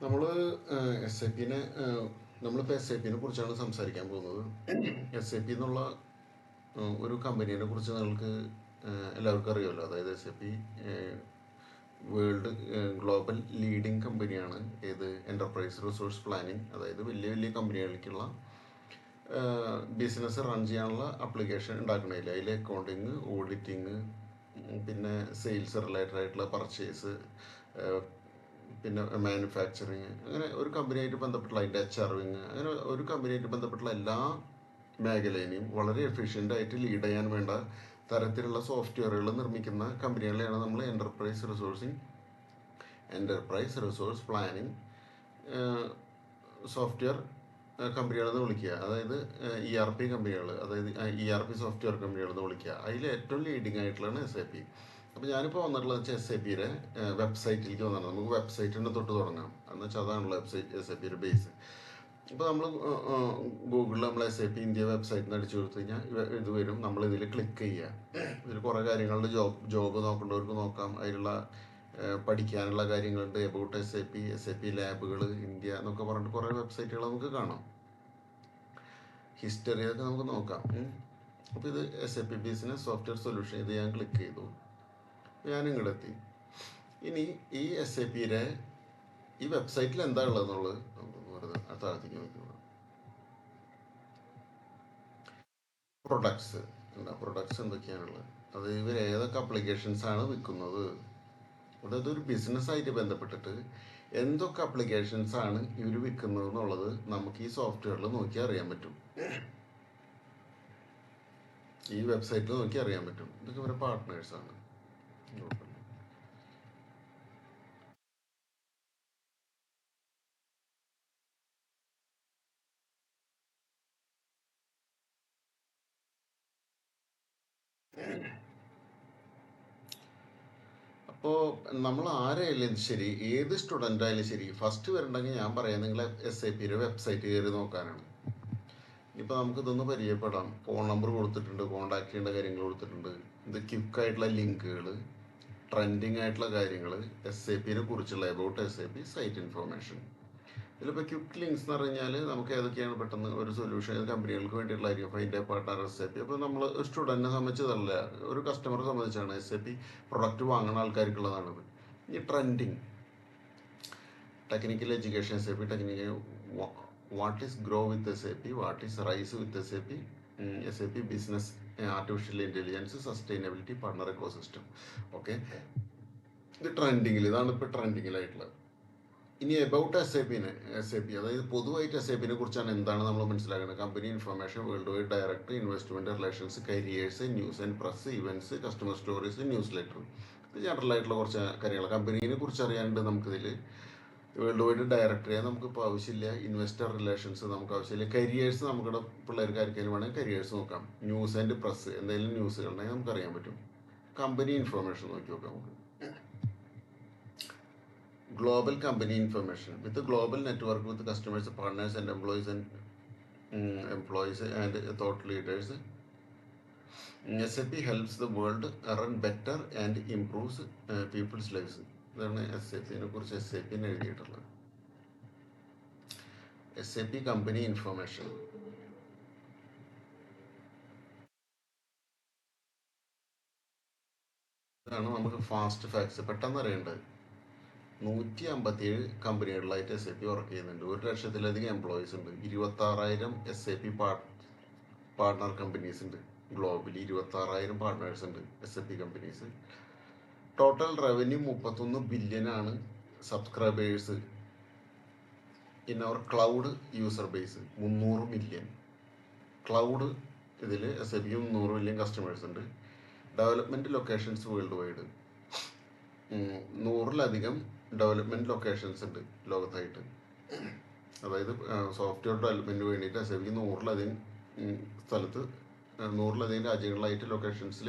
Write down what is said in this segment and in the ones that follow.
നമ്മൾ S A പിനെ നമ്മളിപ്പോൾ എസ് ഐ പിനെ കുറിച്ചാണ് സംസാരിക്കാൻ പോകുന്നത്. എസ് ഐ പി എന്നുള്ള ഒരു കമ്പനീനെ കുറിച്ച് നിങ്ങൾക്ക് എല്ലാവർക്കും അറിയാമല്ലോ. അതായത് S I P world global leading കമ്പനിയാണ്. ഏത് എൻ്റർപ്രൈസ് റിസോഴ്സ് പ്ലാനിങ്, അതായത് വലിയ വലിയ കമ്പനികൾക്കുള്ള ബിസിനസ് റൺ ചെയ്യാനുള്ള അപ്ലിക്കേഷൻ ഉണ്ടാക്കണില്ല. അതിൽ അക്കൗണ്ടിങ്, ഓഡിറ്റിങ്, പിന്നെ സെയിൽസ് റിലേറ്റഡ് ആയിട്ടുള്ള പർച്ചേസ്, പിന്നെ മാനുഫാക്ചറിങ്, അങ്ങനെ ഒരു കമ്പനിയായിട്ട് ബന്ധപ്പെട്ടുള്ള അതിൻ്റെ എച്ച്.ആർ.വിങ്, അങ്ങനെ ഒരു കമ്പനിയായിട്ട് ബന്ധപ്പെട്ടുള്ള എല്ലാ മേഖലയിനെയും വളരെ എഫിഷ്യൻ്റായിട്ട് ലീഡ് ചെയ്യാൻ വേണ്ട തരത്തിലുള്ള സോഫ്റ്റ്വെയറുകൾ നിർമ്മിക്കുന്ന കമ്പനികളെയാണ് നമ്മൾ എൻ്റർപ്രൈസ് റിസോഴ്സ് പ്ലാനിങ് സോഫ്റ്റ്വെയർ കമ്പനികളെന്ന് വിളിക്കുക. അതായത് ERP കമ്പനികൾ, അതായത് ERP സോഫ്റ്റ്വെയർ കമ്പനികളെന്ന് വിളിക്കുക. അതിൽ ഏറ്റവും ലീഡിങ് ആയിട്ടുള്ളതാണ് എസ് ഐ പി. അപ്പോൾ ഞാനിപ്പോൾ വന്നിട്ടുള്ളത് വെച്ചാൽ എസ് ഐ പിയുടെ വെബ്സൈറ്റിലേക്ക് വന്നിട്ടുണ്ട്. നമുക്ക് വെബ്സൈറ്റിൻ്റെ തൊട്ട് തുടങ്ങാം. എന്ന് വെച്ചാൽ അതാണല്ലോ എസ് ഐ പിയുടെ ബേസ്. ഇപ്പോൾ നമ്മൾ ഗൂഗിളിൽ നമ്മൾ എസ് ഐ പി ഇന്ത്യ വെബ്സൈറ്റിൽ അടിച്ചു കൊടുത്തു കഴിഞ്ഞാൽ ഇത് വരും. നമ്മൾ ഇതിൽ ക്ലിക്ക് ചെയ്യുക. ഇതിൽ കുറേ കാര്യങ്ങളുടെ ജോബ് നോക്കേണ്ടവർക്ക് നോക്കാം. അതിലുള്ള പഠിക്കാനുള്ള കാര്യങ്ങളുണ്ട്. എബൌട്ട് എസ് ഐ പി ലാബുകൾ ഇന്ത്യ എന്നൊക്കെ പറഞ്ഞിട്ട് കുറേ വെബ്സൈറ്റുകൾ നമുക്ക് കാണാം. ഹിസ്റ്ററി ഒക്കെ നമുക്ക് നോക്കാം. അപ്പോൾ ഇത് S I P business software solution, ഇത് ഞാൻ ക്ലിക്ക് ചെയ്തു. ഞാൻ ഇങ്ങോട്ടെത്തി. ഇനി ഈ എസ് ഐ പിയുടെ ഈ വെബ്സൈറ്റിൽ എന്താ ഉള്ളതെന്നുള്ളത് വെറുതെ താഴത്തേക്ക് നോക്കുക. പ്രൊഡക്ട്സ് എന്തൊക്കെയാണുള്ളത്, അത് ഇവർ ഏതൊക്കെ അപ്ലിക്കേഷൻസ് ആണ് വിൽക്കുന്നത്, അതായത് ഒരു ബിസിനസ്സായിട്ട് ബന്ധപ്പെട്ടിട്ട് എന്തൊക്കെ അപ്ലിക്കേഷൻസ് ആണ് ഇവർ വിൽക്കുന്നത് എന്നുള്ളത് നമുക്ക് ഈ സോഫ്റ്റ്വെയറിൽ നോക്കി അറിയാൻ പറ്റും. ഈ വെബ്സൈറ്റിൽ നോക്കി അറിയാൻ പറ്റും. ഇതൊക്കെ ഇവരുടെ പാർട്ട്നേഴ്സാണ്. അപ്പോൾ നമ്മൾ ആരായാലും ശരി, ഏത് സ്റ്റുഡൻ്റ് ആയാലും ശരി, ഫസ്റ്റ് വരണമെങ്കിൽ ഞാൻ പറയാം നിങ്ങളെ എസ് ഐ പിയുടെ വെബ്സൈറ്റ് കയറി നോക്കാനാണ്. ഇപ്പോൾ നമുക്കിതൊന്ന് പരിചയപ്പെടാം. ഫോൺ നമ്പർ കൊടുത്തിട്ടുണ്ട്, കോൺടാക്ട് ചെയ്യേണ്ട കാര്യങ്ങൾ കൊടുത്തിട്ടുണ്ട്. ഇത് ക്വിക്കായിട്ടുള്ള ലിങ്കുകൾ, ട്രെൻഡിങ് ആയിട്ടുള്ള കാര്യങ്ങൾ, എസ് ഐ പിനെ കുറിച്ചുള്ള about S I P site information. ഇതിലിപ്പോൾ ക്വിക്ക് ലിങ്ക്സ് എന്ന് പറഞ്ഞാൽ നമുക്ക് ഏതൊക്കെയാണ് പെട്ടെന്ന് ഒരു സൊല്യൂഷൻ കമ്പനികൾക്ക് വേണ്ടിയിട്ടുള്ളതായിരിക്കും. Find a partner S I P. അപ്പോൾ നമ്മൾ സ്റ്റുഡൻറ്റിനെ സംബന്ധിച്ചതല്ല, ഒരു കസ്റ്റമറെ സംബന്ധിച്ചാണ് എസ് ഐ പി പ്രൊഡക്റ്റ് വാങ്ങുന്ന ആൾക്കാർക്കുള്ളതാണിത്. ഈ trending, technical education S I P, technical what is grow with S I P, what is rise with S I P business, artificial intelligence, sustainability, partner ecosystem. Okay, ഇത് ട്രെൻഡിങ്ങിൽ, ഇതാണ് ഇപ്പോൾ ട്രെൻഡിങ്ങിലായിട്ടുള്ളത്. ഇനി about S I P, അതായത് പൊതുവായിട്ട് S A പിനെ കുറിച്ചാണ് എന്താണ് നമ്മൾ മനസ്സിലാക്കുന്നത്. Company information, world wide director, investment relations, careers, news and press, events, customer stories, news letter. ഇത് ജനറൽ ആയിട്ടുള്ള കുറച്ച് കാര്യങ്ങൾ. കമ്പനീനെ കുറിച്ച് അറിയാനുണ്ട് നമുക്കിതിൽ. വേൾഡ് വൈഡ് ഡയറക്ടറെ നമുക്കിപ്പോൾ ആവശ്യമില്ല. ഇൻവെസ്റ്റർ റിലേഷൻസ് നമുക്ക് ആവശ്യമില്ല. കരിയേഴ്സ് നമുക്കിവിടെ പിള്ളേർക്ക് ആർക്കെങ്കിലും വേണമെങ്കിൽ കരിയേഴ്സ് നോക്കാം. ന്യൂസ് ആൻഡ് പ്രസ്, എന്തെങ്കിലും ന്യൂസുകളുണ്ടെങ്കിൽ നമുക്കറിയാൻ പറ്റും. കമ്പനി ഇൻഫർമേഷൻ നോക്കി നോക്കാം നമുക്ക്. Global company information with a global network with customers, partners, and employees and thought leaders. SAP helps the world run better and improves people's lives. ഇതാണ് S A പിനെ കുറിച്ച് S A പിന്ന് എഴുതിയിട്ടുള്ളത്. S I P company information. ഇതാണ് നമുക്ക് fast facts പെട്ടെന്ന് അറിയേണ്ടത്. 157 കമ്പനികളിലായിട്ട് എസ് ഐ പി വർക്ക് ചെയ്യുന്നുണ്ട്. 1,00,000-ലധികം എംപ്ലോയീസ് ഉണ്ട്. 26,000 S I P partner companies ഉണ്ട്. ഗ്ലോബലി 26,000 പാർട്ട്നേഴ്സ് ഉണ്ട് S I P companies. Total revenue 31 billion ആണ്. Subscribers in our cloud user base 300 million. Cloud ഇതിൽ എസ് ഐ പിക്ക് 300 മില്യൺ കസ്റ്റമേഴ്സ് ഉണ്ട്. Development locations world wide 100-ലധികം development locations ഉണ്ട് ലോകത്തായിട്ട്. അതായത് സോഫ്റ്റ്വെയർ ഡെവലപ്മെൻറ്റിന് വേണ്ടിയിട്ട് എസ് ഐ പിക്ക് 100-ലധികം സ്ഥലത്ത് 100-ലധികം രാജ്യങ്ങളിലായിട്ട് ലൊക്കേഷൻസിൽ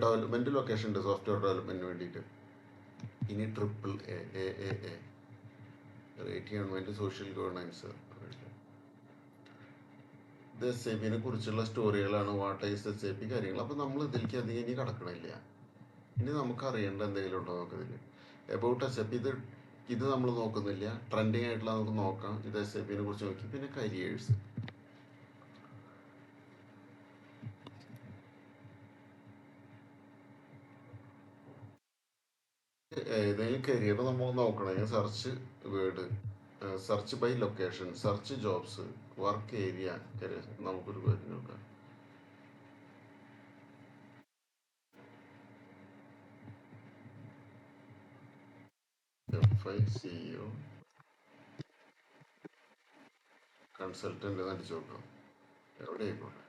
ഡെവലപ്മെൻറ്റ് ലൊക്കേഷൻ ഉണ്ട് സോഫ്റ്റ്വെയർ ഡെവലപ്മെൻറ്റിന് വേണ്ടിയിട്ട്. ഇനി AAA rate government social governance. ഇത് എസ് ഐ പിനെ കുറിച്ചുള്ള സ്റ്റോറികളാണ്. What is S I P കാര്യങ്ങൾ. അപ്പോൾ നമ്മൾ ഇതിലേക്ക് അധികം ഇനി കടക്കണില്ല. ഇനി നമുക്ക് അറിയേണ്ട എന്തെങ്കിലും ഉണ്ടോ നമുക്കിതിൽ. എബൌട്ട് എസ് ഐ പി, ഇത് ഇത് നമ്മൾ നോക്കുന്നില്ല. ട്രെൻഡിങ് ആയിട്ടുള്ള നമുക്ക് നോക്കാം. ഇത് SAP കുറിച്ച് നോക്കി. പിന്നെ കരിയേഴ്സ്. ഏതെങ്കിലും കരിയർ നമ്മൾ നോക്കണമെങ്കിൽ search word, search by location, search jobs, work area, നമുക്കൊരു കാര്യം നോക്കാം. FI CEO കൺസൾട്ടന്റ് അടിച്ചു നോക്കാം. എവിടെ ആയിക്കോട്ടെ.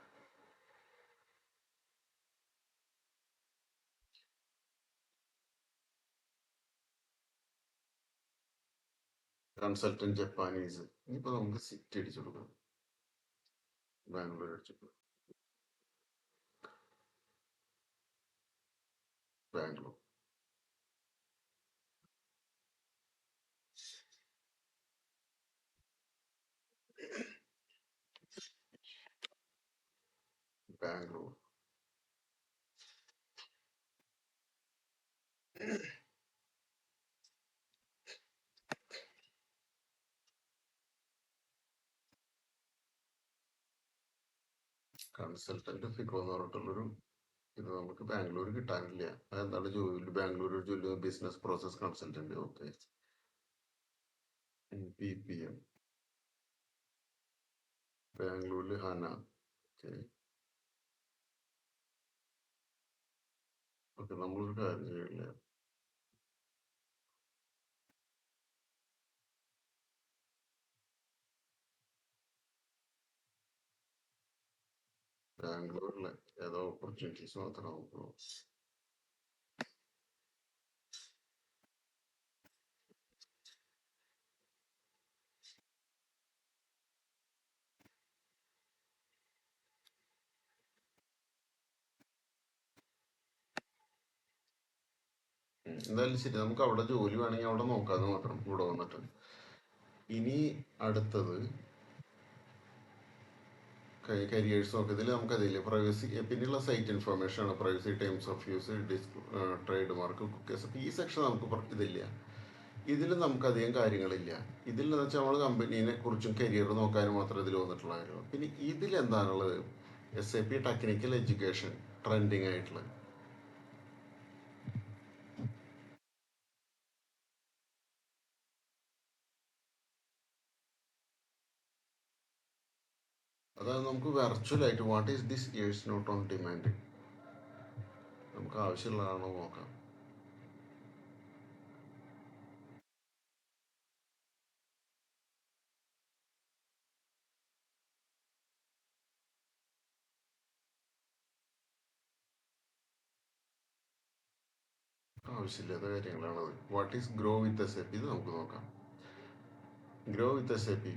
Consultant Japanese. ഇനിയിപ്പോ നമുക്ക് സിറ്റി അടിച്ചു കൊടുക്കാം. ബാംഗ്ലൂർ അടിച്ചു കൊടുക്കാം. ബാംഗ്ലൂർ. ബാംഗ്ലൂർ. കൺസൾട്ടന്റ് ഫിക്കോ എന്ന് പറഞ്ഞിട്ടുള്ളൊരു ഇത് നമുക്ക് ബാംഗ്ലൂർ കിട്ടാനില്ല. അതെന്താണ് ജോലി? ബാംഗ്ലൂർ ജോലി business process consultant. Okay. PPM ബാംഗ്ലൂരിൽ ഹന. ഓക്കെ. ഓക്കെ, നമ്മളൊരു കാര്യം ചെയ്യില്ല. ബാംഗ്ലൂരിലെ ഏതോ ഓപ്പർച്യൂണിറ്റീസ് മാത്രമേ നോക്കുള്ളൂ. എന്തായാലും ശരി, നമുക്ക് അവിടെ ജോലി വേണമെങ്കിൽ അവിടെ നോക്കാതെ മാത്രം ഇവിടെ വന്നിട്ട്. ഇനി അടുത്തത് കരിയേഴ്സ് നോക്കുന്നതിൽ നമുക്കതില്ല. പ്രൈവസി, പിന്നെയുള്ള സൈറ്റ് ഇൻഫർമേഷൻ ആണ്. Privacy, times of use, trade mark, cookers. അപ്പോൾ ഈ സെക്ഷൻ നമുക്ക് ഇതില്ല. ഇതിൽ നമുക്കധികം കാര്യങ്ങളില്ല. ഇതിൽ എന്ന് വെച്ചാൽ നമ്മൾ കമ്പനീനെ കുറിച്ചും കരിയർ നോക്കാനും മാത്രമേ ഇതിൽ വന്നിട്ടുള്ള കാര്യം. പിന്നെ ഇതിൽ എന്താണുള്ളത്? SAP ടെക്നിക്കൽ എഡ്യൂക്കേഷൻ ട്രെൻഡിങ് ആയിട്ടുള്ളത്. അതായത് നമുക്ക് വെർച്വലായിട്ട് what is this year's note on demand, നമുക്ക് ആവശ്യമുള്ളതാണോ നോക്കാം. ആവശ്യമില്ലാത്ത കാര്യങ്ങളാണത്. What is grow with SAP, ഇത് നമുക്ക് നോക്കാം. Grow with SAP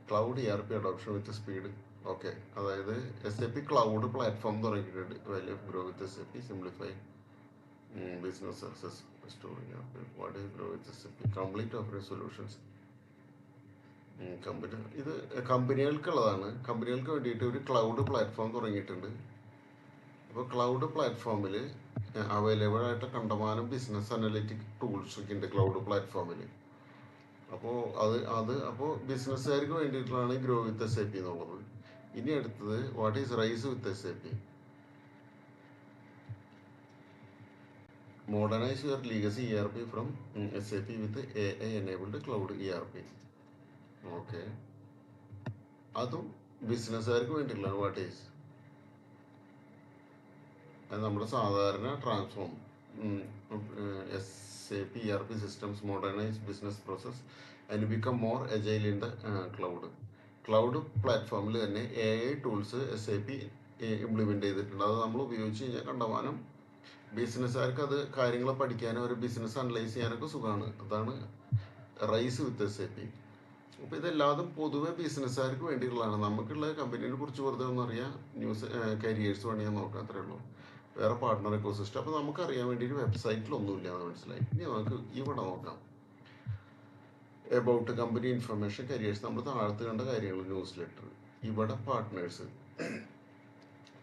cloud ERP adoption with speed. Okay, അതായത് SAP ക്ലൗഡ് പ്ലാറ്റ്ഫോം തുടങ്ങിയിട്ടുണ്ട്. Value of grow with SAP simplify business success storing. What is grow with SAP complete offering solutions. Company, ഇത് കമ്പനികൾക്കുള്ളതാണ്. കമ്പനികൾക്ക് വേണ്ടിയിട്ട് ഒരു ക്ലൗഡ് പ്ലാറ്റ്ഫോം തുടങ്ങിയിട്ടുണ്ട്. അപ്പോൾ cloud പ്ലാറ്റ്ഫോമിൽ അവൈലബിൾ ആയിട്ട് കണ്ടമാനം ബിസിനസ് അനലിറ്റിക് ടൂൾസ് ഒക്കെ ഉണ്ട് ക്ലൗഡ് പ്ലാറ്റ്ഫോമിൽ. അപ്പോൾ അപ്പോൾ ബിസിനസ്സുകാർക്ക് വേണ്ടിയിട്ടുള്ളതാണ് ഗ്രോ വിത്ത് SAP എന്നുള്ളത്. ഇനി അടുത്തത് what is rise with SAP. Modernise your legacy ERP from SAP with AI enabled cloud ERP. Okay, അതും ബിസിനസ്സുകാർക്ക് വേണ്ടിയിട്ടുള്ളതാണ്. വാട്ട് ഈസ് നമ്മുടെ സാധാരണ transform SAP ERP systems modernise business process and become more agile in the cloud പ്ലാറ്റ്ഫോമിൽ തന്നെ AI tools SAP implement ചെയ്തിട്ടുണ്ട്. അത് നമ്മൾ ഉപയോഗിച്ച് കഴിഞ്ഞാൽ കണ്ടമാനം ബിസിനസ്സുകാർക്ക് അത് കാര്യങ്ങൾ പഠിക്കാനും ഒരു ബിസിനസ് അനലൈസ് ചെയ്യാനൊക്കെ സുഖമാണ്. അതാണ് റൈസ് വിത്ത് SAP. അപ്പോൾ ഇതെല്ലാതും പൊതുവെ ബിസിനസ്സുകാർക്ക് വേണ്ടിയിട്ടുള്ളതാണ്. നമുക്കുള്ള കമ്പനീനെ കുറിച്ച് വെറുതെ ഒന്നറിയാം, ന്യൂസ് കരിയേഴ്സ് വേണമെങ്കിൽ നോക്കാം, അത്രേ ഉള്ളൂ. വേറെ പാർട്ട്ണർ എക്കോസിസ്റ്റം അപ്പോൾ നമുക്കറിയാൻ വേണ്ടി ഒരു വെബ്സൈറ്റിലൊന്നുമില്ല എന്ന് മനസ്സിലായി. ഇനി നമുക്ക് ഇവിടെ നോക്കാം. About company information careers. നമ്മൾ താഴത്ത് കണ്ട കാര്യങ്ങൾ, ന്യൂസ് ലെറ്റർ. ഇവിടെ partners,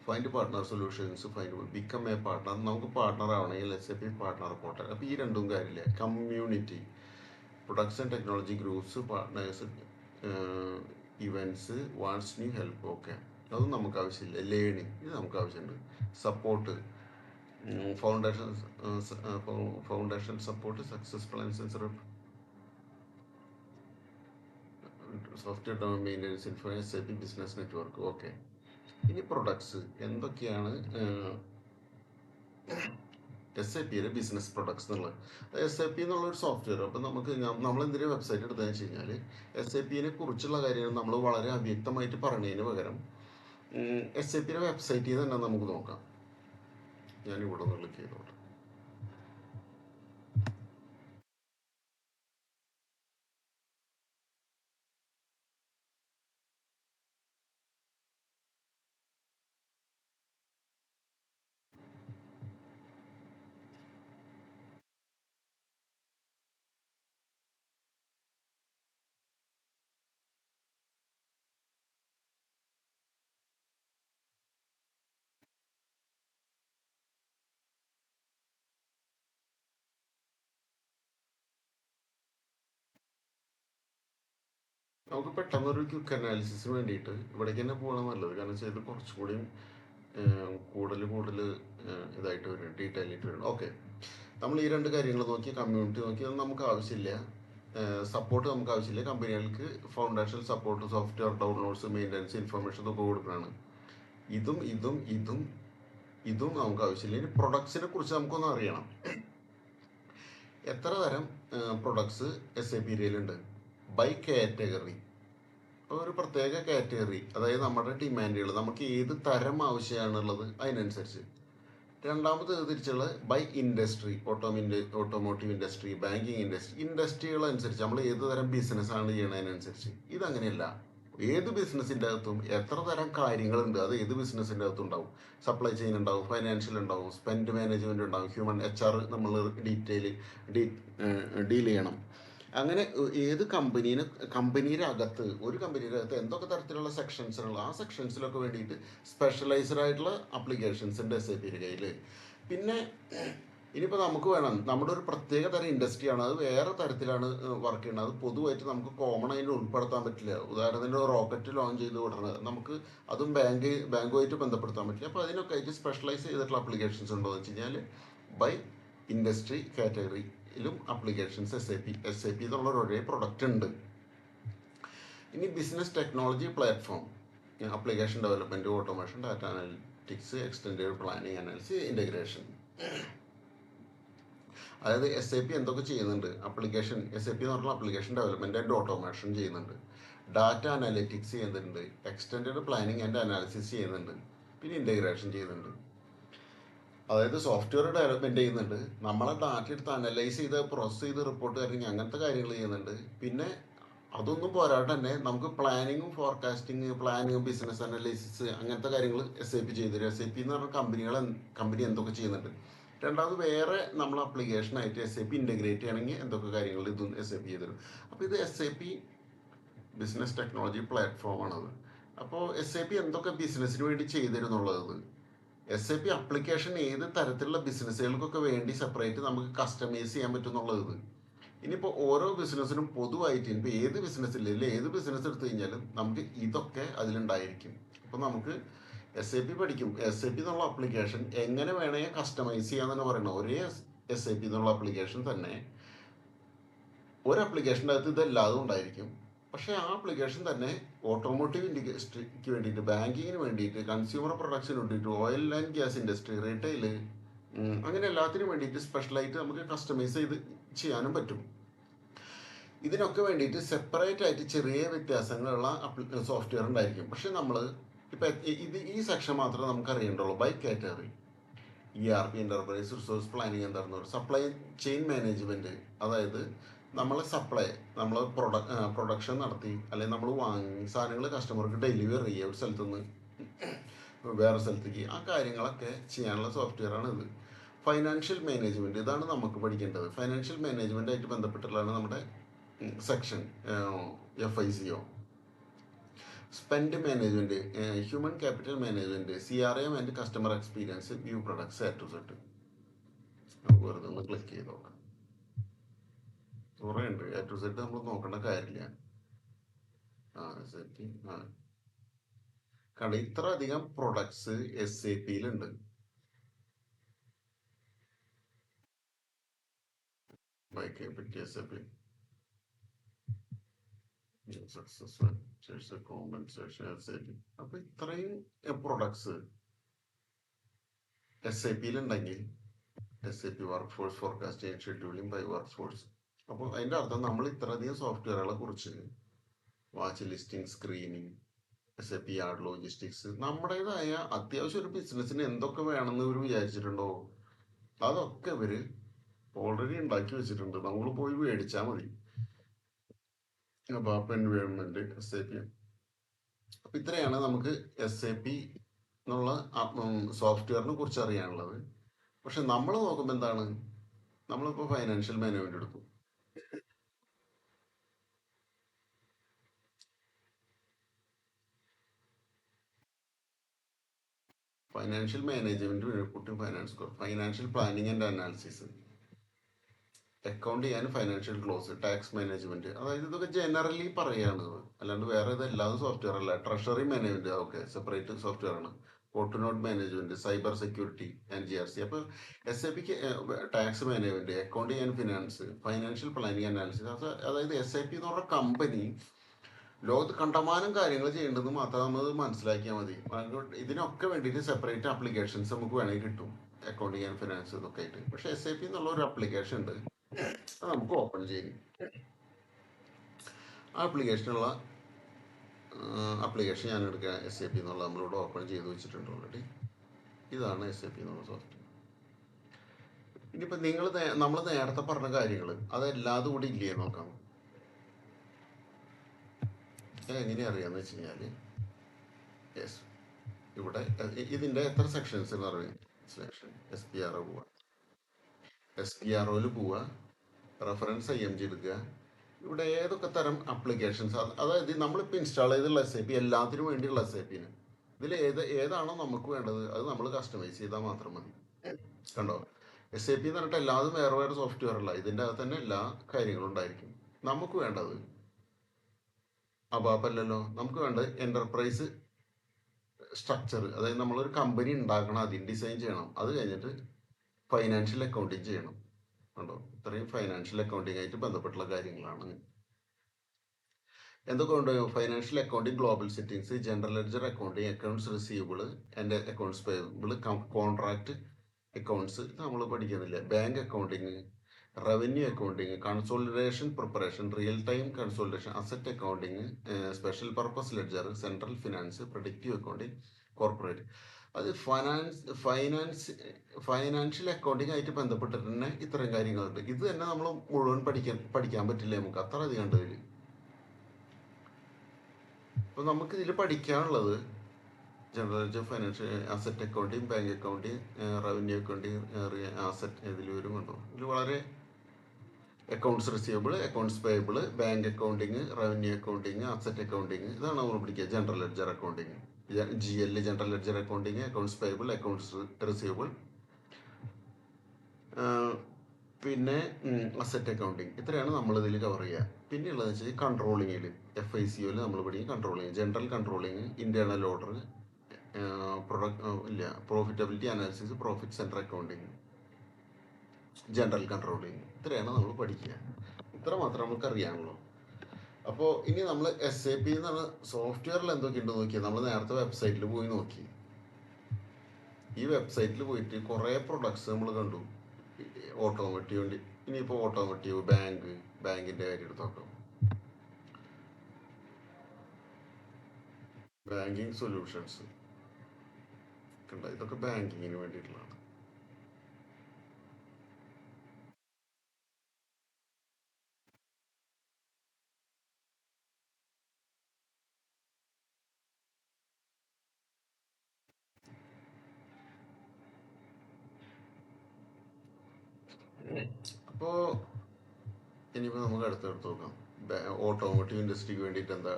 find partner solutions, find become a partner. നമുക്ക് പാർട്ട്ണർ ആവണമെങ്കിൽ SAP പാർട്ട്ണർ പോർട്ടൽ. അപ്പോൾ ഈ രണ്ടും കാര്യമില്ല. Community, production technology groups partners events what's new help. Okay, അതും നമുക്ക് ആവശ്യമില്ല. ലേണിംഗ് ഇത് നമുക്ക് ആവശ്യമുണ്ട്. Support, foundation foundation support, success plans and software maintenance, info, SAP business network. Okay, ഇനി പ്രൊഡക്ട്സ് എന്തൊക്കെയാണ് SAPയിലെ ബിസിനസ് പ്രൊഡക്ട്സ് എന്നുള്ളത്. SAP എന്നുള്ളൊരു സോഫ്റ്റ്വെയർ. അപ്പം നമുക്ക് നമ്മളെന്തിനും വെബ്സൈറ്റ് എടുത്തതെന്ന് വെച്ച് കഴിഞ്ഞാൽ SAPനെ കുറിച്ചുള്ള കാര്യങ്ങൾ നമ്മൾ വളരെ അവ്യക്തമായിട്ട് പറയുന്നതിന് പകരം SAPയുടെ വെബ്സൈറ്റിൽ തന്നെ നമുക്ക് നോക്കാം. ഞാനിവിടെ നിന്ന് ക്ലിക്ക് ചെയ്തോട്ടെ. നമുക്ക് പെട്ടെന്നൊരു ക്വിക്ക് അനാലിസിസിന് വേണ്ടിയിട്ട് ഇവിടേക്ക് തന്നെ പോകണം നല്ലത്. കാരണം വെച്ചാൽ ഇത് കുറച്ചും കൂടിയും കൂടുതൽ ഇതായിട്ട് വരും, ഡീറ്റെയിൽ ആയിട്ട് വരണം. ഓക്കെ, നമ്മൾ ഈ രണ്ട് കാര്യങ്ങൾ നോക്കി, കമ്മ്യൂണിറ്റി നോക്കി, അത് നമുക്ക് ആവശ്യമില്ല. സപ്പോർട്ട് നമുക്ക് ആവശ്യമില്ല. കമ്പനികൾക്ക് foundation support, software downloads, maintenance, information ഇതൊക്കെ കൊടുക്കുകയാണ്. ഇതും നമുക്ക് ആവശ്യമില്ല. ഇനി പ്രൊഡക്ട്സിനെ കുറിച്ച് നമുക്കൊന്ന് അറിയണം. എത്ര തരം പ്രൊഡക്ട്സ് SAPയിലുണ്ട്? ബൈ കാറ്റഗറി, ഒരു പ്രത്യേക കാറ്റഗറി, അതായത് നമ്മുടെ ഡിമാൻഡുകൾ, നമുക്ക് ഏത് തരം ആവശ്യമാണുള്ളത് അതിനനുസരിച്ച്. രണ്ടാമത് തിരിച്ചുള്ളത് by industry, automotive industry, banking ഇൻഡസ്ട്രികളനുസരിച്ച് നമ്മൾ ഏത് തരം ബിസിനസ്സാണ് ചെയ്യണതിനനുസരിച്ച്. ഇതങ്ങനെയല്ല. ഏത് ബിസിനസ്സിൻ്റെ അകത്തും എത്ര തരം കാര്യങ്ങളുണ്ട്, അത് ഏത് ബിസിനസ്സിൻ്റെ അകത്തും ഉണ്ടാവും. സപ്ലൈ ചെയിൻ ഉണ്ടാവും, ഫൈനാൻഷ്യൽ ഉണ്ടാവും, സ്പെൻഡ് മാനേജ്മെൻറ്റ് ഉണ്ടാവും, ഹ്യൂമൻ HR നമ്മൾ ഡീൽ ചെയ്യണം. അങ്ങനെ ഏത് കമ്പനിയുടെ അകത്ത്, ഒരു കമ്പനിയുടെ അകത്ത് എന്തൊക്കെ തരത്തിലുള്ള സെക്ഷൻസിനുള്ള ആ സെക്ഷൻസിലൊക്കെ വേണ്ടിയിട്ട് സ്പെഷ്യലൈസ്ഡ് ആയിട്ടുള്ള അപ്ലിക്കേഷൻസ് ഉണ്ട് SAPയുടെ കയ്യിൽ. പിന്നെ ഇനിയിപ്പോൾ നമുക്ക് വേണം, നമ്മുടെ ഒരു പ്രത്യേക തരം ഇൻഡസ്ട്രിയാണ്, അത് വേറെ തരത്തിലാണ് വർക്ക് ചെയ്യുന്നത്, അത് പൊതുവായിട്ട് നമുക്ക് കോമൺ ആയിട്ട് ഉൾപ്പെടുത്താൻ പറ്റില്ല. ഉദാഹരണത്തിന് റോക്കറ്റ് ലോഞ്ച് ചെയ്ത് വിടുന്നത് നമുക്ക് അതും ബാങ്കുമായിട്ട് ബന്ധപ്പെടുത്താൻ പറ്റില്ല. അപ്പോൾ അതിനൊക്കെ ആയിട്ട് സ്പെഷ്യലൈസ് ചെയ്തിട്ടുള്ള അപ്ലിക്കേഷൻസ് ഉണ്ടോ എന്ന് വെച്ച് കഴിഞ്ഞാൽ ബൈ ഇൻഡസ്ട്രി കാറ്റഗറിയിലും അപ്ലിക്കേഷൻസ് SAP എന്നുള്ള ഒരേ പ്രൊഡക്റ്റ് ഉണ്ട്. ഇനി business technology platform, application development, automation, data analytics, extended planning, analysis, integration. അതായത് SAP എന്തൊക്കെ ചെയ്യുന്നുണ്ട്? SAP എന്ന് പറഞ്ഞാൽ അപ്ലിക്കേഷൻ ഡെവലപ്മെൻറ്റ് ആൻഡ് ഓട്ടോമേഷൻ ചെയ്യുന്നുണ്ട്, ഡാറ്റ അനാലിറ്റിക്സ് ചെയ്യുന്നുണ്ട്, എക്സ്റ്റൻഡഡ് പ്ലാനിങ് ആൻഡ് അനാലിസിസ് ചെയ്യുന്നുണ്ട്, പിന്നെ ഇൻ്റഗ്രേഷൻ ചെയ്യുന്നുണ്ട്. അതായത് സോഫ്റ്റ്വെയർ ഡെവലപ്മെൻറ്റ് ചെയ്യുന്നുണ്ട്, നമ്മളെ ഡാറ്റ എടുത്ത് അനലൈസ് ചെയ്ത് പ്രോസസ് ചെയ്ത് റിപ്പോർട്ട് തരണമെങ്കിൽ അങ്ങനത്തെ കാര്യങ്ങൾ ചെയ്യുന്നുണ്ട്. പിന്നെ അതൊന്നും പോരാതെ തന്നെ നമുക്ക് പ്ലാനിങ്ങും ഫോർകാസ്റ്റിംഗ്, ബിസിനസ് അനലൈസിസ്, അങ്ങനത്തെ കാര്യങ്ങൾ SAP ചെയ്തു തരും. SAP എന്ന് പറഞ്ഞ കമ്പനി എന്തൊക്കെ ചെയ്യുന്നുണ്ട്. രണ്ടാമത് വേറെ നമ്മൾ അപ്ലിക്കേഷനായിട്ട് SAP ഇൻ്റഗ്രേറ്റ് ചെയ്യണമെങ്കിൽ എന്തൊക്കെ കാര്യങ്ങൾ ഇതും SAP ചെയ്തു തരും. അപ്പോൾ ഇത് SAP ബിസിനസ് ടെക്നോളജി പ്ലാറ്റ്ഫോമാണത്. അപ്പോൾ SAP എന്തൊക്കെ ബിസിനസ്സിന് വേണ്ടി ചെയ്തു തരും എന്നുള്ളത്, SAP അപ്ലിക്കേഷൻ ഏത് തരത്തിലുള്ള ബിസിനസ്സുകൾക്കൊക്കെ വേണ്ടി സെപ്പറേറ്റ് നമുക്ക് കസ്റ്റമൈസ് ചെയ്യാൻ പറ്റും എന്നുള്ളത്. ഇനിയിപ്പോൾ ഓരോ ബിസിനസ്സിനും പൊതുവായിട്ട് ഇപ്പോൾ ഏത് ബിസിനസ്സില്ല ഏത് ബിസിനസ് എടുത്തു കഴിഞ്ഞാലും നമുക്ക് ഇതൊക്കെ അതിലുണ്ടായിരിക്കും. അപ്പോൾ നമുക്ക് SAP പഠിക്കും. SAP എന്നുള്ള അപ്ലിക്കേഷൻ എങ്ങനെ വേണമെങ്കിൽ കസ്റ്റമൈസ് ചെയ്യാന്ന് പറയുന്നത്. ഒരേ SAP എന്നുള്ള അപ്ലിക്കേഷൻ തന്നെ ഒരു അപ്ലിക്കേഷൻ്റെ അകത്ത് ഇതെല്ലാതും ഉണ്ടായിരിക്കും. പക്ഷേ ആ ആപ്ലിക്കേഷൻ തന്നെ ഓട്ടോമോട്ടീവ് ഇൻഡസ്ട്രിക്ക് വേണ്ടിയിട്ട്, ബാങ്കിങ്ങിന് വേണ്ടിയിട്ട്, കൺസ്യൂമർ പ്രൊഡക്ട്സിന് വേണ്ടിയിട്ട്, oil and gas industry, retail, അങ്ങനെ എല്ലാത്തിനും വേണ്ടിയിട്ട് സ്പെഷ്യലായിട്ട് നമുക്ക് കസ്റ്റമൈസ് ചെയ്ത് ചെയ്യാനും പറ്റും. ഇതിനൊക്കെ വേണ്ടിയിട്ട് സെപ്പറേറ്റ് ആയിട്ട് ചെറിയ വ്യത്യാസങ്ങളുള്ള സോഫ്റ്റ്വെയർ ഉണ്ടായിരിക്കും. പക്ഷെ നമ്മൾ ഇപ്പം ഈ സെക്ഷൻ മാത്രമേ നമുക്ക് അറിയേണ്ടുള്ളൂ. By category, ERP, enterprise resource planning എന്തായിരുന്നു, സപ്ലൈ ചെയിൻ മാനേജ്മെൻറ്റ്, അതായത് നമ്മൾ പ്രൊഡക്ഷൻ നടത്തി അല്ലെങ്കിൽ നമ്മൾ വാങ്ങി സാധനങ്ങൾ കസ്റ്റമർക്ക് ഡെലിവറി ചെയ്യുക ഒരു സ്ഥലത്തു നിന്ന് വേറെ സ്ഥലത്തേക്ക്, ആ കാര്യങ്ങളൊക്കെ ചെയ്യാനുള്ള സോഫ്റ്റ്വെയറാണ് ഇത്. ഫൈനാൻഷ്യൽ മാനേജ്മെൻറ്റ്, ഇതാണ് നമുക്ക് പഠിക്കേണ്ടത്. ഫൈനാൻഷ്യൽ മാനേജ്മെൻറ്റായിട്ട് ബന്ധപ്പെട്ടുള്ളതാണ് നമ്മുടെ section FICO. Spend management, human capital management, CRM and customer experience, view products A to Z. നമുക്ക് വെറുതെ ഒന്ന് ക്ലിക്ക് ചെയ്ത് നോക്കാം. കുറേ ഉണ്ട്. എ ടു സെറ്റ് നമ്മൾ നോക്കേണ്ട കാര്യമില്ല. SAP കാരണം ഇത്ര അധികം പ്രൊഡക്ട്സ് SAPയിലുണ്ട്. ബൈക്കിനെ പറ്റി SAP സക്സസ് കോമ്പൻസേഷൻ SAP. അപ്പൊ ഇത്രയും പ്രൊഡക്ട്സ് SAPയിലുണ്ടെങ്കിൽ SAP workforce forecasting scheduling by workforce. അപ്പോൾ അതിന്റെ അർത്ഥം നമ്മൾ ഇത്രയധികം സോഫ്റ്റ്വെയറുകളെ കുറിച്ച് watch listing, screening, SAP yard logistics, നമ്മുടേതായ അത്യാവശ്യം ഒരു ബിസിനസ്സിന് എന്തൊക്കെ വേണമെന്ന് ഇവർ വിചാരിച്ചിട്ടുണ്ടോ അതൊക്കെ ഇവര് ഓൾറെഡി ഉണ്ടാക്കി വെച്ചിട്ടുണ്ട്. നമ്മൾ പോയി മേടിച്ചാൽ മതി. അപ്പൊ എൻവയോൺമെന്റ് SAP. അപ്പൊ ഇത്രയാണ് നമുക്ക് SAP എന്നുള്ള സോഫ്റ്റ്വെയറിനെ കുറിച്ച് അറിയാനുള്ളത്. പക്ഷെ നമ്മൾ നോക്കുമ്പോൾ എന്താണ്, നമ്മളിപ്പോ ഫൈനാൻഷ്യൽ മാനേജ്മെന്റ് എടുക്കും. Financial management, financial planning and analysis, account ചെയ്യാൻ ഫൈനാൻഷ്യൽ ക്ലോസ്, ടാക്സ് മാനേജ്മെന്റ്, അതായത് ഇതൊക്കെ ജനറലി പറയാണ്. അല്ലാണ്ട് വേറെ ഇതെല്ലാതും സോഫ്റ്റ്വെയർ അല്ല. Treasury management okay separate software ആണ്. Port note management, cyber security and GRC. അപ്പൊ SAPക്ക് tax management, accounting and finance, financial planning analysis. അതായത് SAP എന്ന് പറഞ്ഞ കമ്പനി ലോകത്ത് കണ്ടമാനം കാര്യങ്ങൾ ചെയ്യേണ്ടത് മാത്രം നമ്മൾ മനസ്സിലാക്കിയാൽ മതി. ഇതിനൊക്കെ വേണ്ടിയിട്ട് സെപ്പറേറ്റ് ആപ്ലിക്കേഷൻസ് നമുക്ക് വേണമെങ്കിൽ കിട്ടും, അക്കൗണ്ടിങ് ആൻഡ് ഫിനാൻസ് ഇതൊക്കെ ആയിട്ട്. പക്ഷെ SAP എന്നുള്ള ഒരു ആപ്ലിക്കേഷൻ ഉണ്ട്, അത് നമുക്ക് ഓപ്പൺ ചെയ്യും. ആ ആപ്ലിക്കേഷനുള്ള ആപ്ലിക്കേഷൻ ഞാൻ എടുക്കുക. SAP എന്നുള്ള നമ്മളിവിടെ ഓപ്പൺ ചെയ്ത് വെച്ചിട്ടുണ്ട് ഓൾറെഡി. ഇതാണ് SAP എന്നുള്ള സോഫ്റ്റ്വെയർ. ഇനിയിപ്പോൾ നമ്മൾ നേരത്തെ പറഞ്ഞ കാര്യങ്ങൾ അതെല്ലാതും കൂടി ഇല്ലേ നോക്കാം. എങ്ങനെയാ അറിയാന്ന് വെച്ച് കഴിഞ്ഞാൽ, യെസ്, ഇവിടെ ഇതിന്റെ എത്ര സെക്ഷൻസ് എന്ന് പറയും. സെക്ഷൻ SPRO പോവുക, SPROയിൽ പോവുക, റെഫറൻസ് IMG എടുക്കുക. ഇവിടെ ഏതൊക്കെ തരം ആപ്ലിക്കേഷൻസ്, അതായത് നമ്മളിപ്പോൾ ഇൻസ്റ്റാൾ ചെയ്തുള്ള SAP എല്ലാത്തിനും വേണ്ടിയുള്ള SAPന് ഇതിൽ ഏതാണോ നമുക്ക് വേണ്ടത് അത് നമ്മൾ കസ്റ്റമൈസ് ചെയ്താൽ മാത്രം മതി. കണ്ടോ, SAP എന്ന് പറഞ്ഞിട്ട് എല്ലാതും വേറെ വേറെ സോഫ്റ്റ്വെയർ അല്ല, ഇതിൻ്റെ അകത്ത് തന്നെ എല്ലാ കാര്യങ്ങളും ഉണ്ടായിരിക്കും. നമുക്ക് വേണ്ടത് അല്ലല്ലോ, നമുക്ക് വേണ്ടത് എന്റർപ്രൈസ് സ്ട്രക്ചർ, അതായത് നമ്മളൊരു കമ്പനി ഉണ്ടാക്കണം, ആദ്യം ഡിസൈൻ ചെയ്യണം, അത് കഴിഞ്ഞിട്ട് ഫൈനാൻഷ്യൽ അക്കൗണ്ടിങ് ചെയ്യണം. കണ്ടോ, ഇത്രയും ഫൈനാൻഷ്യൽ അക്കൗണ്ടിങ് ആയിട്ട് ബന്ധപ്പെട്ടുള്ള കാര്യങ്ങളാണ്. എന്തൊക്കെ ഉണ്ട്? Financial accounting, global settings, general ledger accounting, accounts receivable and accounts payable, contract accounts നമ്മൾ പഠിക്കുന്നില്ല, bank accounting, revenue accounting, consolidation preparation, real time consolidation, asset accounting, special purpose ledger, central finance, productive accounting, corporate. അത് financial accounting ആയിട്ട് ബന്ധപ്പെട്ടിട്ട് തന്നെ ഇത്തരം കാര്യങ്ങളുണ്ട്. ഇത് തന്നെ നമ്മൾ മുഴുവൻ പഠിക്കാൻ പറ്റില്ല, നമുക്ക് അത്ര അധികം ഉണ്ട് ഇതിൽ. അപ്പൊ നമുക്ക് ഇതിൽ പഠിക്കാനുള്ളത് general ledger, financial, asset accounting, bank accounting, revenue accounting, asset ഇതിൽ വരും. കണ്ടോ, ഇതിൽ വളരെ accounts receivable, accounts payable, bank accounting, revenue accounting, asset accounting, ഇതാണ് നമ്മൾ പഠിക്കുക. General ledger accounting, GL, general ledger accounting, accounts payable, accounts receivable, പിന്നെ asset accounting. ഇത്രയാണ് നമ്മൾ ഇതിൽ കവർ ചെയ്യുക. പിന്നെ ഉള്ളത് വെച്ചാൽ കൺട്രോളിങ്ങിൽ FICOയിൽ നമ്മൾ പഠിക്കും controlling, general controlling, internal order, profitability analysis, profit centre accounting, general controlling. ഇത്രയാണ് നമ്മൾ പഠിക്കുക. ഇത്ര മാത്രം നമുക്ക് അറിയാനുള്ളൂ. അപ്പോൾ ഇനി നമ്മൾ SAP എന്ന് പറഞ്ഞ സോഫ്റ്റ്വെയറിൽ എന്തൊക്കെയുണ്ട് നോക്കിയാൽ, നമ്മൾ നേരത്തെ വെബ്സൈറ്റിൽ പോയി നോക്കി. ഈ വെബ്സൈറ്റിൽ പോയിട്ട് കുറേ പ്രൊഡക്ട്സ് നമ്മൾ കണ്ടു. ഓട്ടോമോട്ടീവ് ഉണ്ട്. ഇനിയിപ്പോൾ ഓട്ടോമോട്ടീവ്, ബാങ്കിൻ്റെ കാര്യം എടുത്ത് നോക്കാം. ബാങ്കിങ് സൊല്യൂഷൻസ് കണ്ട, ഇതൊക്കെ ബാങ്കിങ്ങിന് വേണ്ടിയിട്ടുള്ളതാണ്. അപ്പോൾ ഇനിയിപ്പോൾ നമുക്ക് അടുത്തെടുത്ത് നോക്കാം. ഓട്ടോമോട്ടീവ് ഇൻഡസ്ട്രിക്ക് വേണ്ടിയിട്ട് എന്താ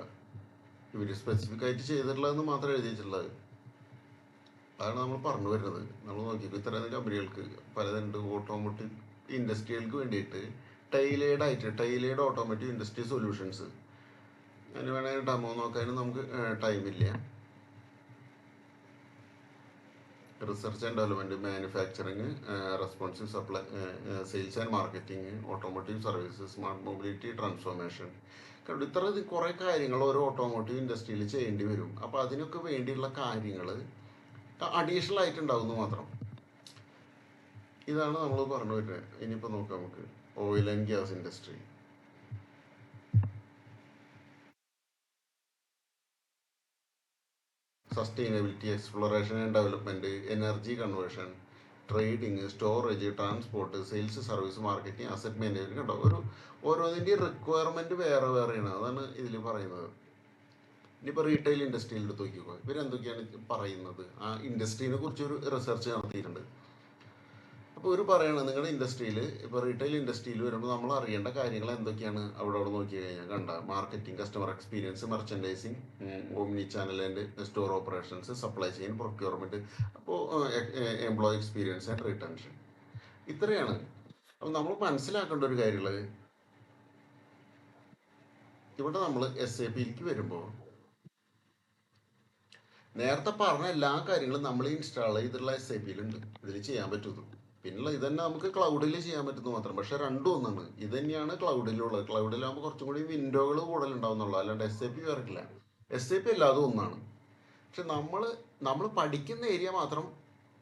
ഇവർ സ്പെസിഫിക് ആയിട്ട് ചെയ്തിട്ടുള്ളതെന്ന് മാത്രമേ എഴുതിയിട്ടുള്ളത്. അതാണ് നമ്മൾ പറഞ്ഞു വരുന്നത്. നമ്മൾ നോക്കിയപ്പോൾ ഇത്തരം കമ്പനികൾക്ക് പലതുണ്ട്. ഓട്ടോമോട്ടീവ് ഇൻഡസ്ട്രികൾക്ക് വേണ്ടിയിട്ട് ടൈലേഡ് ഓട്ടോമേറ്റീവ് ഇൻഡസ്ട്രി സൊല്യൂഷൻസ്. അതിന് വേണമെങ്കിൽ ഡെമോ നോക്കാനും നമുക്ക് ടൈമില്ല. Research and development, manufacturing, responsive supply, sales and marketing, automotive services, smart mobility, transformation. കണ്ടു, ഇത്ര കുറേ കാര്യങ്ങൾ ഒരു ഓട്ടോമോട്ടീവ് ഇൻഡസ്ട്രിയിൽ ചെയ്യേണ്ടി വരും. അപ്പോൾ അതിനൊക്കെ വേണ്ടിയുള്ള കാര്യങ്ങൾ അഡീഷണൽ ആയിട്ടുണ്ടാവുന്നു മാത്രം. ഇതാണ് നമ്മൾ പറഞ്ഞു വരുന്നത്. ഇനിയിപ്പോൾ നോക്കാം നമുക്ക് oil and gas industry. Sustainability, exploration and development, energy conversion, trading, storage, transport, sales, service, marketing, asset management. കണ്ടോ, ഓരോന്നിൻ്റെയും റിക്വയർമെൻറ്റ് വേറെ വേറെയാണ്. അതാണ് ഇതിൽ പറയുന്നത്. ഇനിയിപ്പോൾ റീറ്റെയിൽ ഇൻഡസ്ട്രിയിൽ എടുത്ത് നോക്കിക്കോ, ഇവരെന്തൊക്കെയാണ് പറയുന്നത്. ആ ഇൻഡസ്ട്രീനെ കുറിച്ചൊരു റിസർച്ച് നടത്തിയിട്ടുണ്ട്. അപ്പോൾ ഒരു പറയണം, നിങ്ങളുടെ ഇൻഡസ്ട്രിയിൽ ഇപ്പോൾ റീറ്റെയിൽ ഇൻഡസ്ട്രിയിൽ വരുമ്പോൾ നമ്മൾ അറിയേണ്ട കാര്യങ്ങൾ എന്തൊക്കെയാണ്. അവിടെ നോക്കി കഴിഞ്ഞാൽ കണ്ട marketing, customer experience, merchandising, omni channel and store operations, supply chain, procurement, അപ്പോൾ എംപ്ലോയി എക്സ്പീരിയൻസ് ആൻഡ് റിട്ടൻഷൻ. ഇത്രയാണ്. അപ്പോൾ നമ്മൾ മനസ്സിലാക്കേണ്ട ഒരു കാര്യമുള്ളത്, ഇവിടെ നമ്മൾ SAPയിലേക്ക് വരുമ്പോൾ നേരത്തെ പറഞ്ഞ എല്ലാ കാര്യങ്ങളും നമ്മൾ ഇൻസ്റ്റാൾ ചെയ്തിട്ടുള്ള SAPയിലുണ്ട്. ഇതിൽ ചെയ്യാൻ പറ്റുന്നു. പിന്നെയുള്ള ഇതന്നെ നമുക്ക് ക്ലൗഡിൽ ചെയ്യാൻ പറ്റുന്നു മാത്രം. പക്ഷെ രണ്ടും ഒന്നാണ്. ഇത് തന്നെയാണ് ക്ലൗഡിലുള്ളത്. ക്ലൗഡിലാകുമ്പോൾ കുറച്ചും കൂടി വിൻഡോകൾ കൂടുതലുണ്ടാവുന്നുള്ളൂ. അല്ലാണ്ട് SAP വേറില്ല. SAP അല്ലാതെ ഒന്നാണ്. പക്ഷെ നമ്മൾ പഠിക്കുന്ന ഏരിയ മാത്രം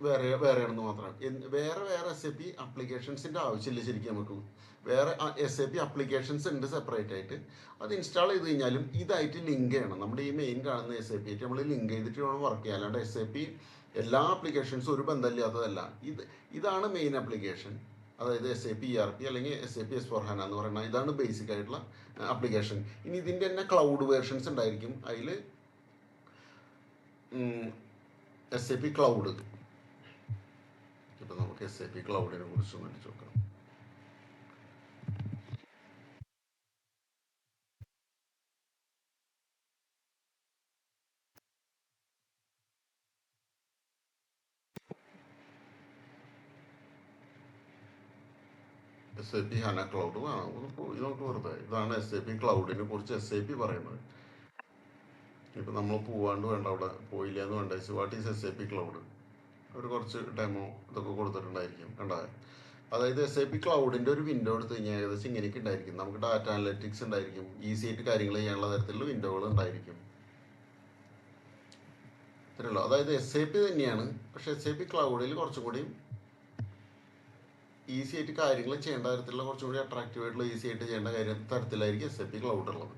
വേറെയാണെന്ന് മാത്രം. വേറെ SAP അപ്ലിക്കേഷൻസിൻ്റെ ആവശ്യമില്ല ശരിക്കും. നമുക്ക് വേറെ SAP അപ്ലിക്കേഷൻസ് ഉണ്ട് സെപ്പറേറ്റ് ആയിട്ട്. അത് ഇൻസ്റ്റാൾ ചെയ്ത് കഴിഞ്ഞാലും ഇതായിട്ട് ലിങ്ക് ചെയ്യണം. നമ്മുടെ ഈ മെയിൻ കാണുന്ന SAP ആയിട്ട് നമ്മൾ ലിങ്ക് ചെയ്തിട്ട് വേണം വർക്ക് ചെയ്യാൻ. അല്ലാണ്ട് SAP എല്ലാ ആപ്ലിക്കേഷൻസും ഒരു ബന്ധമില്ലാത്തതല്ല. ഇതാണ് മെയിൻ ആപ്ലിക്കേഷൻ. അതായത് SAP ERP അല്ലെങ്കിൽ SAP S/4HANA എന്ന് പറയുന്നത് ഇതാണ് ബേസിക് ആയിട്ടുള്ള ആപ്ലിക്കേഷൻ. ഇനി ഇതിൻ്റെ തന്നെ ക്ലൗഡ് വേർഷൻസ് ഉണ്ടായിരിക്കും. അതിൽ SAP ക്ലൗഡ്. ഇപ്പം നമുക്ക് SAP ക്ലൗഡിനെ കുറിച്ച് പഠിച്ചു നോക്കാം. SAP HANA ക്ലൗഡ് പോയി നമുക്ക് വെറുതെ. ഇതാണ് SAP ക്ലൗഡിനെ കുറിച്ച് SAP പറയുന്നത്. ഇപ്പം നമ്മൾ പോവാണ്ട് വേണ്ട, അവിടെ പോയില്ല എന്ന് വേണ്ട. What is SAP cloud? അവർ കുറച്ച് ഡെമോ ഇതൊക്കെ കൊടുത്തിട്ടുണ്ടായിരിക്കും. കണ്ടാൽ അതായത് SAP ക്ലൗഡിൻ്റെ ഒരു വിൻഡോ എടുത്ത് കഴിഞ്ഞാൽ ഏകദേശം ഇങ്ങനെയൊക്കെ ഉണ്ടായിരിക്കും. നമുക്ക് ഡാറ്റ അനലിറ്റിക്സ് ഉണ്ടായിരിക്കും. ഈസി ആയിട്ട് കാര്യങ്ങൾ ചെയ്യാനുള്ള തരത്തിലുള്ള വിൻഡോകൾ ഉണ്ടായിരിക്കും. ഇത്രയുള്ളൂ. അതായത് SAP തന്നെയാണ്, പക്ഷെ SAP ക്ലൗഡിൽ കുറച്ചും കൂടി ഈസി ആയിട്ട് കാര്യങ്ങൾ ചെയ്യേണ്ട തരത്തിലുള്ള കുറച്ചും കൂടി അട്രാക്റ്റീവ് ആയിട്ടുള്ള ഈസി ആയിട്ട് ചെയ്യേണ്ട തരത്തിലായിരിക്കും SAP ക്ലൗഡ് ഉള്ളത്.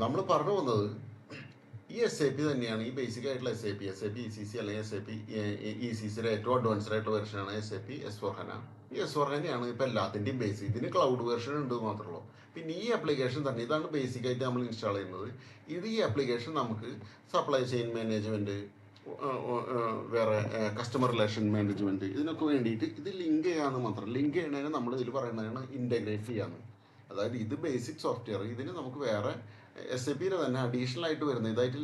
നമ്മൾ പറഞ്ഞു വന്നത് ഈ SAP തന്നെയാണ്. ഈ ബേസിക് ആയിട്ടുള്ള SAP ECC അല്ലെങ്കിൽ SAP ECCയുടെ ഏറ്റവും അഡ്വാൻസ്ഡ് ആയിട്ടുള്ള വെർഷനാണ് SAP S/4HANA. ഈ S/4HANAയാണ് ഇപ്പോൾ എല്ലാത്തിൻ്റെയും ബേസ്. ഇതിന് ക്ലൗഡ് വെർഷൻ ഉണ്ട് മാത്രമേ ഉള്ളൂ. പിന്നെ ഈ ആപ്ലിക്കേഷൻ തന്നെ ഇതാണ് ബേസിക് ആയിട്ട് നമ്മൾ ഇൻസ്റ്റാൾ ചെയ്യുന്നത്. ഈ ആപ്ലിക്കേഷൻ നമുക്ക് സപ്ലൈ ചെയിൻ മാനേജ്മെൻറ്റ്, വേറെ കസ്റ്റമർ റിലേഷൻ മാനേജ്മെൻറ്റ്, ഇതിനൊക്കെ വേണ്ടിയിട്ട് ഇത് ലിങ്ക് ചെയ്യാമെന്ന് മാത്രം. ലിങ്ക് ചെയ്യണതിന് നമ്മൾ ഇതിൽ പറയുന്നതാണ് ഇൻ്റഗ്രേറ്റ് ചെയ്യാമെന്ന്. അതായത് ഇത് ബേസിക് സോഫ്റ്റ്വെയർ. ഇതിന് നമുക്ക് വേറെ SAPയുടെ തന്നെ അഡീഷണൽ ആയിട്ട് വരുന്ന ഇതായിട്ട്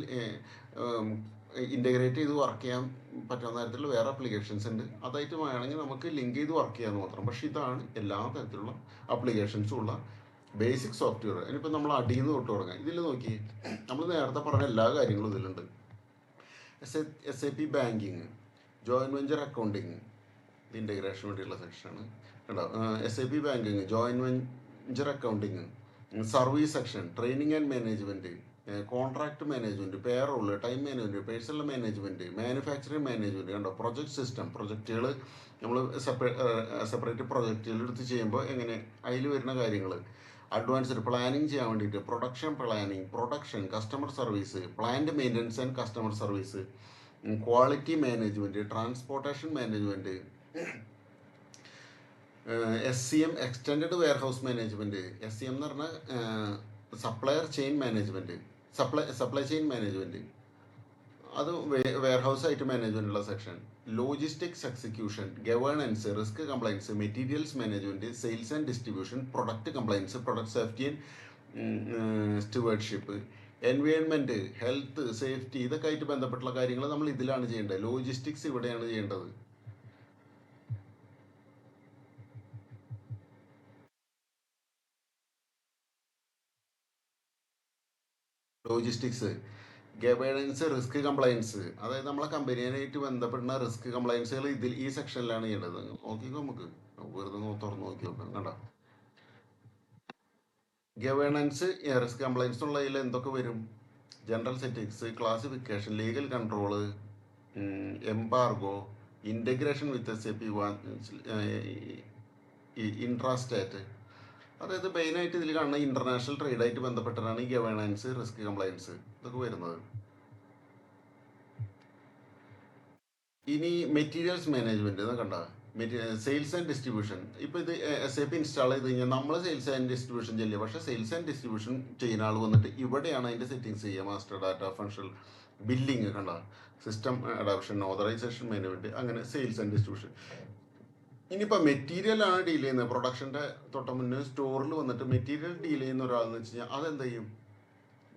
ഇൻ്റഗ്രേറ്റ് ചെയ്ത് വർക്ക് ചെയ്യാൻ പറ്റുന്ന തരത്തിലുള്ള വേറെ ആപ്ലിക്കേഷൻസ് ഉണ്ട്. അതായിട്ട് വേണമെങ്കിൽ നമുക്ക് ലിങ്ക് ചെയ്ത് വർക്ക് ചെയ്യാമെന്ന് മാത്രം. പക്ഷേ ഇതാണ് എല്ലാ തരത്തിലുള്ള ആപ്ലിക്കേഷൻസും ഉള്ള ബേസിക് സോഫ്റ്റ്വെയർ. ഇനിയിപ്പോൾ നമ്മൾ അടിയിൽ നിന്ന് തൊട്ട് തുടങ്ങാം. ഇതിൽ നോക്കി നമ്മൾ നേരത്തെ പറഞ്ഞ എല്ലാ കാര്യങ്ങളും ഇതിലുണ്ട്. SAP banking, joint venture accounting, ഇത് ഇൻ്റഗ്രേഷൻ വേണ്ടിയുള്ള സെക്ഷനാണ്. കേട്ടോ, SAP banking, joint venture accounting, service section, training and management, contract management, payroll, time management, personal management, manufacturing management. കണ്ടോ, പ്രൊജക്ട് സിസ്റ്റം, പ്രൊജക്റ്റുകൾ നമ്മൾ സെപ്പറേറ്റ് പ്രൊജക്റ്റുകൾ എടുത്ത് ചെയ്യുമ്പോൾ എങ്ങനെ അതിൽ വരുന്ന കാര്യങ്ങൾ, അഡ്വാൻസ്ഡ് പ്ലാനിങ് ചെയ്യാൻ വേണ്ടിയിട്ട് production planning, production, customer service, plant maintenance and customer service, quality management, transportation management, SCM extend warehouse management. SCM എന്ന് പറഞ്ഞാൽ supplier chain management, supply chain management, അത് വെയർ ഹൗസ് ആയിട്ട് മാനേജ്മെൻറ്റുള്ള section. Logistics execution, governance, risk compliance, materials management, sales and distribution, product compliance, product safety and stewardship, environment, health, safety, ഇതൊക്കെ ആയിട്ട് ബന്ധപ്പെട്ടുള്ള കാര്യങ്ങൾ നമ്മൾ ഇതിലാണ് ചെയ്യേണ്ടത്. ലോജിസ്റ്റിക്സ് ഇവിടെയാണ് ചെയ്യേണ്ടത്. Logistics, governance, risk compliance. അതായത് നമ്മളെ കമ്പനിയായിട്ട് ബന്ധപ്പെടുന്ന റിസ്ക് കംപ്ലയൻസുകൾ ഈ സെക്ഷനിലാണ് ചെയ്യേണ്ടത്. നോക്കിക്കോ, നമുക്ക് വെറുതെ തുറന്ന് നോക്കി നോക്കാം. കണ്ടോ, ഗവേണൻസ്, റിസ്ക് കംപ്ലയൻസ് ഉള്ളതിൽ എന്തൊക്കെ വരും? General settings, classification, legal control, embargo, integration with SAP, intrastate. അതായത് മെയിനായിട്ട് ഇതിൽ കാണുന്ന ഇന്റർനാഷണൽ ട്രേഡായിട്ട് ബന്ധപ്പെട്ടാണ് ഈ ഗവേണൻസ്, റിസ്ക് കംപ്ലയൻസ് ഇതൊക്കെ വരുന്നത്. ഇനി മെറ്റീരിയൽസ് മാനേജ്മെന്റ് കണ്ട, സെയിൽസ് ആൻഡ് ഡിസ്ട്രിബ്യൂഷൻ. ഇപ്പൊ ഇത് SAP ഇൻസ്റ്റാൾ ചെയ്ത് കഴിഞ്ഞാൽ നമ്മൾ സെയിൽസ് ആൻഡ് ഡിസ്ട്രിബ്യൂഷൻ ചെയ്യുക. പക്ഷേ സെയിൽസ് ആൻഡ് ഡിസ്ട്രിബ്യൂഷൻ ചെയ്യുന്ന ആൾ വന്നിട്ട് ഇവിടെയാണ് അതിന്റെ സെറ്റിങ്സ് ചെയ്യുക. മാസ്റ്റർ ഡാറ്റ, ഫങ്ഷൻ, ബില്ലിങ്, കണ്ട, സിസ്റ്റം അഡാപ്ഷൻ, ഓതറൈസേഷൻ മാനേജ്മെന്റ്, അങ്ങനെ സെയിൽസ് ആൻഡ് ഡിസ്ട്രിബ്യൂഷൻ. ഇനിയിപ്പോൾ മെറ്റീരിയൽ ആണ് ഡീൽ ചെയ്യുന്നത്, പ്രൊഡക്ഷൻ്റെ തൊട്ട് മുന്നേ സ്റ്റോറിൽ വന്നിട്ട് മെറ്റീരിയൽ ഡീൽ ചെയ്യുന്ന ഒരാളെന്ന് വെച്ച് കഴിഞ്ഞാൽ അതെന്ത് ചെയ്യും?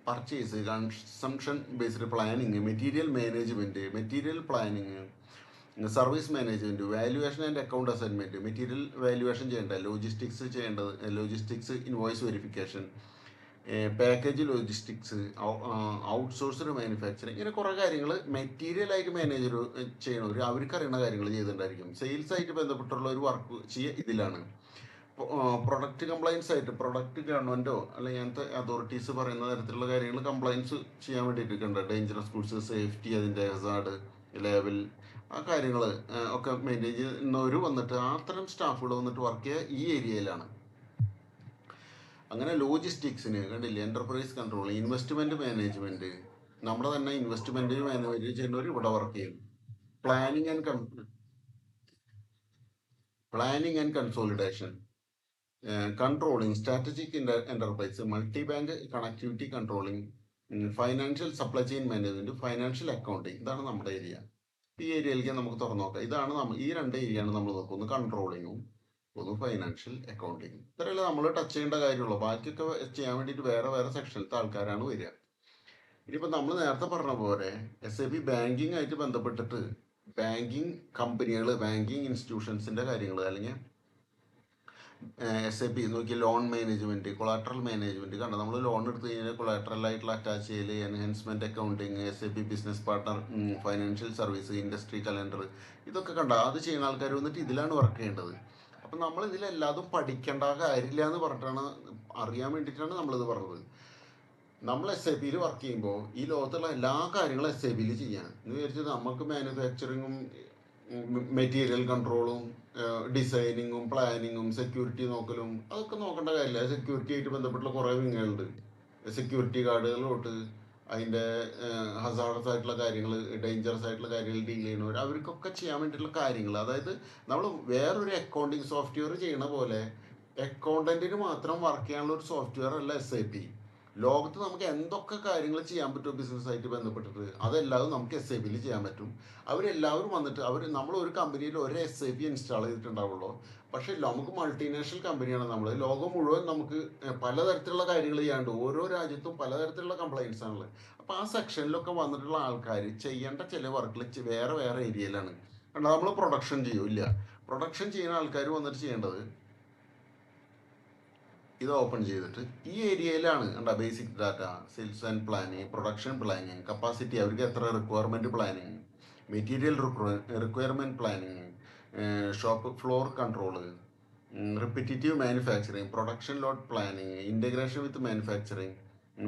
Purchase, consumption based planning, material management, material planning, service management, valuation and account assignment, material valuation ചെയ്യേണ്ടത്, ലോജിസ്റ്റിക്സ് ചെയ്യേണ്ടത്, logistics invoice verification, package logistics, outsourced manufacturing, ഇങ്ങനെ കുറേ കാര്യങ്ങൾ മെറ്റീരിയലായിട്ട് മാനേജർ ചെയ്യണവർ അവർക്ക് അറിയുന്ന കാര്യങ്ങൾ ചെയ്തിട്ടുണ്ടായിരിക്കും. സെയിൽസ് ആയിട്ട് ബന്ധപ്പെട്ടുള്ള ഒരു വർക്ക് ചെയ്യുക ഇതിലാണ്. പ്രൊഡക്റ്റ് കംപ്ലയൻസ് ആയിട്ട് പ്രൊഡക്റ്റ് ഗവൺമെൻറ്റോ അല്ലെങ്കിൽ അങ്ങനത്തെ അതോറിറ്റീസ് പറയുന്ന തരത്തിലുള്ള കാര്യങ്ങൾ കംപ്ലയൻസ് ചെയ്യാൻ വേണ്ടിയിട്ടുണ്ട്. ഡേഞ്ചറസ് ഗുഡ്സ്, സേഫ്റ്റി, അതിൻ്റെ ഹസാർഡ് ലെവൽ, ആ കാര്യങ്ങൾ ഒക്കെ മെയിൻറ്റെയിൻ ചെയ്യുന്നവർ വന്നിട്ട് അത്തരം സ്റ്റാഫുകൾ വന്നിട്ട് വർക്ക് ചെയ്യുക ഈ ഏരിയയിലാണ്. അങ്ങനെ ലോജിസ്റ്റിക്സിന് കണ്ടില്ലേ, എൻ്റർപ്രൈസ് കൺട്രോൾ, ഇൻവെസ്റ്റ്മെൻറ്റ് മാനേജ്മെൻറ്റ്, നമ്മുടെ തന്നെ ഇൻവെസ്റ്റ്മെൻറ്റ് മാനേജ് ചെയ്യുന്നവർ ഇവിടെ വർക്ക് ചെയ്യും. Planning and consolidation, controlling, strategic enterprise, multi bank connectivity controlling, financial supply chain management, financial accounting, ഇതാണ് നമ്മുടെ ഏരിയ. ഈ ഏരിയയിലേക്ക് നമുക്ക് തുറന്നു നോക്കാം. ഇതാണ് ഈ രണ്ട് ഏരിയയാണ് നമ്മൾ നോക്കുന്നത്, കൺട്രോളിങ്ങും ഒന്ന് ഫൈനാൻഷ്യൽ അക്കൗണ്ടിങ്. ഇത്രയല്ലേ നമ്മൾ ടച്ച് ചെയ്യേണ്ട കാര്യമുള്ളൂ. ബാക്കിയൊക്കെ ചെയ്യാൻ വേണ്ടിയിട്ട് വേറെ വേറെ സെക്ഷനിലത്തെ ആൾക്കാരാണ് വരിക. ഇനിയിപ്പോൾ നമ്മൾ നേരത്തെ പറഞ്ഞ പോലെ SAP ബാങ്കിങ് ആയിട്ട് ബന്ധപ്പെട്ടിട്ട് ബാങ്കിങ് കമ്പനികൾ, ബാങ്കിങ് ഇൻസ്റ്റിറ്റ്യൂഷൻസിൻ്റെ കാര്യങ്ങൾ, അല്ലെങ്കിൽ SAP നോക്കി ലോൺ മാനേജ്മെൻറ്റ്, കൊളാട്രൽ മാനേജ്മെൻറ്റ്, കണ്ട, നമ്മൾ ലോൺ എടുത്തു കഴിഞ്ഞാൽ കൊളാട്രലായിട്ടുള്ള അറ്റാച്ച് ചെയ്യൽ, enhancement accounting, SAP business partner, financial service, industry calendar, ഇതൊക്കെ കണ്ട അത് ചെയ്യുന്ന ആൾക്കാർ വന്നിട്ട് ഇതിലാണ് വർക്ക് ചെയ്യേണ്ടത്. അപ്പം നമ്മൾ ഇതിലെല്ലാതും പഠിക്കേണ്ട കാര്യമില്ല എന്ന് പറഞ്ഞിട്ടാണ്, അറിയാൻ വേണ്ടിയിട്ടാണ് നമ്മളിത് പറഞ്ഞത്. നമ്മൾ SAPയിൽ വർക്ക് ചെയ്യുമ്പോൾ ഈ ലോകത്തുള്ള എല്ലാ കാര്യങ്ങളും SAPയിൽ ചെയ്യാൻ എന്ന് വിചാരിച്ചത് നമുക്ക് മാനുഫാക്ചറിങ്ങും മെറ്റീരിയൽ കൺട്രോളും ഡിസൈനിങ്ങും പ്ലാനിങ്ങും സെക്യൂരിറ്റി നോക്കലും അതൊക്കെ നോക്കേണ്ട കാര്യമില്ല. സെക്യൂരിറ്റി ആയിട്ട് ബന്ധപ്പെട്ടുള്ള കുറേ വിങ്ങുകളുണ്ട്. സെക്യൂരിറ്റി ഗാർഡുകൾ തൊട്ട് അതിൻ്റെ ഹസാർഡസ് ആയിട്ടുള്ള കാര്യങ്ങൾ, ഡേഞ്ചറസ് ആയിട്ടുള്ള കാര്യങ്ങൾ ഡീൽ ചെയ്യുന്നവർ, അവർക്കൊക്കെ ചെയ്യാൻ വേണ്ടിയിട്ടുള്ള കാര്യങ്ങൾ. അതായത് നമ്മൾ വേറൊരു അക്കൗണ്ടിങ് സോഫ്റ്റ്വെയർ ചെയ്യണ പോലെ അക്കൗണ്ടൻറ്റിന് മാത്രം വർക്ക് ചെയ്യാനുള്ള ഒരു സോഫ്റ്റ്വെയർ അല്ല SAP. ലോകത്ത് നമുക്ക് എന്തൊക്കെ കാര്യങ്ങൾ ചെയ്യാൻ പറ്റുമോ ബിസിനസ്സായിട്ട് ബന്ധപ്പെട്ടിട്ട് അതെല്ലാവരും നമുക്ക് SAPയിൽ ചെയ്യാൻ പറ്റും. അവരെല്ലാവരും വന്നിട്ട് നമ്മൾ ഒരു കമ്പനിയിൽ ഒരു SAP ഇൻസ്റ്റാൾ ചെയ്തിട്ടുണ്ടാവുള്ളൂ. പക്ഷേ നമുക്ക് മൾട്ടിനാഷണൽ കമ്പനിയാണ് നമ്മൾ. ലോകം മുഴുവൻ നമുക്ക് പലതരത്തിലുള്ള കാര്യങ്ങൾ ചെയ്യാണ്ട്, ഓരോ രാജ്യത്തും പലതരത്തിലുള്ള കംപ്ലയിൻസ് ആണുള്ളത്. അപ്പോൾ ആ സെക്ഷനിലൊക്കെ വന്നിട്ടുള്ള ആൾക്കാർ ചെയ്യേണ്ട ചില വർക്കുകൾ വേറെ വേറെ ഏരിയയിലാണ്. കാരണം നമ്മൾ പ്രൊഡക്ഷൻ ചെയ്യൂല. പ്രൊഡക്ഷൻ ചെയ്യുന്ന ആൾക്കാർ വന്നിട്ട് ചെയ്യേണ്ടത് ഇത് ഓപ്പൺ ചെയ്തിട്ട് ഈ ഏരിയയിലാണ് കണ്ട, basic data, sales and planning, production planning, capacity, അവർക്ക് എത്ര requirement planning, material requirement planning, shop floor control, repetitive manufacturing, production load planning, integration with manufacturing,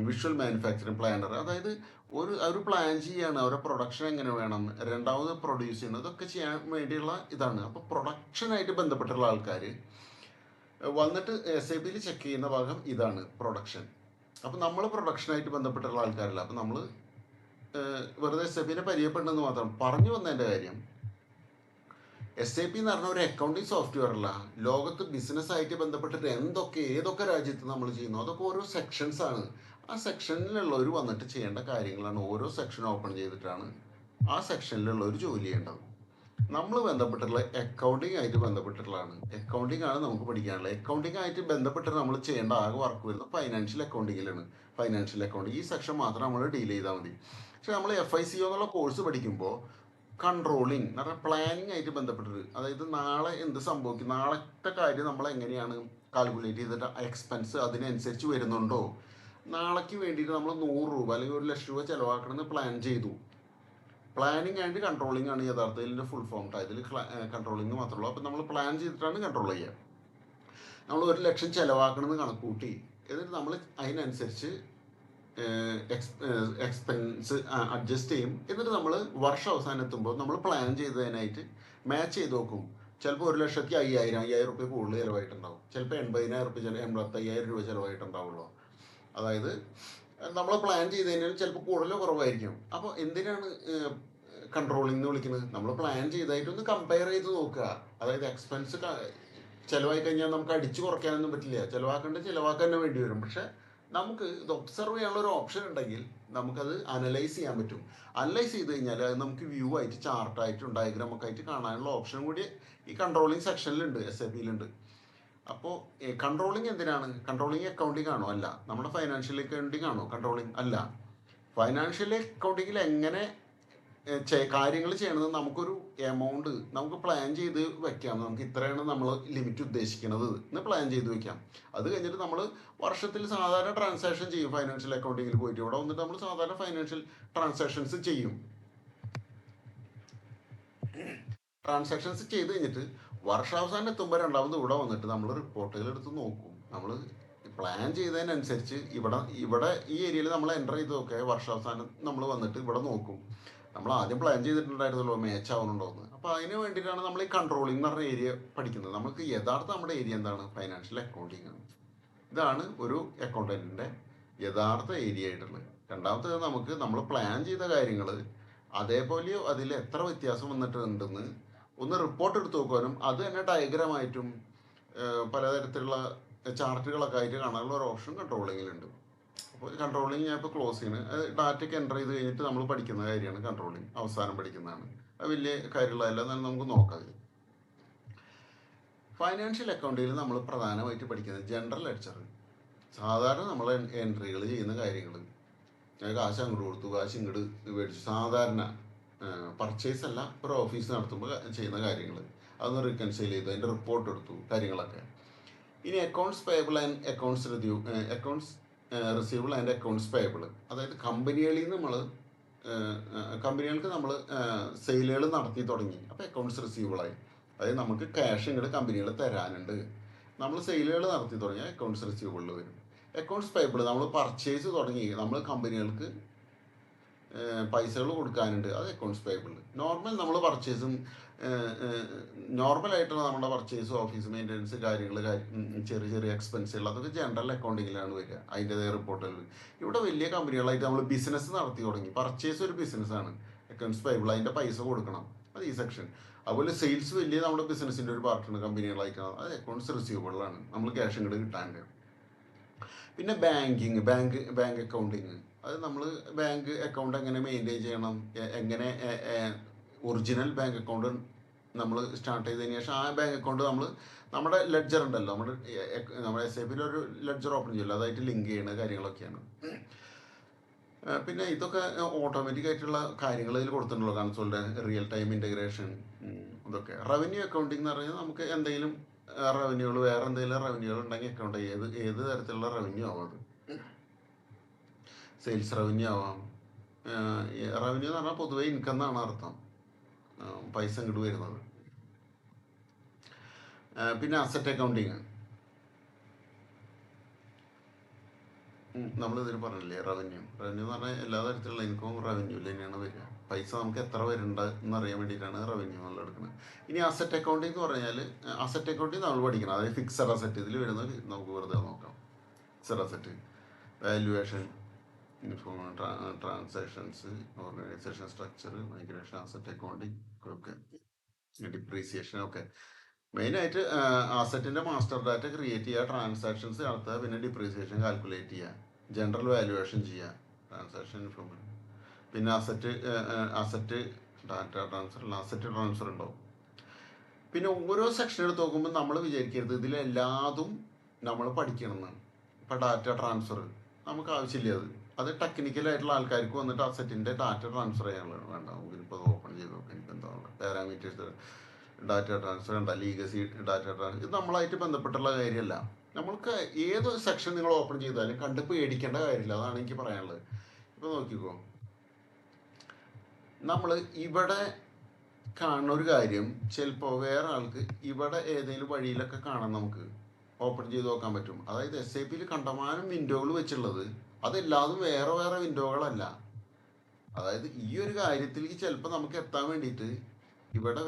visual manufacturing planner. അതായത് ഒരു പ്ലാൻ ചെയ്യാണ് അവരുടെ പ്രൊഡക്ഷൻ എങ്ങനെ വേണം, രണ്ടാമത് പ്രൊഡ്യൂസ് ചെയ്യുന്നത്, ഇതൊക്കെ ചെയ്യാൻ വേണ്ടിയുള്ള ഇതാണ്. അപ്പോൾ പ്രൊഡക്ഷനായിട്ട് ബന്ധപ്പെട്ടുള്ള ആൾക്കാർ വന്നിട്ട് SAPയിൽ ചെക്ക് ചെയ്യുന്ന ഭാഗം ഇതാണ്, പ്രൊഡക്ഷൻ. അപ്പം നമ്മൾ പ്രൊഡക്ഷനായിട്ട് ബന്ധപ്പെട്ടുള്ള ആൾക്കാരല്ല. അപ്പം നമ്മൾ വെറുതെ SAPനെ പരിചയപ്പെടുന്നത് മാത്രം. പറഞ്ഞു വന്നതിൻ്റെ കാര്യം, SAP എന്ന് പറഞ്ഞ ഒരു അക്കൗണ്ടിങ് സോഫ്റ്റ്വെയർ അല്ല. ലോകത്ത് ബിസിനസ്സായിട്ട് ബന്ധപ്പെട്ടിട്ട് ഏതൊക്കെ രാജ്യത്ത് നമ്മൾ ചെയ്യുന്നു അതൊക്കെ ഓരോ സെക്ഷൻസ് ആണ്. ആ സെക്ഷനിലുള്ളവർ വന്നിട്ട് ചെയ്യേണ്ട കാര്യങ്ങളാണ്. ഓരോ സെക്ഷൻ ഓപ്പൺ ചെയ്തിട്ടാണ് ആ സെക്ഷനിലുള്ളവർ ജോലി ചെയ്യേണ്ടത്. നമ്മൾ ബന്ധപ്പെട്ടുള്ള അക്കൗണ്ടിങ് ആയിട്ട് ബന്ധപ്പെട്ടിട്ടുള്ളതാണ്. അക്കൗണ്ടിങ് ആണ് നമുക്ക് പഠിക്കാനുള്ളത്. അക്കൗണ്ടിങ് ആയിട്ട് ബന്ധപ്പെട്ട് നമ്മൾ ചെയ്യേണ്ട ആകെ വർക്ക് വരുന്നത് ഫൈനാൻഷ്യൽ അക്കൗണ്ടിങ്ങിലാണ്. ഫൈനാൻഷ്യൽ അക്കൗണ്ടിങ് ഈ സെക്ഷൻ മാത്രം നമ്മൾ ഡീൽ ചെയ്താൽ മതി. പക്ഷെ നമ്മൾ FICO എന്നുള്ള കോഴ്സ് പഠിക്കുമ്പോൾ കൺട്രോളിങ് എന്ന് പറഞ്ഞാൽ പ്ലാനിങ് ആയിട്ട് ബന്ധപ്പെട്ടിട്ട്, അതായത് നാളെ എന്ത് സംഭവിക്കും, നാളത്തെ കാര്യം നമ്മൾ എങ്ങനെയാണ് കാൽക്കുലേറ്റ് ചെയ്തിട്ട് എക്സ്പെൻസ് അതിനനുസരിച്ച് വരുന്നുണ്ടോ, നാളേക്ക് വേണ്ടിയിട്ട് നമ്മൾ 100 രൂപ അല്ലെങ്കിൽ 1,00,000 രൂപ ചിലവാക്കണമെന്ന് പ്ലാൻ ചെയ്തു. പ്ലാനിങ് ആൻഡ് കൺട്രോളിംഗ് ആണ് യഥാർത്ഥത്തിൽ ഇതിൻ്റെ ഫുൾ ഫോം. ഇതിൽ കൺട്രോളിംഗ് മാത്രമേ ഉള്ളൂ. അപ്പം നമ്മൾ പ്ലാൻ ചെയ്തിട്ടാണ് കൺട്രോൾ ചെയ്യുക. നമ്മൾ 1,00,000 ചിലവാക്കണമെന്ന് കണക്കൂട്ടി, എന്നിട്ട് നമ്മൾ അതിനനുസരിച്ച് എക്സ്പെൻസ് അഡ്ജസ്റ്റ് ചെയ്യും. എന്നിട്ട് നമ്മൾ വർഷം അവസാനം എത്തുമ്പോൾ നമ്മൾ പ്ലാൻ ചെയ്തതിനായിട്ട് മാച്ച് ചെയ്ത് നോക്കും. ചിലപ്പോൾ 1,50,000 രൂപ കൂടുതൽ ചിലവായിട്ടുണ്ടാവും. ചിലപ്പോൾ 80,000 രൂപ 85,000 രൂപ ചിലവായിട്ടുണ്ടാവുള്ളൂ. അതായത് നമ്മൾ പ്ലാൻ ചെയ്തതിനാൽ ചിലപ്പോൾ കൂടുതലോ കുറവായിരിക്കും. അപ്പോൾ എന്തിനാണ് കൺട്രോളിംഗ് എന്ന് വിളിക്കുന്നത്? നമ്മൾ പ്ലാൻ ചെയ്തതായിട്ടൊന്ന് കമ്പയർ ചെയ്ത് നോക്കുക. അതായത് എക്സ്പെൻസ് ചിലവായി കഴിഞ്ഞാൽ നമുക്ക് അടിച്ചു കുറയ്ക്കാനൊന്നും പറ്റില്ല. ചിലവാക്കാൻ തന്നെ വേണ്ടി വരും. പക്ഷെ നമുക്ക് ഇത് ഒബ്സർവ് ചെയ്യാനുള്ള ഒരു ഓപ്ഷൻ ഉണ്ടെങ്കിൽ നമുക്കത് അനലൈസ് ചെയ്യാൻ പറ്റും. അനലൈസ് ചെയ്ത് കഴിഞ്ഞാൽ അത് നമുക്ക് വ്യൂ ആയിട്ട്, ചാർട്ടായിട്ടും ഡയഗ്രാം ഒക്കെ ആയിട്ട് കാണാനുള്ള ഓപ്ഷൻ കൂടി ഈ കൺട്രോളിങ് സെക്ഷനിലുണ്ട്, SAPയിലുണ്ട്. അപ്പോൾ കൺട്രോളിങ് എന്തിനാണ്? കൺട്രോളിങ് അക്കൗണ്ടിങ് ആണോ? അല്ല. നമ്മുടെ ഫൈനാൻഷ്യൽ അക്കൗണ്ടിങ് ആണോ കൺട്രോളിങ്? അല്ല. ഫൈനാൻഷ്യൽ അക്കൗണ്ടിങ്ങിൽ എങ്ങനെ കാര്യങ്ങൾ ചെയ്യണത്, നമുക്കൊരു എമൗണ്ട് നമുക്ക് പ്ലാൻ ചെയ്ത് വെക്കാം. നമുക്ക് ഇത്രയാണ് നമ്മൾ ലിമിറ്റ് ഉദ്ദേശിക്കുന്നത് എന്ന് പ്ലാൻ ചെയ്ത് വെക്കാം. അത് കഴിഞ്ഞിട്ട് നമ്മൾ വർഷത്തിൽ സാധാരണ ട്രാൻസാക്ഷൻ ചെയ്യും. ഫൈനാൻഷ്യൽ അക്കൗണ്ടിങ്ങിൽ പോയിട്ട് ഇവിടെ വന്നിട്ട് നമ്മൾ സാധാരണ ഫൈനാൻഷ്യൽ ട്രാൻസാക്ഷൻസ് ചെയ്യും. ട്രാൻസാക്ഷൻസ് ചെയ്ത് കഴിഞ്ഞിട്ട് വർഷാവസാനം എത്തുമ്പോൾ രണ്ടാമത് ഇവിടെ വന്നിട്ട് നമ്മൾ റിപ്പോർട്ടുകൾ എടുത്ത് നോക്കും. നമ്മൾ പ്ലാൻ ചെയ്തതിനനുസരിച്ച് ഇവിടെ ഈ ഏരിയയിൽ നമ്മൾ എൻ്റർ ചെയ്ത് നോക്കുക. വർഷാവസാനം നമ്മൾ വന്നിട്ട് ഇവിടെ നോക്കും. നമ്മൾ ആദ്യം പ്ലാൻ ചെയ്തിട്ടുണ്ടായിരുന്നല്ലോ മാച്ച് ആവുന്നുണ്ടോയെന്ന്. അപ്പോൾ അതിന് വേണ്ടിയിട്ടാണ് നമ്മൾ ഈ കൺട്രോളിംഗ് എന്ന് പറഞ്ഞ ഏരിയ പഠിക്കുന്നത്. നമുക്ക് യഥാർത്ഥ നമ്മുടെ ഏരിയ എന്താണ്? ഫൈനാൻഷ്യൽ അക്കൗണ്ടിങ് ആണ്. ഇതാണ് ഒരു അക്കൗണ്ടൻറ്റിൻ്റെ യഥാർത്ഥ ഏരിയ ആയിട്ടുള്ളത്. രണ്ടാമത്തേത് നമുക്ക് നമ്മൾ പ്ലാൻ ചെയ്ത കാര്യങ്ങൾ അതേപോലെയോ അതിൽ എത്ര വ്യത്യാസം വന്നിട്ടുണ്ടെന്ന് ഒന്ന് റിപ്പോർട്ട് എടുത്ത് നോക്കാനും അത് തന്നെ ഡയഗ്രാമായിട്ടും പലതരത്തിലുള്ള ചാർട്ടുകളൊക്കെ ആയിട്ട് കാണാനുള്ള ഒരു ഓപ്ഷൻ കൺട്രോളിങ്ങിലുണ്ട്. അപ്പോൾ കൺട്രോളിങ് ഞാൻ ഇപ്പോൾ ക്ലോസ് ചെയ്യണം. ഡാറ്റയ്ക്ക് എൻ്റർ ചെയ്ത് കഴിഞ്ഞിട്ട് നമ്മൾ പഠിക്കുന്ന കാര്യമാണ് കൺട്രോളിങ്. അവസാനം പഠിക്കുന്നതാണ്. അത് വലിയ കാര്യമുള്ളതല്ല, എന്നാലും നമുക്ക് നോക്കാം. ഫൈനാൻഷ്യൽ അക്കൗണ്ടിൽ നമ്മൾ പ്രധാനമായിട്ട് പഠിക്കുന്നത് ജനറൽ ലെഡ്ജർ. സാധാരണ നമ്മൾ എൻട്രികൾ ചെയ്യുന്ന കാര്യങ്ങൾ, കാശ് അങ്ങോട്ട് കൊടുത്തു, കാശ് ഇങ്ങോട്ട് മേടിച്ചു, സാധാരണ പർച്ചേസ് അല്ല, ഒരു ഓഫീസ് നടത്തുമ്പോൾ ചെയ്യുന്ന കാര്യങ്ങൾ, അതൊന്ന് റീകൺസൈൽ ചെയ്തു, അതിൻ്റെ റിപ്പോർട്ട് എടുത്തു, കാര്യങ്ങളൊക്കെ. ഇനി accounts payable and accounts receivable and accounts payable. അതായത് കമ്പനികൾക്ക് നമ്മൾ സെയിലുകൾ നടത്തി തുടങ്ങി. അപ്പോൾ അക്കൗണ്ട്സ് റിസീവബിളായി. അതായത് നമുക്ക് ക്യാഷ് ഇങ്ങോട്ട് കമ്പനികൾ തരാനുണ്ട്. നമ്മൾ സെയിലുകൾ നടത്തി തുടങ്ങിയാൽ അക്കൗണ്ട്സ് റിസീവബിളിൽ വരും. അക്കൗണ്ട്സ് പേയബിൾ നമ്മൾ പർച്ചേസ് തുടങ്ങി, നമ്മൾ കമ്പനികൾക്ക് പൈസകൾ കൊടുക്കാനുണ്ട്, അത് അക്കൗണ്ട്സ് പേയബിൾ. നമ്മൾ പർച്ചേസും നോർമലായിട്ടുള്ള നമ്മുടെ പർച്ചേസ്, ഓഫീസ് മെയിൻ്റനൻസ് കാര്യങ്ങൾ, ചെറിയ ചെറിയ എക്സ്പെൻസുകൾ, അതൊക്കെ ജനറൽ അക്കൗണ്ടിങ്ങിലാണ് വരിക, അതിൻ്റെതായ റിപ്പോർട്ടുകൾ. ഇവിടെ വലിയ കമ്പനികളായിട്ട് നമ്മൾ ബിസിനസ് നടത്തി തുടങ്ങി. പർച്ചേസ് ഒരു ബിസിനസ്സാണ്, അക്കൗണ്ട്സ് പേയബിൾ, അതിൻ്റെ പൈസ കൊടുക്കണം, അത് ഈ സെക്ഷൻ. അതുപോലെ സെയിൽസ് വലിയ നമ്മുടെ ബിസിനസ്സിൻ്റെ ഒരു പാർട്ടാണ്, കമ്പനികളായിട്ടാണ്, അത് അക്കൗണ്ട്സ് റിസീവബിളാണ്, നമ്മൾ ക്യാഷ് ഇങ്ങോട്ട് കിട്ടാണ്ട്. പിന്നെ ബാങ്ക് അക്കൗണ്ടിങ്, അത് നമ്മൾ ബാങ്ക് അക്കൗണ്ട് എങ്ങനെ മെയിൻറ്റെയിൻ ചെയ്യണം, എങ്ങനെ ഒറിജിനൽ ബാങ്ക് അക്കൗണ്ട് നമ്മൾ സ്റ്റാർട്ട് ചെയ്തതിന് ശേഷം ആ ബാങ്ക് അക്കൗണ്ട് നമ്മുടെ ലെഡ്ജർ ഉണ്ടല്ലോ, നമ്മുടെ SAPയിലൊരു ലെഡ്ജർ ഓപ്പൺ ചെയ്യല്ലോ, അതായിട്ട് ലിങ്ക് ചെയ്യുന്ന കാര്യങ്ങളൊക്കെയാണ്. പിന്നെ ഇതൊക്കെ ഓട്ടോമാറ്റിക് ആയിട്ടുള്ള കാര്യങ്ങൾ ഇതിൽ കൊടുത്തിട്ടുണ്ടല്ലോ, കൺസോളിൻ്റെ റിയൽ ടൈം ഇൻ്റഗ്രേഷൻ, ഇതൊക്കെ. റവന്യൂ അക്കൗണ്ടിങ് എന്ന് പറഞ്ഞാൽ നമുക്ക് എന്തെങ്കിലും റവന്യൂകൾ, വേറെ എന്തെങ്കിലും റവന്യൂകൾ ഉണ്ടെങ്കിൽ അക്കൗണ്ട് ഏത് തരത്തിലുള്ള റവന്യൂ ആവാം. അത് സെയിൽസ് റവന്യൂ ആവാം. റവന്യൂ എന്ന് പറഞ്ഞാൽ പൊതുവെ ഇൻകം എന്നാണ് അർത്ഥം, പൈസ ഇങ്ങോട്ട് വരുന്നത്. പിന്നെ അസറ്റ് അക്കൗണ്ടിങ്, നമ്മളിതിൽ പറഞ്ഞില്ലേ റവന്യൂ എന്ന് പറഞ്ഞാൽ എല്ലാ തരത്തിലുള്ള ഇൻകവും റവന്യൂവിൽ തന്നെയാണ് വരിക. പൈസ നമുക്ക് എത്ര വരുന്നുണ്ട് എന്നറിയാൻ വേണ്ടിയിട്ടാണ് റവന്യൂ നമ്മൾ എടുക്കുന്നത്. ഇനി അസറ്റ് അക്കൗണ്ടിങ് എന്ന് പറഞ്ഞാൽ, അസറ്റ് അക്കൗണ്ടിങ് നമ്മൾ പഠിക്കണം, അതായത് ഫിക്സഡ് അസറ്റ്. ഇതിൽ വരുന്നത് നമുക്ക് വെറുതെ നോക്കാം. Fixed asset, valuation, transactions, organisation structure, migration, asset accounting ഒക്കെ, ഡിപ്രീസിയേഷൻ ഒക്കെ. മെയിനായിട്ട് അസറ്റിൻ്റെ മാസ്റ്റർ ഡാറ്റ ക്രിയേറ്റ് ചെയ്യുക, ട്രാൻസാക്ഷൻസ് നടത്തുക, പിന്നെ ഡിപ്രീസിയേഷൻ കാൽക്കുലേറ്റ് ചെയ്യുക, ജനറൽ വാല്യുവേഷൻ ചെയ്യുക, ട്രാൻസാക്ഷൻ ഇൻഫോർമേഷൻ. പിന്നെ അസറ്റ് ഡാറ്റ അസറ്റ് ട്രാൻസ്ഫർ ഉണ്ടാവും. പിന്നെ ഓരോ സെക്ഷൻ എടുത്ത് നോക്കുമ്പോൾ നമ്മൾ വിചാരിക്കരുത് ഇതിലെല്ലാതും നമ്മൾ പഠിക്കണമെന്നാണ്. ഇപ്പോൾ ഡാറ്റ ട്രാൻസ്ഫർ നമുക്ക് ആവശ്യമില്ല, അത് ടെക്നിക്കലായിട്ടുള്ള ആൾക്കാർക്ക് വന്നിട്ട് അസറ്റിൻ്റെ ഡാറ്റ ട്രാൻസ്ഫർ ചെയ്യാനുള്ളത് വേണ്ട. നമുക്കിപ്പോൾ ഓപ്പൺ ചെയ്ത് നോക്കാം, എനിക്ക് എന്താ പാരാമീറ്റേഴ്സ്, ഡാറ്റ ട്രാൻസ്ഫർ ഉണ്ട്, ലീഗസി ഡാറ്റ ട്രാൻസ്ഫർ, ഇത് നമ്മളായിട്ട് ബന്ധപ്പെട്ടുള്ള കാര്യമല്ല. നമ്മൾക്ക് ഏതൊരു സെക്ഷൻ നിങ്ങൾ ഓപ്പൺ ചെയ്താലും കണ്ട് പേടിക്കേണ്ട കാര്യമില്ല. അതാണ് എനിക്ക് പറയാനുള്ളത്. ഇപ്പൊ നോക്കിക്കോ, നമ്മൾ ഇവിടെ കാണുന്ന ഒരു കാര്യം ചിലപ്പോൾ വേറെ ആൾക്ക് ഇവിടെ ഏതെങ്കിലും വഴിയിലൊക്കെ കാണാൻ നമുക്ക് ഓപ്പൺ ചെയ്ത് നോക്കാൻ പറ്റും. അതായത് SAP കണ്ടമാനം വിൻഡോകൾ വെച്ചുള്ളത് അതെല്ലാതും വേറെ വേറെ വിൻഡോകളല്ല. അതായത് ഈ ഒരു കാര്യത്തിലേക്ക് ചിലപ്പോൾ നമുക്ക് എത്താൻ വേണ്ടിയിട്ട് ഇവിടെ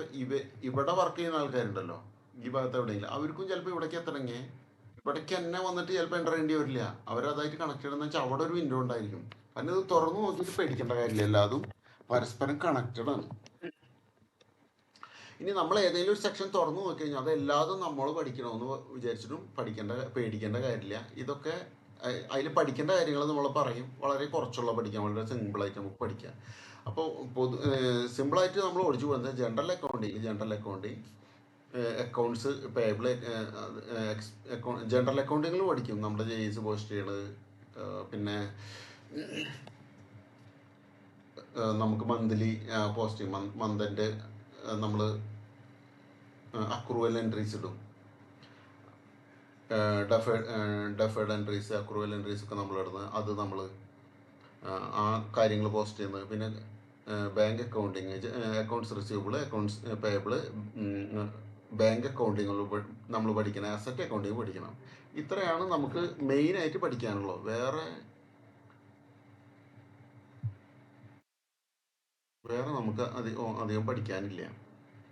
ഇവിടെ വർക്ക് ചെയ്യുന്ന ആൾക്കാരുണ്ടല്ലോ ഈ ഭാഗത്ത് എവിടെയെങ്കിലും, അവർക്കും ചിലപ്പോൾ ഇവിടേക്ക് എത്തണമെങ്കിൽ ഇവിടേക്ക് തന്നെ വന്നിട്ട് ചിലപ്പോൾ എൻ്റർ ചെയ്യേണ്ടി വരില്ല. അവരതായിട്ട് കണക്റ്റഡ് എന്ന് വെച്ചാൽ അവിടെ ഒരു വിൻഡോ ഉണ്ടായിരിക്കും. കാരണം ഇത് തുറന്നു നോക്കിയിട്ട് പേടിക്കേണ്ട കാര്യമില്ല, എല്ലാതും പരസ്പരം കണക്റ്റഡ് ആണ്. ഇനി നമ്മൾ ഏതെങ്കിലും ഒരു സെക്ഷൻ തുറന്നു നോക്കി കഴിഞ്ഞാൽ അതെല്ലാതും നമ്മൾ പഠിക്കണമെന്ന് വിചാരിച്ചിട്ടും പേടിക്കേണ്ട കാര്യമില്ല. ഇതൊക്കെ അതിൽ പഠിക്കേണ്ട കാര്യങ്ങൾ നമ്മൾ പറയും, വളരെ കുറച്ചുള്ള പഠിക്കാം, വളരെ സിമ്പിളായിട്ട് നമുക്ക് പഠിക്കാം. അപ്പോൾ സിമ്പിളായിട്ട് നമ്മൾ ഒഴിച്ചു പോകുന്നത് general accounting, accounts payable, general അക്കൗണ്ടിങ്ങിൽ പഠിക്കും. നമ്മുടെ ജെയ്സ് പോസ്റ്റുകൾ, പിന്നെ നമുക്ക് മന്ത്ലി പോസ്റ്റ് മന്ത് എൻഡ് നമ്മൾ അക്രൂവൽ എൻട്രീസ് ഇടും. ഡെഫേർഡ് എൻട്രീസ്, അക്രൂവൽ എൻട്രീസ് ഒക്കെ നമ്മൾ ഇടുന്നത്, അത് നമ്മൾ ആ കാര്യങ്ങൾ പോസ്റ്റ് ചെയ്യുന്നത്. പിന്നെ bank accounting, accounts receivable, accounts payable, bank accounting നമ്മൾ പഠിക്കണം, അസറ്റ് അക്കൗണ്ടിങ് പഠിക്കണം. ഇത്രയാണ് നമുക്ക് മെയിനായിട്ട് പഠിക്കാനുള്ളത്. വേറെ നമുക്ക് അധികം പഠിക്കാനില്ല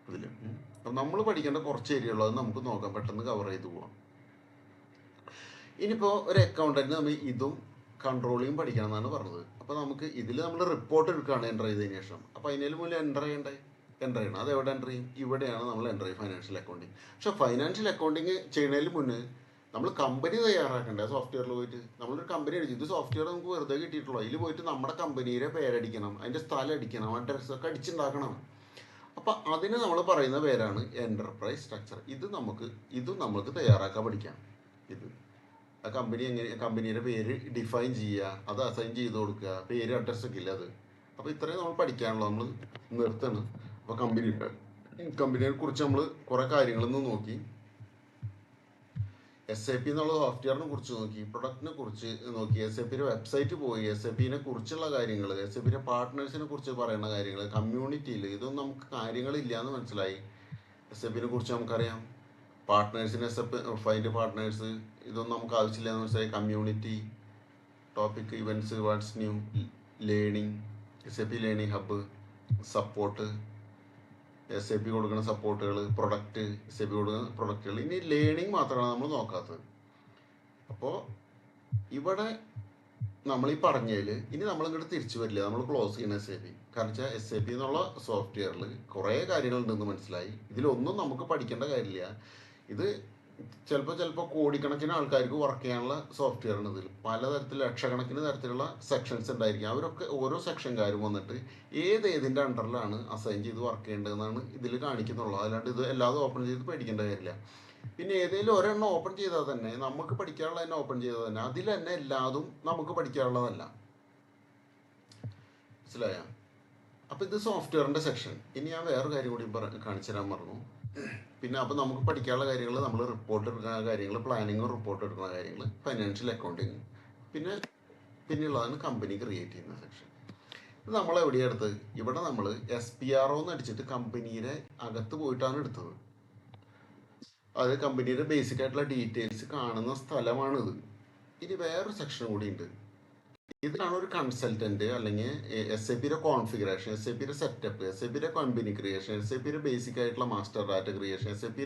ഇതിൽ. അപ്പം നമ്മൾ പഠിക്കേണ്ട കുറച്ച് ഏരിയയുള്ളൂ, അത് നമുക്ക് നോക്കാം, പെട്ടെന്ന് കവർ ചെയ്ത് പോവാം. ഇനിയിപ്പോൾ ഒരു അക്കൗണ്ടന്റ് നമ്മൾ ഇതും കൺട്രോളിങ് പഠിക്കണം എന്നാണ് പറഞ്ഞത്. അപ്പോൾ നമുക്ക് ഇതിൽ നമ്മൾ റിപ്പോർട്ട് എടുക്കുകയാണ് എൻ്റർ ചെയ്തതിന് ശേഷം. അപ്പോൾ അതിന് മുന്നിൽ എൻ്റർ ചെയ്യണം. അത് എവിടെ എൻ്റർ ചെയ്യും? ഇവിടെയാണ് നമ്മൾ എൻ്റർ ചെയ്യും, ഫൈനാൻഷ്യൽ അക്കൗണ്ടിങ്. പക്ഷേ ഫൈനാൻഷ്യൽ അക്കൗണ്ടിങ് ചെയ്യുന്നതിന് മുന്നേ നമ്മൾ കമ്പനി തയ്യാറാക്കണ്ടേ? സോഫ്റ്റ്വെയറിൽ പോയിട്ട് നമ്മളൊരു കമ്പനി അടിച്ചു, ഇത് സോഫ്റ്റ്വെയർ നമുക്ക് വെറുതെ കിട്ടിയിട്ടുള്ളൂ. അതിൽ പോയിട്ട് നമ്മുടെ കമ്പനിയുടെ പേരടിക്കണം, അതിൻ്റെ സ്ഥലം അടിക്കണം, അഡ്രസ്സൊക്കെ അടിച്ചുണ്ടാക്കണം. അപ്പം അതിന് നമ്മൾ പറയുന്ന പേരാണ് എൻ്റർപ്രൈസ് സ്ട്രക്ചർ. ഇതും നമുക്ക് തയ്യാറാക്കാൻ പഠിക്കാം. ഇത് ആ കമ്പനിയുടെ പേര് ഡിഫൈൻ ചെയ്യുക, അത് അസൈൻ ചെയ്ത് കൊടുക്കുക, പേര് അഡ്രസ്സൊക്കെ ഇല്ല അത്. അപ്പോൾ ഇത്രയും നമ്മൾ പഠിക്കാനുള്ളൂ. നമ്മൾ നിർത്തണം. അപ്പോൾ കമ്പനിയെ കുറിച്ച് നമ്മൾ കുറേ കാര്യങ്ങളൊന്നും നോക്കി. SAP എന്നുള്ള സോഫ്റ്റ്വെയറിനെ കുറിച്ച് നോക്കി, പ്രൊഡക്റ്റിനെ കുറിച്ച് നോക്കി, SAP വെബ്സൈറ്റ് പോയി, SAP കുറിച്ചുള്ള കാര്യങ്ങൾ, SAP പാർട്ട്നേഴ്സിനെ കുറിച്ച് പറയുന്ന കാര്യങ്ങൾ, കമ്മ്യൂണിറ്റിയിൽ ഇതൊന്നും നമുക്ക് കാര്യങ്ങളില്ല എന്ന് മനസ്സിലായി. SAP കുറിച്ച് നമുക്കറിയാം, പാർട്ട്നേഴ്സിനെ ഫൈൻഡ് പാർട്ട്നേഴ്സ്, ഇതൊന്നും നമുക്ക് ആവശ്യമില്ല എന്ന് മനസ്സിലായി. Community, topic, events, what's new, learning, SAP learning hub, support, SAP കൊടുക്കുന്ന സപ്പോർട്ടുകൾ, പ്രൊഡക്റ്റ്, SAP കൊടുക്കുന്ന പ്രൊഡക്റ്റുകൾ. ഇനി ലേണിംഗ് മാത്രമാണ് നമ്മൾ നോക്കാത്തത്. അപ്പോൾ ഇവിടെ നമ്മൾ ഈ പറഞ്ഞതിൽ ഇനി നമ്മളിങ്ങോട്ട് തിരിച്ചു വരില്ല, നമ്മൾ ക്ലോസ് ചെയ്യുന്ന SAP. കാരണം വെച്ചാൽ SAP എന്നുള്ള സോഫ്റ്റ്വെയറിൽ കുറേ കാര്യങ്ങളുണ്ടെന്ന് മനസ്സിലായി. ഇതിലൊന്നും നമുക്ക് പഠിക്കേണ്ട കാര്യമില്ല. ഇത് ചിലപ്പോൾ കോടിക്കണക്കിന് ആൾക്കാർക്ക് വർക്ക് ചെയ്യാനുള്ള സോഫ്റ്റ്വെയറാണ്. ഇതിൽ പലതരത്തിൽ ലക്ഷക്കണക്കിന് തരത്തിലുള്ള സെക്ഷൻസ് ഉണ്ടായിരിക്കും. അവരൊക്കെ ഓരോ സെക്ഷൻകാരും വന്നിട്ട് ഏതിൻ്റെ അണ്ടറിലാണ് അസൈൻ ചെയ്ത് വർക്ക് ചെയ്യേണ്ടതെന്നാണ് ഇതിൽ കാണിക്കുന്നുള്ളൂ. അല്ലാണ്ട് ഇത് എല്ലാതും ഓപ്പൺ ചെയ്ത് പഠിക്കേണ്ട കാര്യമില്ല. പിന്നെ ഏതെങ്കിലും ഒരെണ്ണം ഓപ്പൺ ചെയ്താൽ തന്നെ നമുക്ക് പഠിക്കാനുള്ള തന്നെ ഓപ്പൺ ചെയ്താൽ തന്നെ അതിൽ തന്നെ എല്ലാതും നമുക്ക് പഠിക്കാനുള്ളതല്ല. മനസ്സിലായോ? അപ്പോൾ ഇത് സോഫ്റ്റ്വെയറിൻ്റെ സെക്ഷൻ. ഇനി ഞാൻ വേറെ കാര്യം കൂടി കാണിച്ചു തരാൻ മറന്നു. പിന്നെ അപ്പോൾ നമുക്ക് പഠിക്കാനുള്ള കാര്യങ്ങൾ, നമ്മൾ റിപ്പോർട്ട് എടുക്കുന്ന കാര്യങ്ങൾ, പ്ലാനിങ് റിപ്പോർട്ട് എടുക്കുന്ന കാര്യങ്ങൾ, ഫൈനാൻഷ്യൽ അക്കൗണ്ടിങ്, പിന്നെയുള്ളതാണ് കമ്പനി ക്രിയേറ്റ് ചെയ്യുന്ന സെക്ഷൻ. ഇത് നമ്മൾ എവിടെയാണ് എടുത്തത്? ഇവിടെ നമ്മൾ SPRO എന്ന് അടിച്ചിട്ട് കമ്പനിയുടെ അകത്ത് പോയിട്ടാണ് എടുത്തത്. അത് കമ്പനിയുടെ ബേസിക് ആയിട്ടുള്ള ഡീറ്റെയിൽസ് കാണുന്ന സ്ഥലമാണിത്. ഇനി വേറൊരു സെക്ഷൻ കൂടി ഉണ്ട്. ഇതിലാണ് ഒരു കൺസൾട്ടന്റ്, അല്ലെങ്കിൽ SAP configuration, SAP setup, SAP company creation, SAP basic ആയിട്ടുള്ള മാസ്റ്റർ ഡാറ്റ ക്രിയേഷൻ, SAP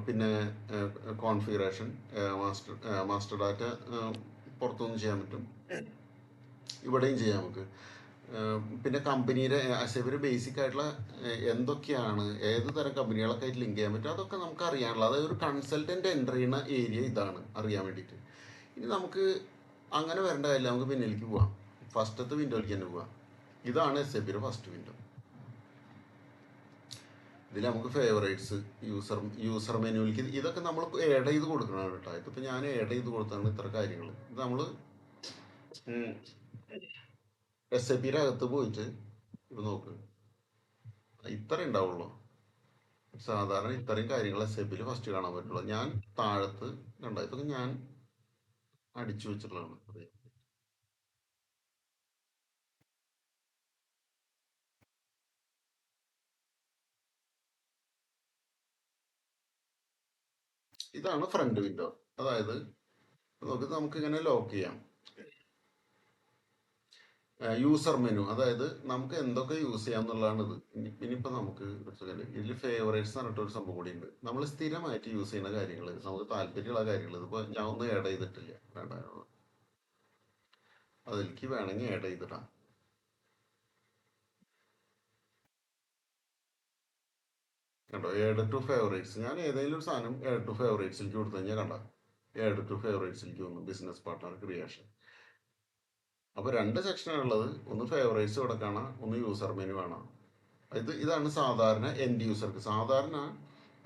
പിന്നെ കോൺഫിഗറേഷൻ, മാസ്റ്റർ ഡാറ്റ പുറത്തുനിന്ന് ചെയ്യാൻ പറ്റും, ഇവിടെയും ചെയ്യാം നമുക്ക്. പിന്നെ കമ്പനിയുടെ SAP ബേസിക് ആയിട്ടുള്ള എന്തൊക്കെയാണ്, ഏത് തരം കമ്പനികളൊക്കെ ആയിട്ട് ലിങ്ക് ചെയ്യാൻ പറ്റും, അതൊക്കെ നമുക്ക് അറിയാനുള്ള, അതായത് ഒരു കൺസൾട്ടന്റ് എൻ്റർ ചെയ്യുന്ന ഏരിയ ഇതാണ്, അറിയാൻ വേണ്ടിയിട്ട്. ഇനി നമുക്ക് അങ്ങനെ വരേണ്ട കാര്യമില്ല, നമുക്ക് പിന്നിലേക്ക് പോവാം. ഫസ്റ്റത്തെ വിൻഡോയിലേക്ക് തന്നെ പോവാം. ഇതാണ് SAP ഫസ്റ്റ് വിൻഡോ. ഇതിൽ നമുക്ക് ഫേവറേറ്റ്സ്, യൂസർ മെനുവിലേക്ക് ഇതൊക്കെ നമ്മൾ ആഡ് ചെയ്ത് കൊടുക്കണം കേട്ടോ. ഇതിപ്പോൾ ഞാൻ ആഡ് ചെയ്ത് കൊടുത്താണ് ഇത്ര കാര്യങ്ങൾ. ഇത് നമ്മൾ SAP അകത്ത് പോയിട്ട് ഇപ്പോൾ നോക്ക്, ഇത്ര ഉണ്ടാവുള്ളൂ. സാധാരണ ഇത്രയും കാര്യങ്ങൾ SAP യിൽ ഫസ്റ്റ് കാണാൻ പറ്റുള്ളൂ. ഞാൻ താഴത്ത് കണ്ട ഇതൊക്കെ ഞാൻ അടിച്ചു വെച്ചിട്ടുള്ളതാണ്. ഇതാണ് ഫ്രണ്ട് വിൻഡോ. അതായത് നമുക്ക് ഇങ്ങനെ ലോക്ക് ചെയ്യാം. യൂസർ മെനു, അതായത് നമുക്ക് എന്തൊക്കെ യൂസ് ചെയ്യാം എന്നുള്ളതാണ് ഇത്. ഇനിയിപ്പോൾ നമുക്ക് ഇതിൽ ഫേവറേറ്റ്സ് പറഞ്ഞിട്ട് ഒരു സംഭവം കൂടി ഉണ്ട്. നമ്മൾ സ്ഥിരമായിട്ട് യൂസ് ചെയ്യുന്ന കാര്യങ്ങൾ, നമുക്ക് താല്പര്യമുള്ള കാര്യങ്ങൾ, ഇതിപ്പോൾ ഞാൻ ഒന്നും ആഡ് ചെയ്തിട്ടില്ല, വേണ്ട, അതിലേക്ക് വേണമെങ്കിൽ ആഡ് ചെയ്തിടാം. കണ്ടോ, ആഡ് ടു ഫേവറേറ്റ്സ്. ഞാൻ ഏതെങ്കിലും ഒരു സാധനം ആഡ് ടു ഫേവറേറ്റ്സിലേക്ക് കൊടുത്തു കഴിഞ്ഞാൽ കണ്ടോ, ആഡ് ടു ഫേവറേറ്റ്സിലേക്ക് വന്നു, ബിസിനസ് പാർട്ട്ണർ ക്രിയേഷൻ. അപ്പോൾ രണ്ട് സെക്ഷനാണ് ഉള്ളത്. ഒന്ന് ഫേവറേറ്റ്സ് കൊടുക്കണം, ഒന്ന് യൂസർ മെനു ആണ്. ഇതാണ് സാധാരണ എൻഡ് യൂസർക്ക്. സാധാരണ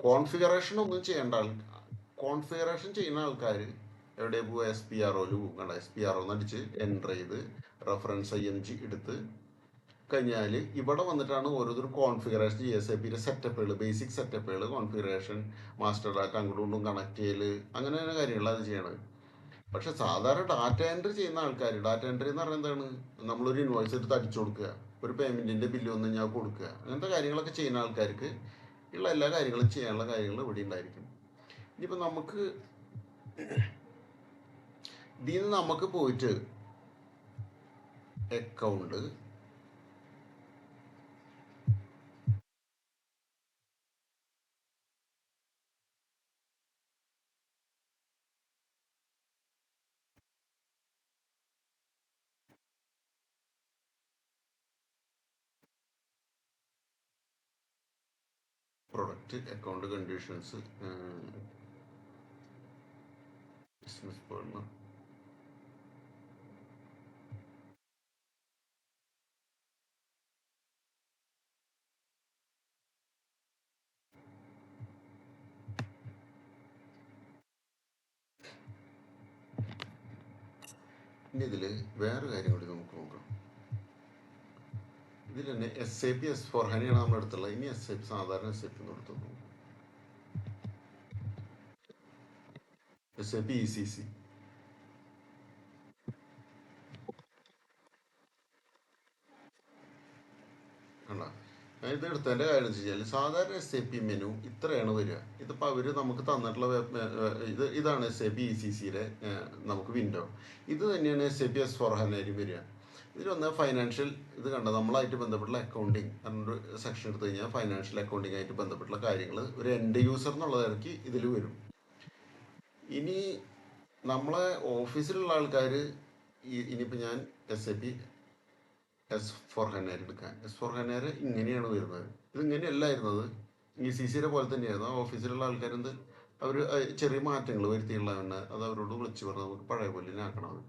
കോൺഫിഗറേഷൻ ഒന്നും ചെയ്യേണ്ട കോൺഫിഗറേഷൻ ചെയ്യുന്ന ആൾക്കാർ എവിടെ പോവുക, SPROയിൽ പോകും. കണ്ട, SPRO അടിച്ച് എൻ്റർ ചെയ്ത് റെഫറൻസ് IMG എടുത്ത് കഴിഞ്ഞാൽ ഇവിടെ വന്നിട്ടാണ് ഓരോരുത്തർ കോൺഫിഗറേഷൻ ചെയ്യുക. SAP സെറ്റപ്പുകൾ, ബേസിക് സെറ്റപ്പുകൾ, കോൺഫിഗറേഷൻ, മാസ്റ്റർ ഡാറ്റ അങ്ങോട്ടും ഇങ്ങോട്ടും കണക്ട് ചെയ്യൽ, അങ്ങനെ കാര്യങ്ങൾ അത് ചെയ്യണത്. പക്ഷെ സാധാരണ ഡാറ്റ എൻട്രി ചെയ്യുന്ന ആൾക്കാർ, ഡാറ്റ എൻട്രി എന്ന് പറഞ്ഞാൽ എന്താണ്, നമ്മളൊരു ഇൻവോയ്സ് എടുത്ത് അടിച്ചു കൊടുക്കുക, ഒരു പേയ്മെന്റിന്റെ ബില്ല് വന്നു കഴിഞ്ഞാൽ കൊടുക്കുക, അങ്ങനത്തെ കാര്യങ്ങളൊക്കെ ചെയ്യുന്ന ആൾക്കാർക്ക് ഉള്ള എല്ലാ കാര്യങ്ങളും ചെയ്യാനുള്ള കാര്യങ്ങൾ ഇവിടെ ഉണ്ടായിരിക്കും. ഇനിയിപ്പോൾ നമുക്ക് ഇതിൽ നിന്ന് നമുക്ക് പോയിട്ട് account, product, account conditions, business partner, ഇനി ഇതിൽ വേറെ കാര്യം കൂടി നമുക്ക് നോക്കാം. ഇതിൽ തന്നെ SAP S/4HANA നമ്മൾ എടുത്തുള്ളത്. ഇനി SAP സാധാരണ SAP എന്ന് എടുത്തു, SAP ECC. അല്ല, ഇത് എടുത്തതിൻ്റെ കാര്യം എന്ന് വെച്ച് കഴിഞ്ഞാൽ സാധാരണ SAP മെനു ഇത്രയാണ് വരിക. ഇതിപ്പോൾ അവർ നമുക്ക് തന്നിട്ടുള്ള ഇതാണ് SAP ECCയുടെ നമുക്ക് വിൻഡോ. ഇത് തന്നെയാണ് SAP S/4HANA വരിക. ഇതിലൊന്ന് ഫൈനാൻഷ്യൽ, ഇത് കണ്ട നമ്മളായിട്ട് ബന്ധപ്പെട്ടുള്ള അക്കൗണ്ടിങ് എന്നൊരു സെക്ഷൻ എടുത്തു കഴിഞ്ഞാൽ ഫൈനാൻഷ്യൽ അക്കൗണ്ടിങ് ആയിട്ട് ബന്ധപ്പെട്ടുള്ള കാര്യങ്ങൾ ഒരു എൻഡ് യൂസർ എന്നുള്ള നിലയ്ക്ക് ഇതിൽ വരും. ഇനി നമ്മളെ ഓഫീസിലുള്ള ആൾക്കാർ, ഇനിയിപ്പോൾ ഞാൻ SAP S/4HANA എടുക്കാൻ, S/4HANA ഇങ്ങനെയാണ് വരുന്നത്. ഇത് ഇങ്ങനെയല്ല ഇരുന്നത്, ECCയുടെ പോലെ തന്നെയായിരുന്നു. ആ ഓഫീസിലുള്ള ആൾക്കാരെന്ത് അവർ ചെറിയ മാറ്റങ്ങൾ വരുത്തിയുള്ളതാണ്. അത് അവരോട് വിളിച്ചു പറഞ്ഞ് നമുക്ക് പഴയ പോലെ ആക്കണം.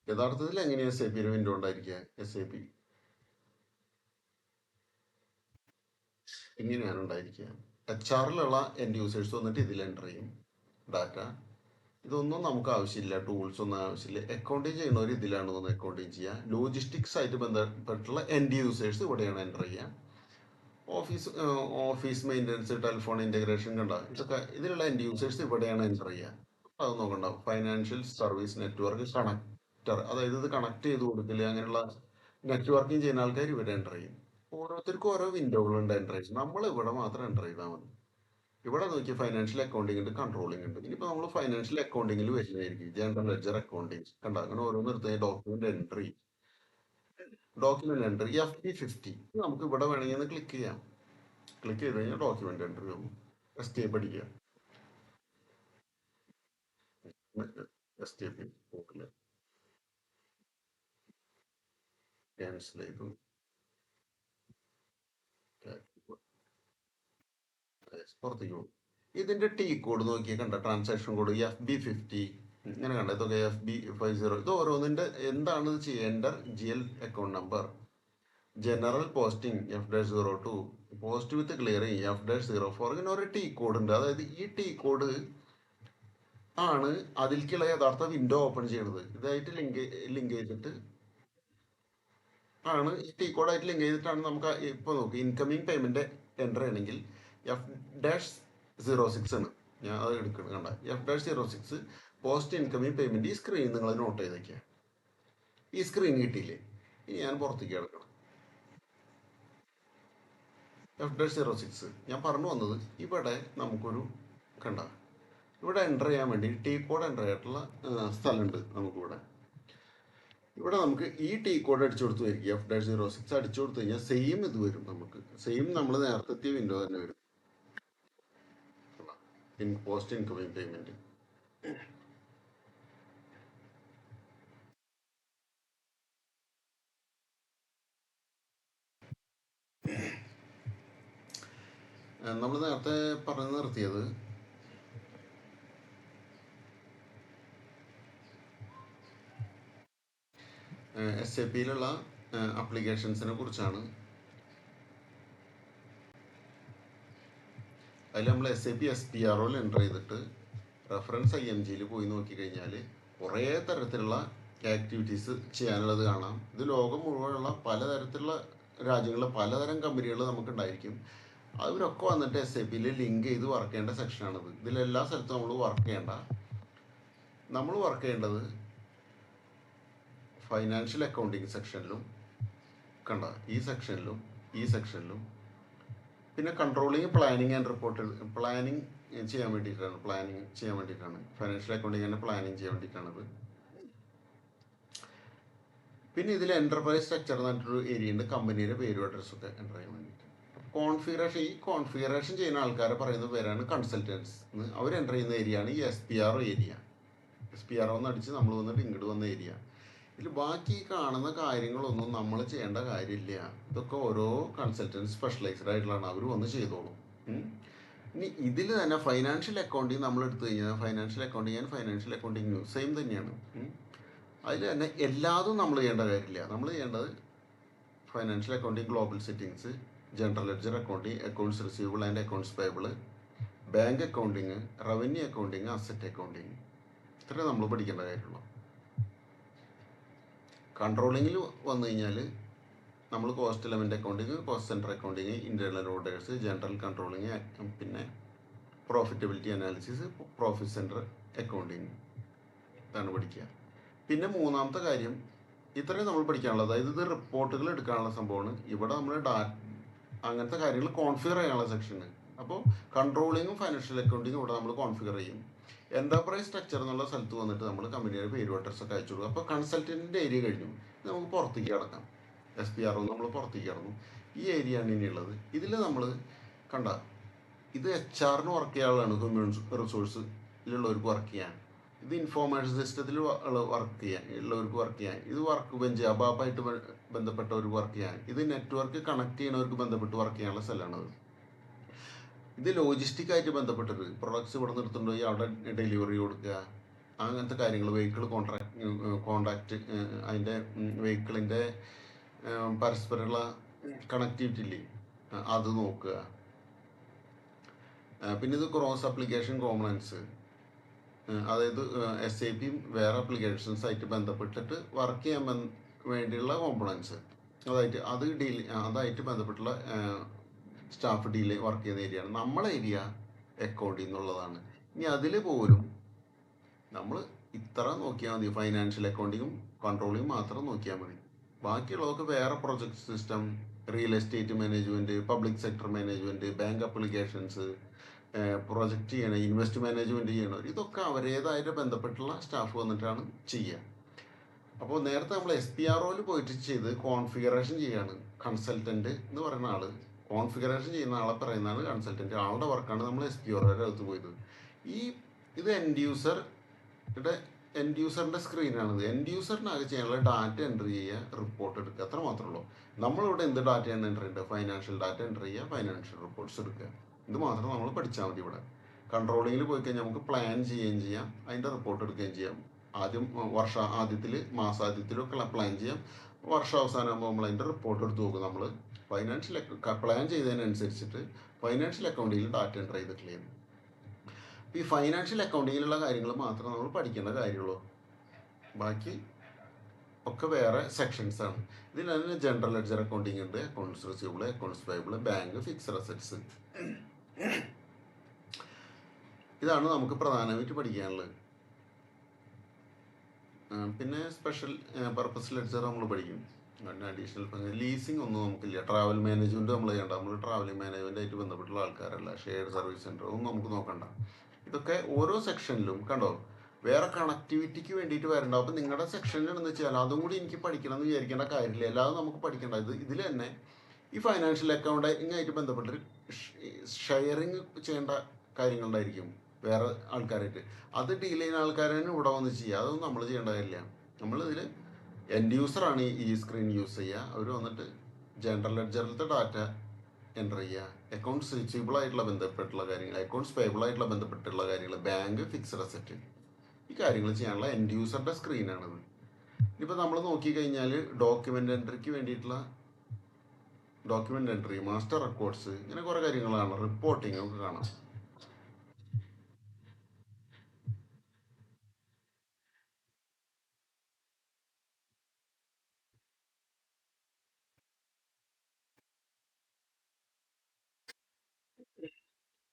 യഥാർത്ഥത്തിൽ എങ്ങനെയാണ് SAP വിൻഡോ ഉണ്ടായിരിക്കുക? SAP ഇങ്ങനെയാണ് ഉണ്ടായിരിക്കുക. HR എൻഡ് യൂസേഴ്സ് വന്നിട്ട് ഇതിൽ എൻ്റർ ചെയ്യും ഡാറ്റ. ഇതൊന്നും നമുക്ക് ആവശ്യമില്ല, ടൂൾസ് ഒന്നും ആവശ്യമില്ല. അക്കൗണ്ടിങ് ചെയ്യുന്നവർ ഇതിലാണ് ഒന്ന് അക്കൗണ്ടിങ് ചെയ്യുക. ലോജിസ്റ്റിക്സ് ആയിട്ട് ബന്ധപ്പെട്ടുള്ള എൻഡ് യൂസേഴ്സ് ഇവിടെയാണ് എൻ്റർ ചെയ്യുക. ഓഫീസ് മെയിൻ്റനൻസ്, ടെലിഫോൺ ഇൻ്റഗ്രേഷൻ, കണ്ട ഇതൊക്കെ ഇതിലുള്ള എൻഡ് യൂസേഴ്സ് ഇവിടെയാണ് എൻ്റർ ചെയ്യുക. അത് നോക്കണ്ട, ഫൈനാൻഷ്യൽ സർവീസ് നെറ്റ്വർക്ക് കണക്ടർ, അതായത് ഇത് കണക്ട് ചെയ്ത് കൊടുക്കില്ല, അങ്ങനെയുള്ള നെറ്റ്വർക്കിംഗ് ചെയ്യുന്ന ആൾക്കാർ ഇവിടെ എൻ്റർ ചെയ്യും. ഓരോരുത്തർക്കും ഓരോ വിൻഡോകളുണ്ട് എൻ്റർ ചെയ്യും. നമ്മൾ ഇവിടെ മാത്രം എൻ്റർ ചെയ്താൽ മതി. ഇവിടെ നോക്കി ഫൈനാൻഷ്യൽ അക്കൗണ്ടിംഗ് ഉണ്ട്, കൺട്രോളിംഗ് ഉണ്ട്. ഇനിയിപ്പോൾ നമ്മൾ ഫൈനാൻഷ്യൽ അക്കൗണ്ടിങ്ങിൽ വരുന്നതായിരിക്കും ജനറൽ ലെഡ്ജർ അക്കൗണ്ടിങ്. കണ്ട, അങ്ങനെ ഓരോന്ന് എടുത്ത് ഡോക്യുമെന്റ് എൻട്രി, FP50 നമുക്ക് ഇവിടെ വേണമെങ്കിൽ ഒന്ന് ക്ലിക്ക് ചെയ്യാം. ക്ലിക്ക് ചെയ്ത് കഴിഞ്ഞാൽ ഡോക്യുമെന്റ് എൻട്രി ആവും. എസ്കേപ്പ് അടിക്കുക, എസ്കേപ്പ് പോക്കില്ല, ക്യാൻസൽ ചെയ്തു, പുറത്തേക്ക് പോകും. ഇതിന്റെ കോഡ് നോക്കി കണ്ട, ട്രാൻസാക്ഷൻ കോഡ് FB50 ഇങ്ങനെ കണ്ട, ഇതൊക്കെ FB50. ഇത് ഓരോന്നിന്റെ എന്താണ് ഇത് ചെയ്യേണ്ട, GL account number, general posting F-02, post വിത്ത് ക്ലിയറിംഗ് F-04. ഇങ്ങനെ ഒരു കോഡ് ഉണ്ട്. അതായത് ഈ കോഡ് ആണ് അതിലേക്കുള്ള യഥാർത്ഥ വിൻഡോ ഓപ്പൺ ചെയ്യുന്നത്. ഇതായിട്ട് ലിങ്ക് ചെയ്തിട്ട് ആണ് ഈ ടി കോഡായിട്ട് ലിങ്ക് ചെയ്തിട്ടാണ് നമുക്ക് ഇപ്പോൾ നോക്കി ഇൻകമിങ് പേയ്മെൻറ്റ് എൻ്റർ ചെയ്യണമെങ്കിൽ F-06 ആണ് ഞാൻ അത് എടുക്കണം. കണ്ട F-06 പോസ്റ്റ് ഇൻകമിങ് പേയ്മെൻറ്റ്. ഈ സ്ക്രീൻ നിങ്ങൾ നോട്ട് ചെയ്തേക്കുക. ഈ സ്ക്രീൻ കിട്ടിയില്ലേ? ഇനി ഞാൻ പുറത്തേക്ക് എടുക്കണം. F-06 ഞാൻ പറഞ്ഞു വന്നത് ഇവിടെ നമുക്കൊരു കണ്ട ഇവിടെ എൻ്റർ ചെയ്യാൻ വേണ്ടി ടി കോഡ് എൻ്റർ ചെയ്തിട്ടുള്ള സ്ഥലമുണ്ട് നമുക്കിവിടെ. ഇവിടെ നമുക്ക് ഈ ടി കോഡ് അടിച്ചു കൊടുത്തുമായിരിക്കും. F-06 അടിച്ചു കൊടുത്തു കഴിഞ്ഞാൽ സെയിം ഇത് വരും. നമുക്ക് സെയിം നമ്മൾ നേരത്തെ എത്തിയ വിൻഡോ തന്നെ വരും. Post incoming payment. നമ്മൾ നേരത്തെ പറഞ്ഞു നിർത്തിയത് SAPയിലുള്ള ആപ്ലിക്കേഷൻസിനെ കുറിച്ചാണ്. അതിൽ നമ്മൾ SAP SPROയിൽ എൻ്റർ ചെയ്തിട്ട് റെഫറൻസ് IMGയിൽ പോയി നോക്കിക്കഴിഞ്ഞാൽ കുറേ തരത്തിലുള്ള ആക്ടിവിറ്റീസ് ചെയ്യാനുള്ളത് കാണാം. ഇത് ലോകം മുഴുവനുള്ള പലതരത്തിലുള്ള രാജ്യങ്ങളിലെ പലതരം കമ്പനികൾ നമുക്കുണ്ടായിരിക്കും. അവരൊക്കെ വന്നിട്ട് SAPയിൽ ലിങ്ക് ചെയ്ത് വർക്ക് ചെയ്യേണ്ട സെക്ഷനാണിത്. ഇതിലെല്ലാ സ്ഥലത്തും നമ്മൾ വർക്ക് ചെയ്യേണ്ട. നമ്മൾ വർക്ക് ചെയ്യേണ്ടത് ഫൈനാൻഷ്യൽ അക്കൗണ്ടിങ് സെക്ഷനിലും കണ്ട ഈ സെക്ഷനിലും പിന്നെ controlling, planning and report planning ചെയ്യാൻ വേണ്ടിയിട്ടാണ്. ഫൈനാൻഷ്യൽ അക്കൗണ്ടിങ് തന്നെ പ്ലാനിങ് ചെയ്യാൻ വേണ്ടിയിട്ടാണത്. പിന്നെ ഇതിൽ എൻ്റർപ്രൈസ് സ്ട്രക്ചർ എന്ന് പറഞ്ഞിട്ടൊരു ഏരിയ ഉണ്ട്. കമ്പനിയുടെ പേരും അഡ്രസ്സൊക്കെ എൻ്റർ ചെയ്യാൻ വേണ്ടിയിട്ട്. കോൺഫിഗറേഷൻ ചെയ്യുന്ന ആൾക്കാരെ പറയുന്ന പേരാണ് കൺസൾട്ടൻസ്. അവർ എൻ്റർ ചെയ്യുന്ന ഏരിയ ആണ് ഈ SPRO ഏരിയ. SPRO എന്ന് അടിച്ച് നമ്മൾ വന്നിട്ട് ഇങ്ങോട്ട് വന്ന ഏരിയ. ഇതിൽ ബാക്കി കാണുന്ന കാര്യങ്ങളൊന്നും നമ്മൾ ചെയ്യേണ്ട കാര്യമില്ല. ഇതൊക്കെ ഓരോ കൺസൾട്ടൻറ്റ് സ്പെഷ്യലൈസ്ഡ് ആയിട്ടുള്ളതാണ്. അവർ വന്ന് ചെയ്തോളും. ഇനി ഇതിൽ തന്നെ ഫൈനാൻഷ്യൽ അക്കൗണ്ടിങ് നമ്മൾ എടുത്തു കഴിഞ്ഞാൽ ഫൈനാൻഷ്യൽ അക്കൗണ്ടിങ് സെയിം തന്നെയാണ്. അതിൽ തന്നെ എല്ലാതും നമ്മൾ ചെയ്യേണ്ട കാര്യമില്ല. നമ്മൾ ചെയ്യേണ്ടത് financial accounting, global settings, general ledger accounting, accounts receivable and accounts payable, bank accounting, revenue accounting, asset accounting. ഇത്രയും നമ്മൾ പഠിക്കേണ്ട കാര്യമുള്ളൂ. കൺട്രോളിങ്ങിൽ വന്നു കഴിഞ്ഞാൽ നമ്മൾ cost element accounting, cost centre accounting, internal orders, general controlling, പിന്നെ profitability analysis, profit centre accounting ഇതാണ് പഠിക്കുക. പിന്നെ മൂന്നാമത്തെ കാര്യം ഇത്രയും നമ്മൾ പഠിക്കാനുള്ളത്. അതായത് ഇത് റിപ്പോർട്ടുകൾ എടുക്കാനുള്ള സംഭവമാണ്. ഇവിടെ നമ്മൾ അങ്ങനത്തെ കാര്യങ്ങൾ കോൺഫിഗർ ചെയ്യാനുള്ള സെക്ഷന്. അപ്പോൾ കൺട്രോളിങ്ങും ഫൈനാൻഷ്യൽ അക്കൗണ്ടിങ്ങും ഇവിടെ നമ്മൾ കോൺഫിഗർ ചെയ്യും. എൻ്റർപ്രൈസ് സ്ട്രക്ചർ എന്നുള്ള സ്ഥലത്ത് വന്നിട്ട് നമ്മൾ കമ്പനിയുടെ പേരും അഡ്രസ്സൊക്കെ അയച്ചു കൊടുക്കും. അപ്പോൾ കൺസൾട്ടൻറ്റിൻ്റെ ഏരിയ കഴിഞ്ഞു. നമുക്ക് പുറത്തേക്ക് കിടക്കാം. SPRO നമ്മൾ പുറത്തേക്ക് കിടന്നു. ഈ ഏരിയ ആണ് ഇനിയുള്ളത്. ഇതിൽ നമ്മൾ കണ്ട ഇത് HR വർക്ക് ചെയ്യാനുള്ളതാണ്. ഹ്യൂമൻ റിസോഴ്സിലുള്ളവർക്ക് വർക്ക് ചെയ്യാൻ. ഇത് ഇൻഫോർമേഷൻ സിസ്റ്റത്തിൽ ഉള്ളവർക്ക് വർക്ക് ചെയ്യാൻ. ഇത് വർക്ക് ബെഞ്ച് അബാപ്പായിട്ട് ബന്ധപ്പെട്ടവർക്ക് വർക്ക് ചെയ്യാൻ. ഇത് നെറ്റ്വർക്ക് കണക്ട് ചെയ്യുന്നവർക്ക് ബന്ധപ്പെട്ട് വർക്ക് ചെയ്യാനുള്ള സ്ഥലമാണത്. ഇത് ലോജിസ്റ്റിക്കായിട്ട് ബന്ധപ്പെട്ടത് പ്രൊഡക്ട്സ് ഇവിടെ നിർത്തുന്നുണ്ടോ അവിടെ ഡെലിവറി കൊടുക്കുക, അങ്ങനത്തെ കാര്യങ്ങൾ. വെഹിക്കിൾ കോൺടാക്റ്റ് അതിൻ്റെ വെഹിക്കിളിൻ്റെ പരസ്പരമുള്ള കണക്ടിവിറ്റി ഇല്ലേ, അത് നോക്കുക. പിന്നെ ഇത് ക്രോസ് ആപ്ലിക്കേഷൻ കോമ്പണൻസ്, അതായത് SAPയും വേറെ ആപ്ലിക്കേഷൻസ് ആയിട്ട് ബന്ധപ്പെട്ടിട്ട് വർക്ക് ചെയ്യാൻ വേണ്ടിയുള്ള കോമ്പണൻസ്, അതായിട്ട് ബന്ധപ്പെട്ടുള്ള സ്റ്റാഫ് ഡീൽ വർക്ക് ചെയ്യുന്ന ഏരിയയാണ്. നമ്മളെ ഏരിയ അക്കൗണ്ടിങ് എന്നുള്ളതാണ്. ഇനി അതിൽ പോലും നമ്മൾ ഇത്ര നോക്കിയാൽ മതി. ഫൈനാൻഷ്യൽ അക്കൗണ്ടിങ്ങും കൺട്രോളിങ്ങും മാത്രം നോക്കിയാൽ മതി. ബാക്കിയുള്ളതൊക്കെ വേറെ project system, real estate management, public sector management, bank applications, project ചെയ്യണം, ഇൻവെസ്റ്റ് മാനേജ്മെൻറ്റ് ചെയ്യണം, ഇതൊക്കെ അവരേതായിട്ട് ബന്ധപ്പെട്ടുള്ള സ്റ്റാഫ് വന്നിട്ടാണ് ചെയ്യുക. അപ്പോൾ നേരത്തെ നമ്മൾ SPROയിൽ പോയിട്ട് ചെയ്ത് കോൺഫിഗറേഷൻ ചെയ്യാണ്. കൺസൾട്ടൻറ്റ് എന്ന് പറയുന്ന ആൾ കോൺഫിഗറേഷൻ ചെയ്യുന്ന ആളെ പറയുന്നതാണ് കൺസൾട്ടൻറ്റ്. ആളുടെ വർക്കാണ് നമ്മൾ SPROയുടെ അടുത്ത് പോയത്. ഇത് എൻഡ് യൂസറിൻ്റെ സ്ക്രീനാണിത്. എൻഡ് യൂസറിനാകെ ചെയ്യാനുള്ള ഡാറ്റ എൻ്റർ ചെയ്യുക, റിപ്പോർട്ട് എടുക്കുക, അത്ര മാത്രമേ ഉള്ളൂ. നമ്മളിവിടെ എന്ത് ഡാറ്റയാണ് എൻ്റർ ചെയ്യേണ്ടത്? ഫൈനാൻഷ്യൽ ഡാറ്റ എൻ്റർ ചെയ്യുക, ഫൈനാൻഷ്യൽ റിപ്പോർട്ട്സ് എടുക്കുക. ഇത് മാത്രം നമ്മൾ പഠിച്ചാൽ മതി. ഇവിടെ കൺട്രോളിങ്ങിൽ പോയി കഴിഞ്ഞാൽ നമുക്ക് പ്ലാൻ ചെയ്യുകയും ചെയ്യാം, അതിൻ്റെ റിപ്പോർട്ട് എടുക്കുകയും ചെയ്യാം. ആദ്യത്തിൽ മാസാദ്യത്തിലൊക്കെ പ്ലാൻ ചെയ്യാം. വർഷാവസാനമാകുമ്പോൾ നമ്മൾ അതിൻ്റെ റിപ്പോർട്ട് എടുത്ത് നോക്കും. നമ്മൾ ഫൈനാൻഷ്യൽ പ്ലാൻ ചെയ്തതിനനുസരിച്ചിട്ട് ഫൈനാൻഷ്യൽ അക്കൗണ്ടിങ്ങിൽ ഡാറ്റ എൻ്റർ ചെയ്ത് ക്ലിയർ. ഈ ഫൈനാൻഷ്യൽ അക്കൗണ്ടിങ്ങിലുള്ള കാര്യങ്ങൾ മാത്രമേ നമ്മൾ പഠിക്കേണ്ട കാര്യമുള്ളൂ. ബാക്കി ഒക്കെ വേറെ സെക്ഷൻസ് ആണ്. ഇതിൽ തന്നെ ജനറൽ ലെഡ്ജർ അക്കൗണ്ടിങ് ഉണ്ട്, accounts receivable, accounts payable, bank, fixed assets. ഇതാണ് നമുക്ക് പ്രധാനമായിട്ട് പഠിക്കാനുള്ളത്. പിന്നെ സ്പെഷ്യൽ പർപ്പസ് ലെഡ്ജർ നമ്മൾ പഠിക്കും. പിന്നെ അഡീഷണൽ ലീസിങ് ഒന്നും നമുക്കില്ല. ട്രാവൽ മാനേജ്മെന്റ് നമ്മൾ ചെയ്യണ്ട. നമ്മൾ ട്രാവലിംഗ് മാനേജ്മെന്റ് ആയിട്ട് ബന്ധപ്പെട്ടുള്ള ആൾക്കാരല്ല. ഷെയർഡ് സർവീസ് സെന്റർ ഒന്നും നമുക്ക് നോക്കണ്ട. ഇതൊക്കെ ഓരോ സെക്ഷനിലും കണ്ടോ വേറെ കണക്ടിവിറ്റിക്ക് വേണ്ടിയിട്ട് വരണ്ട. അപ്പം നിങ്ങളുടെ സെക്ഷനിൽ എന്ന് വെച്ചാൽ അതും കൂടി എനിക്ക് പഠിക്കണം എന്ന് വിചാരിക്കേണ്ട കാര്യമില്ല. അല്ലാതെ നമുക്ക് പഠിക്കേണ്ട ഇതിൽ തന്നെ ഈ ഫൈനാൻഷ്യൽ അക്കൗണ്ടിങ് ആയിട്ട് ബന്ധപ്പെട്ട് ഷെയറിങ് ചെയ്യേണ്ട കാര്യങ്ങളുണ്ടായിരിക്കും വേറെ ആൾക്കാരായിട്ട്. അത് ഡീൽ ചെയ്യുന്ന ആൾക്കാർ തന്നെ ഇവിടെ വന്ന് ചെയ്യുക. അതൊന്നും നമ്മൾ ചെയ്യേണ്ട കാര്യമില്ല. നമ്മളിതിൽ എൻഡ് യൂസറാണ് ഈ സ്ക്രീൻ യൂസ് ചെയ്യുക. അവർ വന്നിട്ട് ജനറൽ ലെഡ്ജറിലത്തെ ഡാറ്റ എൻ്റർ ചെയ്യുക, അക്കൗണ്ട്സ് റിസീവബിൾ ആയിട്ടുള്ള ബന്ധപ്പെട്ടുള്ള കാര്യങ്ങൾ, അക്കൗണ്ട്സ് പേബിൾ ആയിട്ടുള്ള ബന്ധപ്പെട്ടുള്ള കാര്യങ്ങൾ, ബാങ്ക്, ഫിക്സഡ് അസറ്റ്, ഈ കാര്യങ്ങൾ ചെയ്യാനുള്ള എൻഡ് യൂസറുടെ സ്ക്രീനാണിത്. ഇനിയിപ്പോൾ നമ്മൾ നോക്കിക്കഴിഞ്ഞാൽ ഡോക്യുമെൻ്റ് എൻട്രിക്ക് വേണ്ടിയിട്ടുള്ള ഡോക്യുമെൻ്റ് എൻട്രി, മാസ്റ്റർ റെക്കോർഡ്സ്, ഇങ്ങനെ കുറേ കാര്യങ്ങളാണ്. റിപ്പോർട്ടിംഗ് ഒക്കെ കാണാം.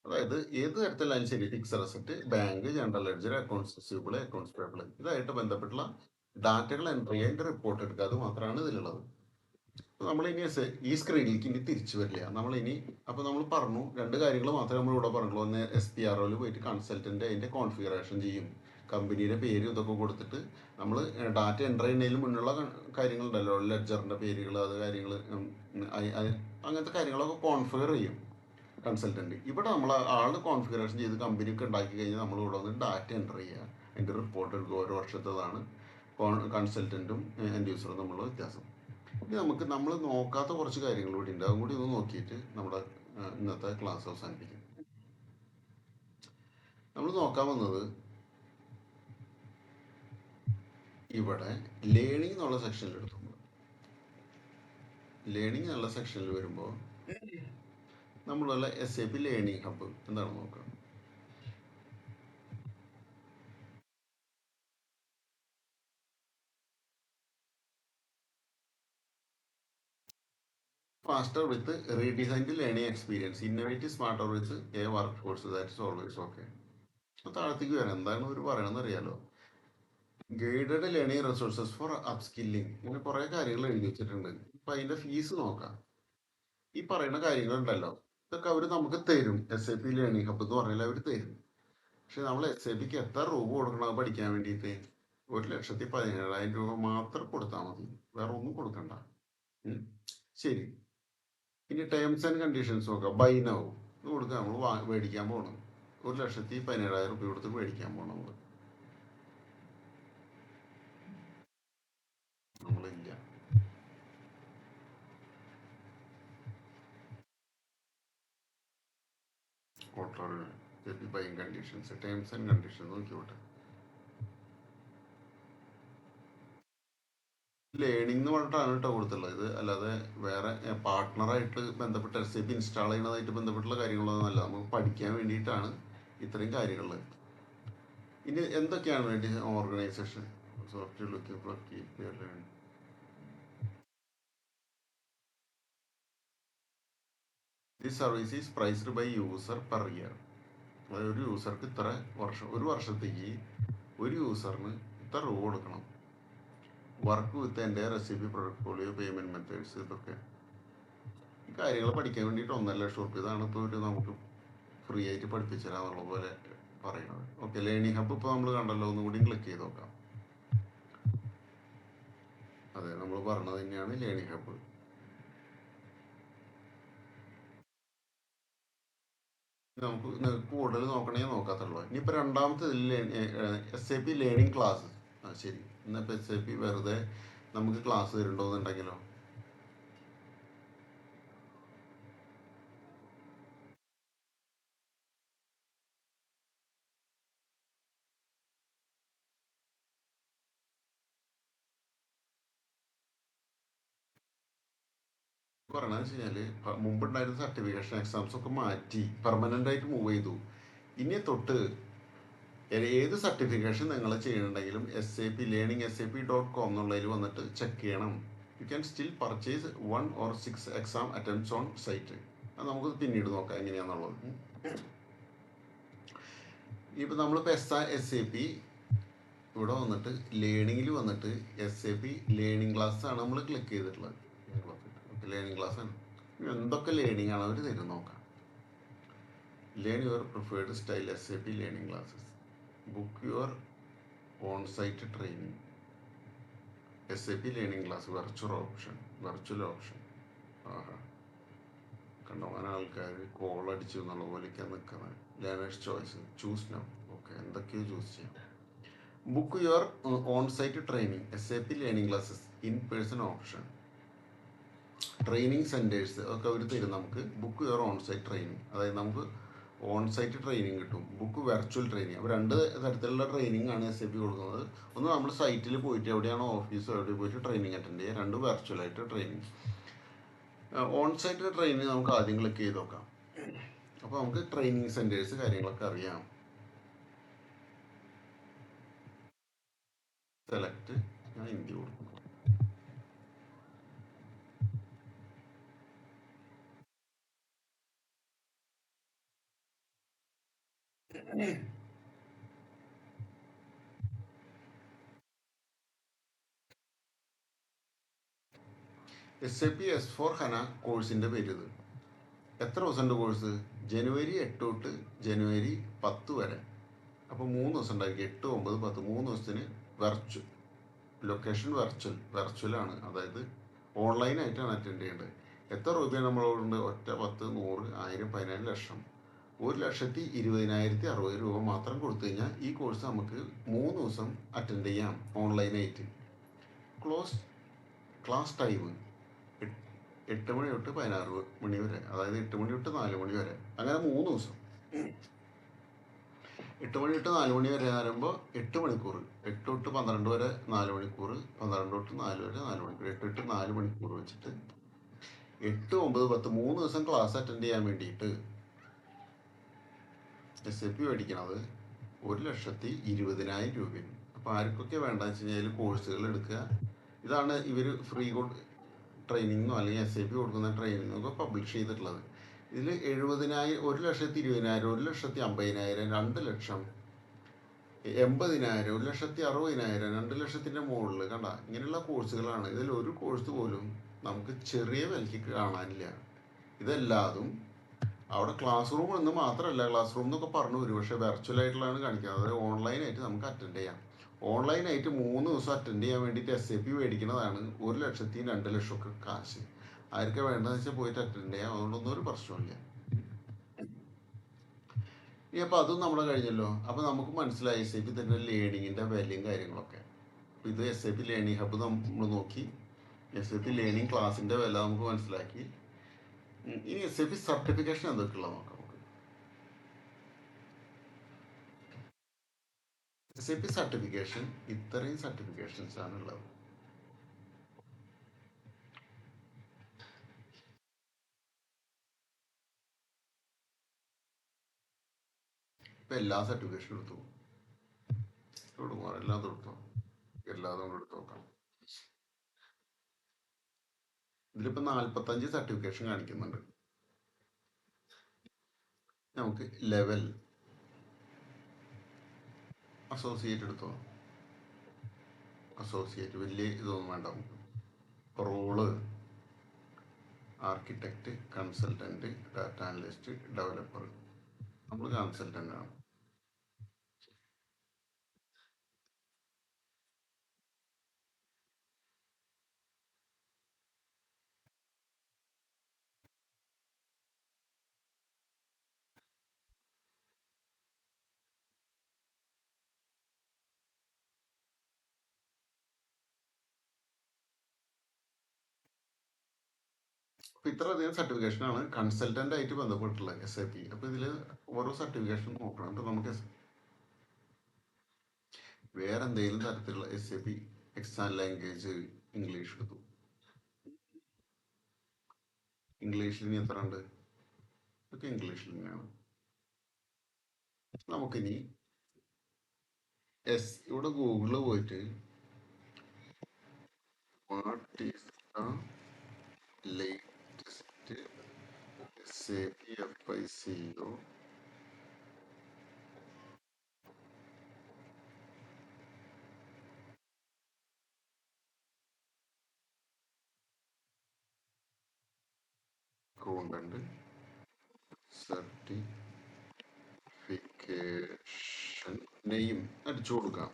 അതായത് ഏത് തരത്തിലായാലും ശരി, fixed asset, bank, general ledger, accounts receivable, accounts payable, ഇതായിട്ട് ബന്ധപ്പെട്ടുള്ള ഡാറ്റകൾ എൻട്രി ചെയ്യാൻ റിപ്പോർട്ട് എടുക്കുക. അത് മാത്രമാണ് ഇതിലുള്ളത്. നമ്മളിനി ഈ സ്ക്രീനിലേക്ക് ഇനി തിരിച്ചു വരില്ല. നമ്മളിനി അപ്പോൾ നമ്മൾ പറഞ്ഞു രണ്ട് കാര്യങ്ങൾ മാത്രമേ നമ്മൾ ഇവിടെ പറഞ്ഞുള്ളൂ. ഒന്ന് SPROയിൽ പോയിട്ട് കൺസൾട്ടൻ്റ് അതിൻ്റെ കോൺഫിഗറേഷൻ ചെയ്യും, കമ്പനിയുടെ പേര് ഇതൊക്കെ കൊടുത്തിട്ട് നമ്മൾ ഡാറ്റ എൻ്റർ ചെയ്യുന്നതിന് മുന്നുള്ള കാര്യങ്ങളുണ്ടല്ലോ, ലെഡ്ജറിൻ്റെ പേരുകൾ, അത് കാര്യങ്ങൾ, അങ്ങനത്തെ കാര്യങ്ങളൊക്കെ കോൺഫിഗർ ചെയ്യും കൺസൾട്ടൻറ്റ്. ഇവിടെ നമ്മൾ ആളുടെ കോൺഫിഗറേഷൻ ചെയ്ത് കമ്പനിയൊക്കെ ഉണ്ടാക്കി കഴിഞ്ഞാൽ നമ്മൾ ഇവിടെ വന്ന് ഡാറ്റ എൻ്റർ ചെയ്യുക, അതിൻ്റെ റിപ്പോർട്ട് എടുക്കുക. ഓരോ വർഷത്തേതാണ് കൺസൾട്ടൻറ്റും എൻഡ് യൂസറും തമ്മിലുള്ള വ്യത്യാസം. ഇനി നമുക്ക് നമ്മൾ നോക്കാത്ത കുറച്ച് കാര്യങ്ങൾ കൂടി ഉണ്ട്. അതും കൂടി ഒന്ന് നോക്കിയിട്ട് നമ്മുടെ ഇന്നത്തെ ക്ലാസ് അവസാനിപ്പിക്കും. നമ്മൾ നോക്കാൻ വന്നത് ഇവിടെ ലേണിംഗ് എന്നുള്ള സെക്ഷനിൽ എടുക്കുമ്പോൾ, ലേണിംഗ് എന്നുള്ള സെക്ഷനിൽ വരുമ്പോൾ നമ്മളുള്ള SAP ലേണിംഗ് ഹബ്ബ് എന്താണ് നോക്കുക. Faster with redesigned learning experience, innovative smarter with a workforce that is always okay. അപ്പോൾ താഴത്തേക്ക് വരാം. എന്താണ് ഒരു പറയണമെന്ന് അറിയാലോ. Guided learning resources four upskilling, ഇങ്ങനെ കുറേ കാര്യങ്ങൾ എഴുതി വെച്ചിട്ടുണ്ട്. അപ്പം അതിൻ്റെ ഫീസ് നോക്കാം. ഈ പറയുന്ന കാര്യങ്ങളുണ്ടല്ലോ, ഇതൊക്കെ അവർ നമുക്ക് തരും. SAP ലേണിംഗ് ഹബ്ബ് എന്ന് പറഞ്ഞാൽ അവർ തരും. പക്ഷെ നമ്മൾ SAPക്ക് എത്ര രൂപ കൊടുക്കണം പഠിക്കാൻ വേണ്ടിയിട്ട്? 1,17,000 രൂപ മാത്രം കൊടുത്താൽ മതി, വേറെ ഒന്നും കൊടുക്കണ്ട. ശരി, ഇനി ടേംസ് ആൻഡ് കണ്ടീഷൻസ് നോക്കാം. ബൈ നൗ ഇത് കൊടുക്കുക. നമ്മൾ മേടിക്കാൻ പോകണം. 1,17,000 രൂപ കൊടുത്ത് മേടിക്കാൻ പോകണം. നമ്മളില്ല. Buying conditions, terms and conditions നോക്കിയോട്ടെ. ലേണിംഗ് എന്ന് പറഞ്ഞിട്ടാണ് കേട്ടോ കൊടുത്തുള്ളത്. ഇത് അല്ലാതെ വേറെ പാർട്ട്ണറായിട്ട് ബന്ധപ്പെട്ട് SAP ഇൻസ്റ്റാൾ ചെയ്യുന്നതായിട്ട് ബന്ധപ്പെട്ടുള്ള കാര്യങ്ങളൊന്നും അല്ല. നമുക്ക് പഠിക്കാൻ വേണ്ടിയിട്ടാണ് ഇത്രയും കാര്യങ്ങൾ. ഇനി എന്തൊക്കെയാണ് organisation software looking for learning. The service is priced by user per year. അതായത് ഒരു യൂസർക്ക് ഇത്ര ഒരു വർഷത്തേക്ക് ഒരു യൂസറിന് ഇത്ര രൂപ കൊടുക്കണം. വർക്ക് വിത്ത് എൻ്റെ SAP പോർട്ട്ഫോളിയോ, പേയ്മെൻറ്റ് മെത്തേഡ്സ്, ഇതൊക്കെ ഈ കാര്യങ്ങൾ പഠിക്കാൻ വേണ്ടിയിട്ട് 1,50,000 രൂപ. ഇതാണ് ഇപ്പോൾ ഒരു നമുക്ക് ഫ്രീ ആയിട്ട് പഠിപ്പിച്ചു തരാമെന്നുള്ള പോലെ പറയുന്നത്. ഓക്കെ, ലേണിംഗ് ഹബ്ബ് ഇപ്പോൾ നമ്മൾ കണ്ടല്ലോ. ഒന്നും കൂടി ക്ലിക്ക് ചെയ്ത് നോക്കാം. അതെ, നമ്മൾ പറഞ്ഞത് തന്നെയാണ് ലേണിംഗ് ഹബ്ബ്. നമുക്ക് കൂടുതൽ നോക്കണമെങ്കിൽ നോക്കാത്തുള്ളൂ. ഇനിയിപ്പോൾ രണ്ടാമത്തെ SAP ലേണിംഗ് ക്ലാസ്. ശരി, ഇന്നിപ്പോൾ SAP വെറുതെ നമുക്ക് ക്ലാസ് തരുന്നുണ്ടോയെന്നുണ്ടെങ്കിലോ. പറയണെന്ന് വെച്ച് കഴിഞ്ഞാൽ മുമ്പുണ്ടായിരുന്ന സർട്ടിഫിക്കേഷൻ എക്സാംസ് ഒക്കെ മാറ്റി പെർമനൻ്റ് ആയിട്ട് മൂവ് ചെയ്തു. ഇനി തൊട്ട് ഏത് സർട്ടിഫിക്കേഷൻ നിങ്ങൾ ചെയ്യുന്നുണ്ടെങ്കിലും SAP learning.sap.com എന്നുള്ളതിൽ വന്നിട്ട് ചെക്ക് ചെയ്യണം. You can still purchase 1 or 6 exam attempts on site. അത് നമുക്ക് പിന്നീട് നോക്കാം എങ്ങനെയാണെന്നുള്ളത്. ഇപ്പം നമ്മളിപ്പോൾ SAP ഇവിടെ വന്നിട്ട് ലേണിങ്ങിൽ വന്നിട്ട് SAP ലേണിംഗ് ക്ലാസ് ആണ് നമ്മൾ ക്ലിക്ക് ചെയ്തിട്ടുള്ളത്. ലേണിംഗ് ക്ലാസ് ആണ്. എന്തൊക്കെ ലേണിംഗ് ആണ് അവർ തരും നോക്കാം. Learn your preferred style SAP learning classes. Book your on site training. SAP learning class virtual option. ആഹാ, കണ്ടമാനം ആൾക്കാർ കോൾ അടിച്ചു എന്നുള്ള പോലെയൊക്കെയാണ് നിൽക്കുന്നത്. Learners choice, choose now. Okay, എന്തൊക്കെയോ ചൂസ് ചെയ്യാം. Book your on site training. SAP learning classes in person option. Training centres ഒക്കെ അവർ തരും നമുക്ക്. Book your on site training, അതായത് നമുക്ക് ഓൺ സൈറ്റ് ട്രെയിനിങ് കിട്ടും. Book virtual training. അപ്പോൾ രണ്ട് തരത്തിലുള്ള ട്രെയിനിങ് ആണ് SAP കൊടുക്കുന്നത്. ഒന്ന് നമ്മൾ സൈറ്റിൽ പോയിട്ട് എവിടെയാണോ ഓഫീസോ എവിടെ പോയിട്ട് ട്രെയിനിങ് അറ്റൻഡ് ചെയ്യുക. രണ്ട് വെർച്വലായിട്ട് ട്രെയിനിങ്. ഓൺ സൈറ്റ് ട്രെയിനിങ് നമുക്ക് ആദ്യം ക്ലിക്ക് ചെയ്ത് നോക്കാം. അപ്പോൾ നമുക്ക് ട്രെയിനിങ് സെൻറ്റേഴ്സ് കാര്യങ്ങളൊക്കെ അറിയാം. സെലക്ട്, ഞാൻ ഹിന്ദി കൊടുക്കും. SAP S/4HANA കോഴ്സിൻ്റെ പേര് ഇത്. എത്ര ദിവസമുണ്ട് കോഴ്സ്? ജനുവരി 8 തൊട്ട് ജനുവരി 10 വരെ. അപ്പോൾ 3 ദിവസം ഉണ്ടായിരിക്കും. 8, 9, 10, 3 ദിവസത്തിന് ലൊക്കേഷൻ വെർച്വലാണ്. അതായത് ഓൺലൈനായിട്ടാണ് അറ്റൻഡ് ചെയ്യേണ്ടത്. എത്ര രൂപയാണ് നമ്മളോട്? ഒറ്റ 10, 100, 1000, 10,000, ലക്ഷം. 1,20,060 രൂപ മാത്രം കൊടുത്തു കഴിഞ്ഞാൽ ഈ കോഴ്സ് നമുക്ക് 3 ദിവസം അറ്റൻഡ് ചെയ്യാം ഓൺലൈനായിട്ട്. ക്ലാസ് ടൈം 8 മണി തൊട്ട് 16 മണി വരെ, അതായത് 8 മണി തൊട്ട് 4 മണി വരെ. അങ്ങനെ 3 ദിവസം. 8 മണി തൊട്ട് 4 മണി വരെ ആകുമ്പോൾ 8 മണിക്കൂർ. 8 തൊട്ട് 12 വരെ 4 മണിക്കൂർ. 12 തൊട്ട് 4 വരെ 4 മണിക്കൂർ. 8 തൊട്ട് 4 മണിക്കൂർ വെച്ചിട്ട് 8, 9, 10 3 ദിവസം ക്ലാസ് അറ്റൻഡ് ചെയ്യാൻ വേണ്ടിയിട്ട് SAP മേടിക്കണത് 1,20,000 രൂപയാണ്. അപ്പോൾ ആർക്കൊക്കെ വേണ്ടെന്ന് വെച്ച് കഴിഞ്ഞാൽ കോഴ്സുകൾ എടുക്കുക. ഇതാണ് ഇവർ ഫ്രീ ട്രെയിനിങ്ങോ അല്ലെങ്കിൽ SAP കൊടുക്കുന്ന ട്രെയിനിങ്ങൊക്കെ പബ്ലിഷ് ചെയ്തിട്ടുള്ളത്. ഇതിൽ 70,000, 1,20,000, 1,50,000, 2 ലക്ഷം, 80,000, 1,60,000, 2 ലക്ഷത്തിൻ്റെ മുകളിൽ കണ്ട ഇങ്ങനെയുള്ള കോഴ്സുകളാണ്. ഇതിൽ ഒരു കോഴ്സ് പോലും നമുക്ക് ചെറിയ വിലയ്ക്ക് കാണാനില്ല. ഇതെല്ലാതും അവിടെ ക്ലാസ് റൂം എന്ന് മാത്രമല്ല, ക്ലാസ് റൂം എന്നൊക്കെ പറഞ്ഞു വരും, പക്ഷേ വെർച്വലായിട്ടുള്ളതാണ് കാണിക്കുന്നത്. അതായത് ഓൺലൈനായിട്ട് നമുക്ക് അറ്റൻഡ് ചെയ്യാം. ഓൺലൈനായിട്ട് 3 ദിവസം അറ്റൻഡ് ചെയ്യാൻ വേണ്ടിയിട്ട് SAP മേടിക്കുന്നതാണ് 1,00,000, 2 ലക്ഷമൊക്കെ കാശ്. ആർക്കാ വേണ്ടതെന്ന് വെച്ചാൽ പോയിട്ട് അറ്റൻഡ് ചെയ്യാം. അതുകൊണ്ടൊന്നും ഒരു പ്രശ്നമില്ല. ഇനി അപ്പോൾ അതും നമ്മളെ കഴിഞ്ഞല്ലോ. അപ്പോൾ നമുക്ക് മനസ്സിലായി SAP തന്നെ ലേണിങ്ങിൻ്റെ വിലയും കാര്യങ്ങളൊക്കെ. അപ്പോൾ ഇത് SAP ലേണിംഗ് ഹബ്ബ് നമ്മൾ നോക്കി. SAP ലേണിംഗ് ക്ലാസ്സിൻ്റെ വില നമുക്ക് മനസ്സിലാക്കി. ഇനി SAP സർട്ടിഫിക്കേഷൻ എന്തൊക്കെയുള്ള നോക്കാം. SAP സർട്ടിഫിക്കേഷൻ ഇത്രയും സർട്ടിഫിക്കേഷൻസ് ആണുള്ളത്. ഇപ്പം എല്ലാ സർട്ടിഫിക്കേഷനും എടുത്തു കൊടുക്കും. എല്ലാം എടുത്തോ, എല്ലാതും എടുത്ത് നോക്കാം. ഇതിലിപ്പോൾ 45 സർട്ടിഫിക്കേഷൻ കാണിക്കുന്നുണ്ട്. നമുക്ക് ലെവൽ അസോസിയേറ്റ് എടുത്തോ. അസോസിയേറ്റ് വലിയ ഇതൊന്നും വേണ്ട. Role architect, consultant, data analyst, developer. നമ്മൾ കൺസൾട്ടൻ്റ് ആണ്. അപ്പോൾ ഇത്രയധികം സർട്ടിഫിക്കേഷനാണ് കൺസൾട്ടൻ്റ് ആയിട്ട് ബന്ധപ്പെട്ടുള്ളത് SAP. അപ്പോൾ ഇതിൽ ഓരോ സർട്ടിഫിക്കേഷൻ നോക്കണം. അപ്പോൾ നമുക്ക് വേറെ എന്തെങ്കിലും തരത്തിലുള്ള SAP എക്സാം ലാംഗ്വേജ് ഇംഗ്ലീഷ് എടുത്തു. ഇംഗ്ലീഷിൽ ഇനി എത്ര ഉണ്ട്? ഇതൊക്കെ ഇംഗ്ലീഷിൽ തന്നെയാണ്. നമുക്കിനി ഇവിടെ ഗൂഗിളിൽ പോയിട്ട് what is the latest SAP FICO accountant certification name അടിച്ചു കൊടുക്കാം.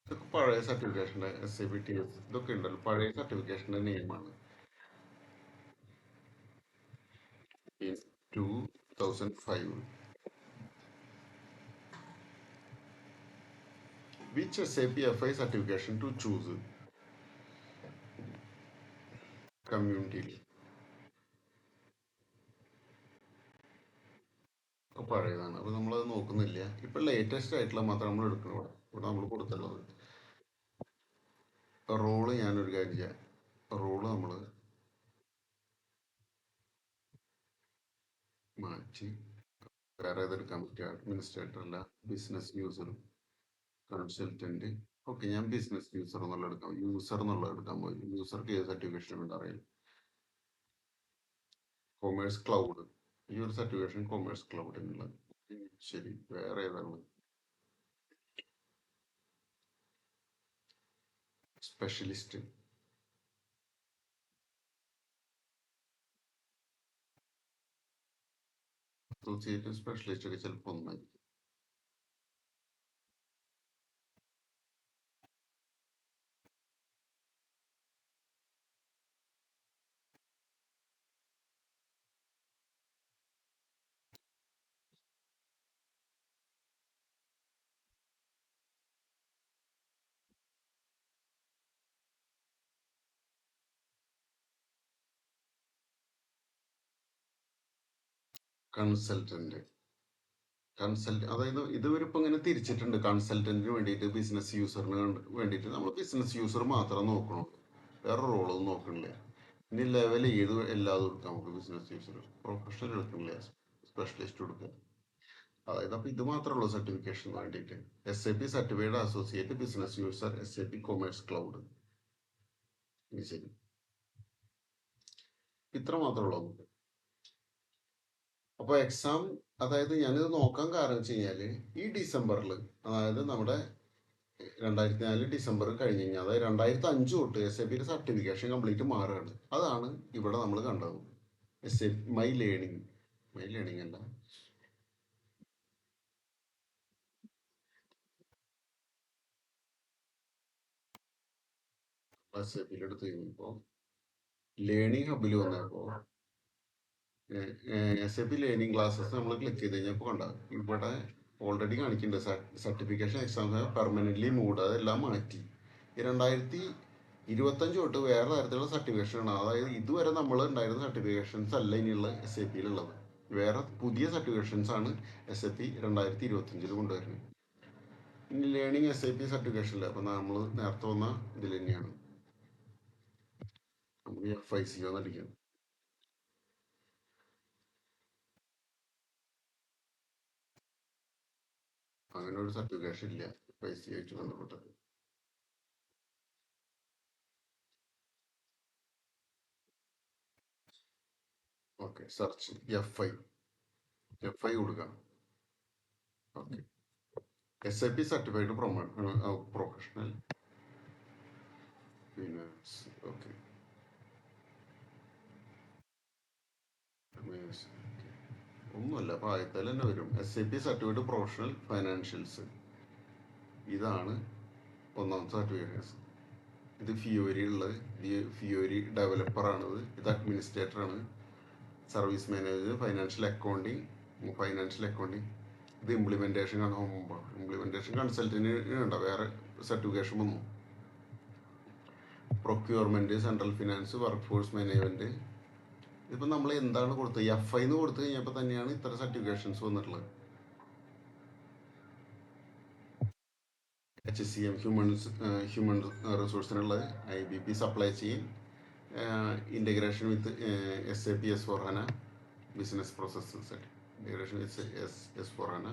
ഇതൊക്കെ പഴയ സർട്ടിഫിക്കേഷൻ്റെ SAPTS ഇതൊക്കെ ഉണ്ടല്ലോ, പഴയ സർട്ടിഫിക്കേഷൻ്റെ നെയിമാണ്. In 2005 which SAP FI certification to choose കമ്മ്യൂണിറ്റിയിൽ ഒക്കെ പഴയതാണ്. അപ്പോൾ നമ്മളത് നോക്കുന്നില്ല. ഇപ്പം ലേറ്റസ്റ്റ് ആയിട്ടുള്ള മാത്രം നമ്മൾ എടുക്കണം. ഇവിടെ നമ്മൾ കൊടുത്തുള്ളത് റോള് ഞാനൊരു കാര്യം ചെയ്യാം. റോള് നമ്മൾ മാറ്റി വേറെ ഏതെടുക്കാൻ പറ്റുക. അഡ്മിനിസ്ട്രേറ്റർ അല്ല, ബിസിനസ് യൂസർ, കൺസൾട്ടന്റ്. ഓക്കെ, ഞാൻ ബിസിനസ് യൂസർ എന്നുള്ള എടുക്കാം. യൂസർ എന്നുള്ളത് എടുക്കാൻ പോയി. യൂസർക്ക് ഏത് സർട്ടിഫിക്കേഷൻ ഉണ്ട് അറിയില്ല. കൊമേഴ്സ് ക്ലൗഡ്, ഈ ഒരു സർട്ടിഫിക്കേഷൻ കൊമേഴ്സ് ക്ലൗഡിനുള്ള. ശരി, വേറെ ഏതാണ്? സ്പെഷ്യലിസ്റ്റ്. അസോസിയേറ്റ് സ്പെഷ്യലിസ്റ്റ് ഒക്കെ ചിലപ്പോൾ ഒന്നായിരിക്കും. കൺസൾട്ടന്റ്. അതായത് ഇതുവരിപ്പോൾ ഇങ്ങനെ തിരിച്ചിട്ടുണ്ട്. കൺസൾട്ടന്റിന് വേണ്ടിയിട്ട്, ബിസിനസ് യൂസറിന് വേണ്ടിയിട്ട് നമ്മൾ ബിസിനസ് യൂസർ മാത്രം നോക്കണം, വേറെ റോളൊന്നും നോക്കണില്ല. ഇനി ലെവൽ ചെയ്ത് എല്ലാതും എടുക്കാം നമുക്ക്. ബിസിനസ് യൂസർ, പ്രൊഫഷണൽ എടുക്കണില്ല, സ്പെഷ്യലിസ്റ്റ് എടുക്കുക. അതായത് അപ്പോൾ ഇത് മാത്രമേ സർട്ടിഫിക്കേഷൻ വേണ്ടിയിട്ട്. SAP certified associate business user SAP commerce cloud. ശരി, ഇത്ര മാത്രമേ ഉള്ളൂ നമുക്ക്. അപ്പോൾ എക്സാം, അതായത് ഞാനിത് നോക്കാൻ കാരണം വെച്ച് കഴിഞ്ഞാൽ ഈ ഡിസംബറിൽ, അതായത് നമ്മുടെ 2004 ഡിസംബർ കഴിഞ്ഞ് കഴിഞ്ഞാൽ, അതായത് 2005 തൊട്ട് SAP സർട്ടിഫിക്കേഷൻ കംപ്ലീറ്റ് മാറുകയാണ്. അതാണ് ഇവിടെ നമ്മൾ കണ്ടത്. SAP മൈ ലേണിംഗ് അല്ല, SAP എടുത്ത് കഴിഞ്ഞപ്പോൾ ലേണിംഗ് ഹബിൽ വന്നപ്പോൾ SAP ലേണിംഗ് ക്ലാസ്സസ് നമ്മൾ ക്ലിക്ക് ചെയ്ത് കഴിഞ്ഞപ്പോൾ കണ്ട ഇവിടെ ഓൾറെഡി കാണിക്കുന്നുണ്ട് സർട്ടിഫിക്കേഷൻ എക്സാംസ് പെർമനൻ്റ്ലി മൂഡ്, അതെല്ലാം മാറ്റി. 2025 തൊട്ട് വേറെ തരത്തിലുള്ള സർട്ടിഫിക്കേഷനാണ്. അതായത് ഇതുവരെ നമ്മൾ ഉണ്ടായിരുന്ന സർട്ടിഫിക്കേഷൻസ് അല്ല ഇനിയുള്ള SAPയിലുള്ളത്. വേറെ പുതിയ സർട്ടിഫിക്കേഷൻസ് ആണ് SAP 2025 കൊണ്ടുവരുന്നത്. ഇനി ലേണിംഗ് SAP സർട്ടിഫിക്കേഷനില്ല. അപ്പം നമ്മൾ നേരത്തെ വന്ന ഇതിൽ തന്നെയാണ്. നമുക്ക് FICO എന്നടിക്കാം. അങ്ങനെ ഒരു സർട്ടിഫിക്കേഷൻ ഇല്ല FICO ആയിട്ട് ബന്ധപ്പെട്ടത്. ഓക്കെ, സെർച്ച് FI കൊടുക്കാം. Okay, SAP certified professional finance. Okay, ഒന്നുമല്ല, അപ്പോൾ ആദ്യത്തിൽ തന്നെ വരും SAP സർട്ടിഫൈഡ് പ്രൊഫഷണൽ ഫൈനാൻഷ്യൽസ്. ഇതാണ് ഒന്നാമത്തെ സർട്ടിഫിക്കേഷൻ. ഇത് ഫിയോരി ഉള്ളത്, ഇത് ഫിയോരി ഡെവലപ്പറാണിത്. ഇത് അഡ്മിനിസ്ട്രേറ്ററാണ്, സർവീസ് മാനേജർ, ഫൈനാൻഷ്യൽ അക്കൗണ്ടിങ്. ഇത് ഇംപ്ലിമെൻറ്റേഷൻ ആണ്. ഇംപ്ലിമെൻറ്റേഷൻ കൺസൾട്ടിന് ഉണ്ടോ വേറെ സർട്ടിഫിക്കേഷൻ വന്നു. Procurement, central finance, work force management. ഇതിപ്പോൾ നമ്മൾ എന്താണ് കൊടുത്തത്? FI എന്ന് കൊടുത്തു കഴിഞ്ഞപ്പോൾ തന്നെയാണ് ഇത്ര സർട്ടിഫിക്കേഷൻസ് വന്നിട്ടുള്ളത്. HCM ഹ്യൂമൻ റിസോഴ്സിനുള്ള IBP supply chain integration with SAP S/4HANA business processes integration with S/4HANA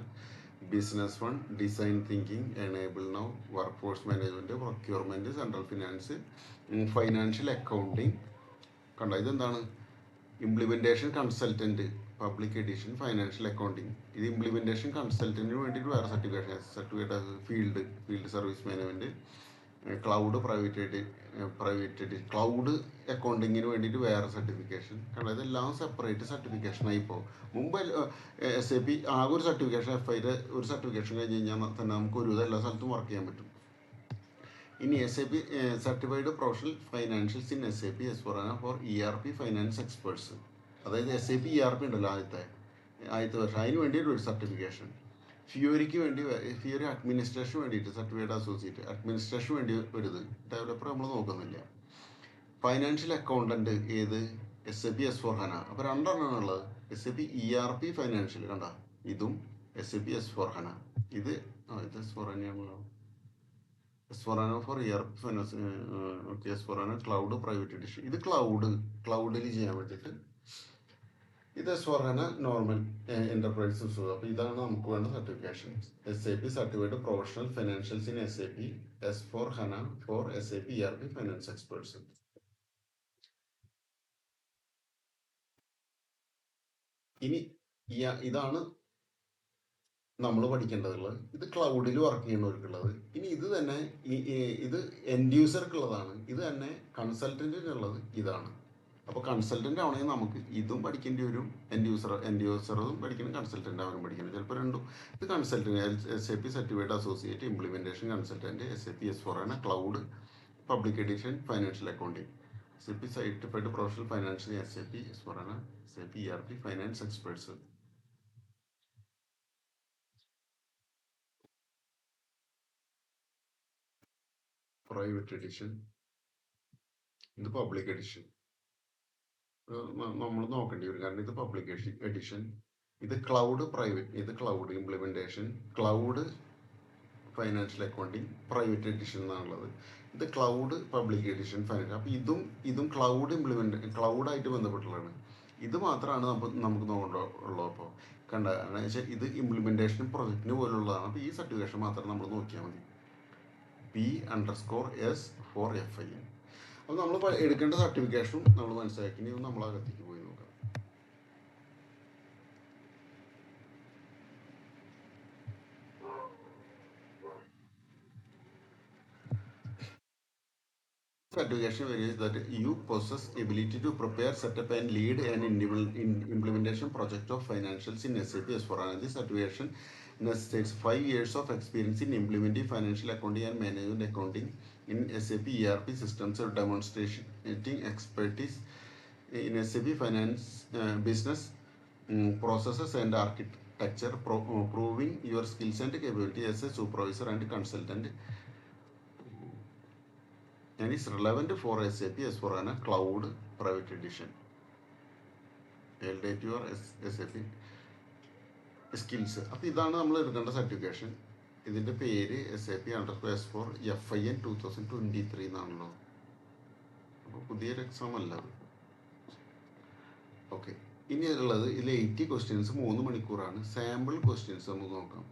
business one design thinking enable now workforce management procurement central finance financial accounting കണ്ട ഇതെന്താണ് implementation consultant public edition financial accounting ഇത് implementation കൺസൾട്ടൻറ്റിന് വേണ്ടിയിട്ട് വേറെ certificate field service management cloud private cloud അക്കൗണ്ടിങ്ങിന് വേണ്ടിയിട്ട് വേറെ certification കാരണം ഇതെല്ലാം സെപ്പറേറ്റ് സർട്ടിഫിക്കേഷനായി ഇപ്പോൾ മുമ്പ് SAP ആകെ ഒരു സർട്ടിഫിക്കേഷൻ FIയിൽ ഒരു സർട്ടിഫിക്കേഷൻ കഴിഞ്ഞ് കഴിഞ്ഞാൽ തന്നെ നമുക്ക് ഒരു എല്ലാ സ്ഥലത്തും വർക്ക് ചെയ്യാൻ പറ്റും. ഇനി SAP certified professional financials in SAP S/4HANA for ERP finance experts, അതായത് SAP ERP ഉണ്ടല്ലോ ആദ്യത്തെ വർഷം അതിന് വേണ്ടിയിട്ട് ഒരു സർട്ടിഫിക്കേഷൻ, ഫിയോരിക്ക് വേണ്ടി ഫിയോരി അഡ്മിനിസ്ട്രേഷന് വേണ്ടിയിട്ട് സർട്ടിഫൈഡ് അസോസിയേറ്റ് അഡ്മിനിസ്ട്രേഷന് വേണ്ടി വരുത്, ഡെവലപ്പർ നമ്മൾ നോക്കുന്നില്ല. ഫൈനാൻഷ്യൽ അക്കൗണ്ടൻറ്റ് ഏത് SAP S/4HANA, അപ്പോൾ രണ്ടെണ്ണമാണ് ഉള്ളത്. SAP ERP ഫൈനാൻഷ്യൽ കണ്ട ഇതും SAP S/4HANA ഇത് S/4HANA S/4HANA for ERP finance okay S/4HANA cloud private edition ഇത് ക്ലൗഡിൽ ചെയ്യാൻ വേണ്ടിയിട്ട് ഇത് S/4HANA നോർമൽ എൻ്റർപ്രൈസ്. അപ്പോൾ ഇതാണ് നമുക്ക് വേണ്ട certification. SAP certified professional financials in SAP S/4HANA for SAP ERP finance experts. ഇനി ഇതാണ് നമ്മൾ പഠിക്കേണ്ടതുള്ളത്. ഇത് ക്ലൗഡിൽ വർക്ക് ചെയ്യുന്നവർക്കുള്ളത്. ഇനി ഇത് തന്നെ ഇത് എൻഡ് യൂസർക്കുള്ളതാണ്. ഇത് തന്നെ കൺസൾട്ടൻറ്റിനുള്ളത് ഇതാണ്. അപ്പോൾ കൺസൾട്ടൻ്റ് ആവണമെങ്കിൽ നമുക്ക് ഇതും പഠിക്കേണ്ടി വരും, എൻഡ് യൂസറും പഠിക്കണം, കൺസൾട്ടൻ്റ് അവനും പഠിക്കണം, ചിലപ്പോൾ രണ്ടും. ഇത് consultant SAP certified associate implementation consultant SAP S/4HANA cloud public edition financial accounting SAP certified professional financial SAP S/4HANA SAP ERP finance experts. Private edition ഇത് പബ്ലിക് എഡിഷൻ നമ്മൾ നോക്കേണ്ടി വരും, കാരണം ഇത് പബ്ലിക് എഡിഷൻ, ഇത് ക്ലൗഡ് പ്രൈവറ്റ്, ഇത് cloud implementation cloud financial accounting private edition എന്നാണുള്ളത്. ഇത് ക്ലൗഡ് പബ്ലിക് എഡിഷൻ ഫൈനാൻഷ്യൽ. അപ്പോൾ ഇതും ക്ലൗഡായിട്ട് ബന്ധപ്പെട്ടുള്ളതാണ്. ഇത് മാത്രമാണ് നമുക്ക് നോക്കേണ്ടുള്ളൂ. അപ്പോൾ കണ്ട ഇത് ഇംപ്ലിമെൻറ്റേഷൻ പ്രൊജക്റ്റിന് പോലുള്ളതാണ്. അപ്പോൾ ഈ സർട്ടിഫിക്കേഷൻ മാത്രം നമ്മൾ നോക്കിയാൽ മതി. P_S for FIN. അപ്പോൾ നമ്മൾ എടുക്കേണ്ട സർട്ടിഫിക്കേഷനും നമ്മൾ മനസ്സിലാക്കി. നമ്മൾ അകത്തേക്ക് പോയി നോക്കാം. Certification varies that you possess ability to prepare, set up and lead an implementation project of financials in SAP S/4HANA. This certification necessitates 5 years of experience in implementing financial accounting and management accounting in SAP ERP systems, or demonstrating expertise in SAP finance business processes and architecture, proving your skills and capability as a supervisor and consultant, and is relevant for SAP S/4HANA Cloud Private Edition. Validate your SAP skills. അപ്പോൾ ഇതാണ് നമ്മൾ എടുക്കേണ്ട certification. ഇതിൻ്റെ പേര് SAP_S4 FIN 2023 എന്നാണല്ലോ. അപ്പോൾ പുതിയൊരു exam അല്ല അത്. ഓക്കെ, ഇനി ഉള്ളത് ഇതിൽ 80 ക്വസ്റ്റ്യൻസ് 3 മണിക്കൂറാണ്. സാമ്പിൾ ക്വസ്റ്റ്യൻസ് നമുക്ക് നോക്കാം.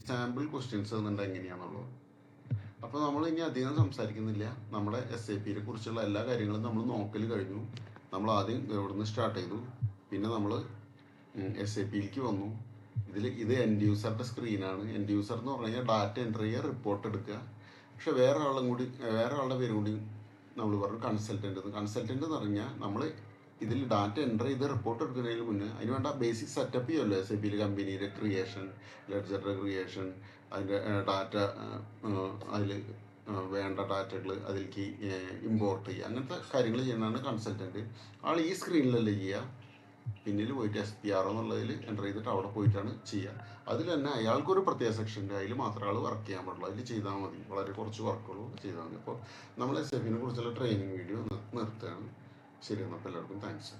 സാമ്പിൾ ക്വസ്റ്റ്യൻസ് എന്നുണ്ടെങ്കിൽ എങ്ങനെയാണെന്നുള്ളത്. അപ്പോൾ നമ്മൾ ഇനി അധികം സംസാരിക്കുന്നില്ല. നമ്മുടെ SAPയെ കുറിച്ചുള്ള എല്ലാ കാര്യങ്ങളും നമ്മൾ നോക്കൽ കഴിഞ്ഞു. നമ്മൾ ആദ്യം ഇവിടുന്ന് സ്റ്റാർട്ട് ചെയ്തു, പിന്നെ നമ്മൾ SAPയിലേക്ക് വന്നു. ഇത് എൻഡ് യൂസറുടെ സ്ക്രീനാണ്. എൻഡ് യൂസർ എന്ന് പറഞ്ഞു കഴിഞ്ഞാൽ ഡാറ്റ എൻ്റർ ചെയ്യുക, റിപ്പോർട്ട് എടുക്കുക. പക്ഷെ വേറെ ആളുടെ പേരും കൂടി നമ്മൾ പറഞ്ഞു കൺസൾട്ടൻ്റ് എന്ന് പറഞ്ഞാൽ നമ്മൾ ഇതിൽ ഡാറ്റ എൻ്റർ ചെയ്ത് റിപ്പോർട്ട് എടുക്കുന്നതിന് മുന്നേ അതിന് വേണ്ട ബേസിക് സെറ്റപ്പ് ചെയ്യുമല്ലോ. SAPയിൽ കമ്പനിയുടെ ക്രിയേഷൻ, ലെഡ്ജറുടെ ക്രിയേഷൻ, അതിൻ്റെ ഡാറ്റ, അതിൽ വേണ്ട ഡാറ്റകൾ അതിലേക്ക് ഇമ്പോർട്ട് ചെയ്യുക, അങ്ങനത്തെ കാര്യങ്ങൾ ചെയ്യുന്നതാണ് കൺസൾട്ടൻറ്റ്. ആൾ ഈ സ്ക്രീനിലല്ലേ ചെയ്യുക, പിന്നിൽ പോയിട്ട് SPR എന്നുള്ളതിൽ എൻ്റർ ചെയ്തിട്ട് അവിടെ പോയിട്ടാണ് ചെയ്യുക. അതിൽ തന്നെ അയാൾക്കൊരു പ്രത്യേക സെക്ഷൻ്റെ അതിൽ മാത്രമേ ആൾ വർക്ക് ചെയ്യാൻ പാടുള്ളൂ. അതിൽ ചെയ്താൽ മതി, വളരെ കുറച്ച് വർക്കുള്ളൂ ചെയ്താൽ മതി. അപ്പോൾ നമ്മൾ SAPനെ കുറിച്ചുള്ള ട്രെയിനിങ് വീഡിയോ നിർത്തുകയാണ്. ശരി, എന്നാൽ എല്ലാവർക്കും താങ്ക്സ്.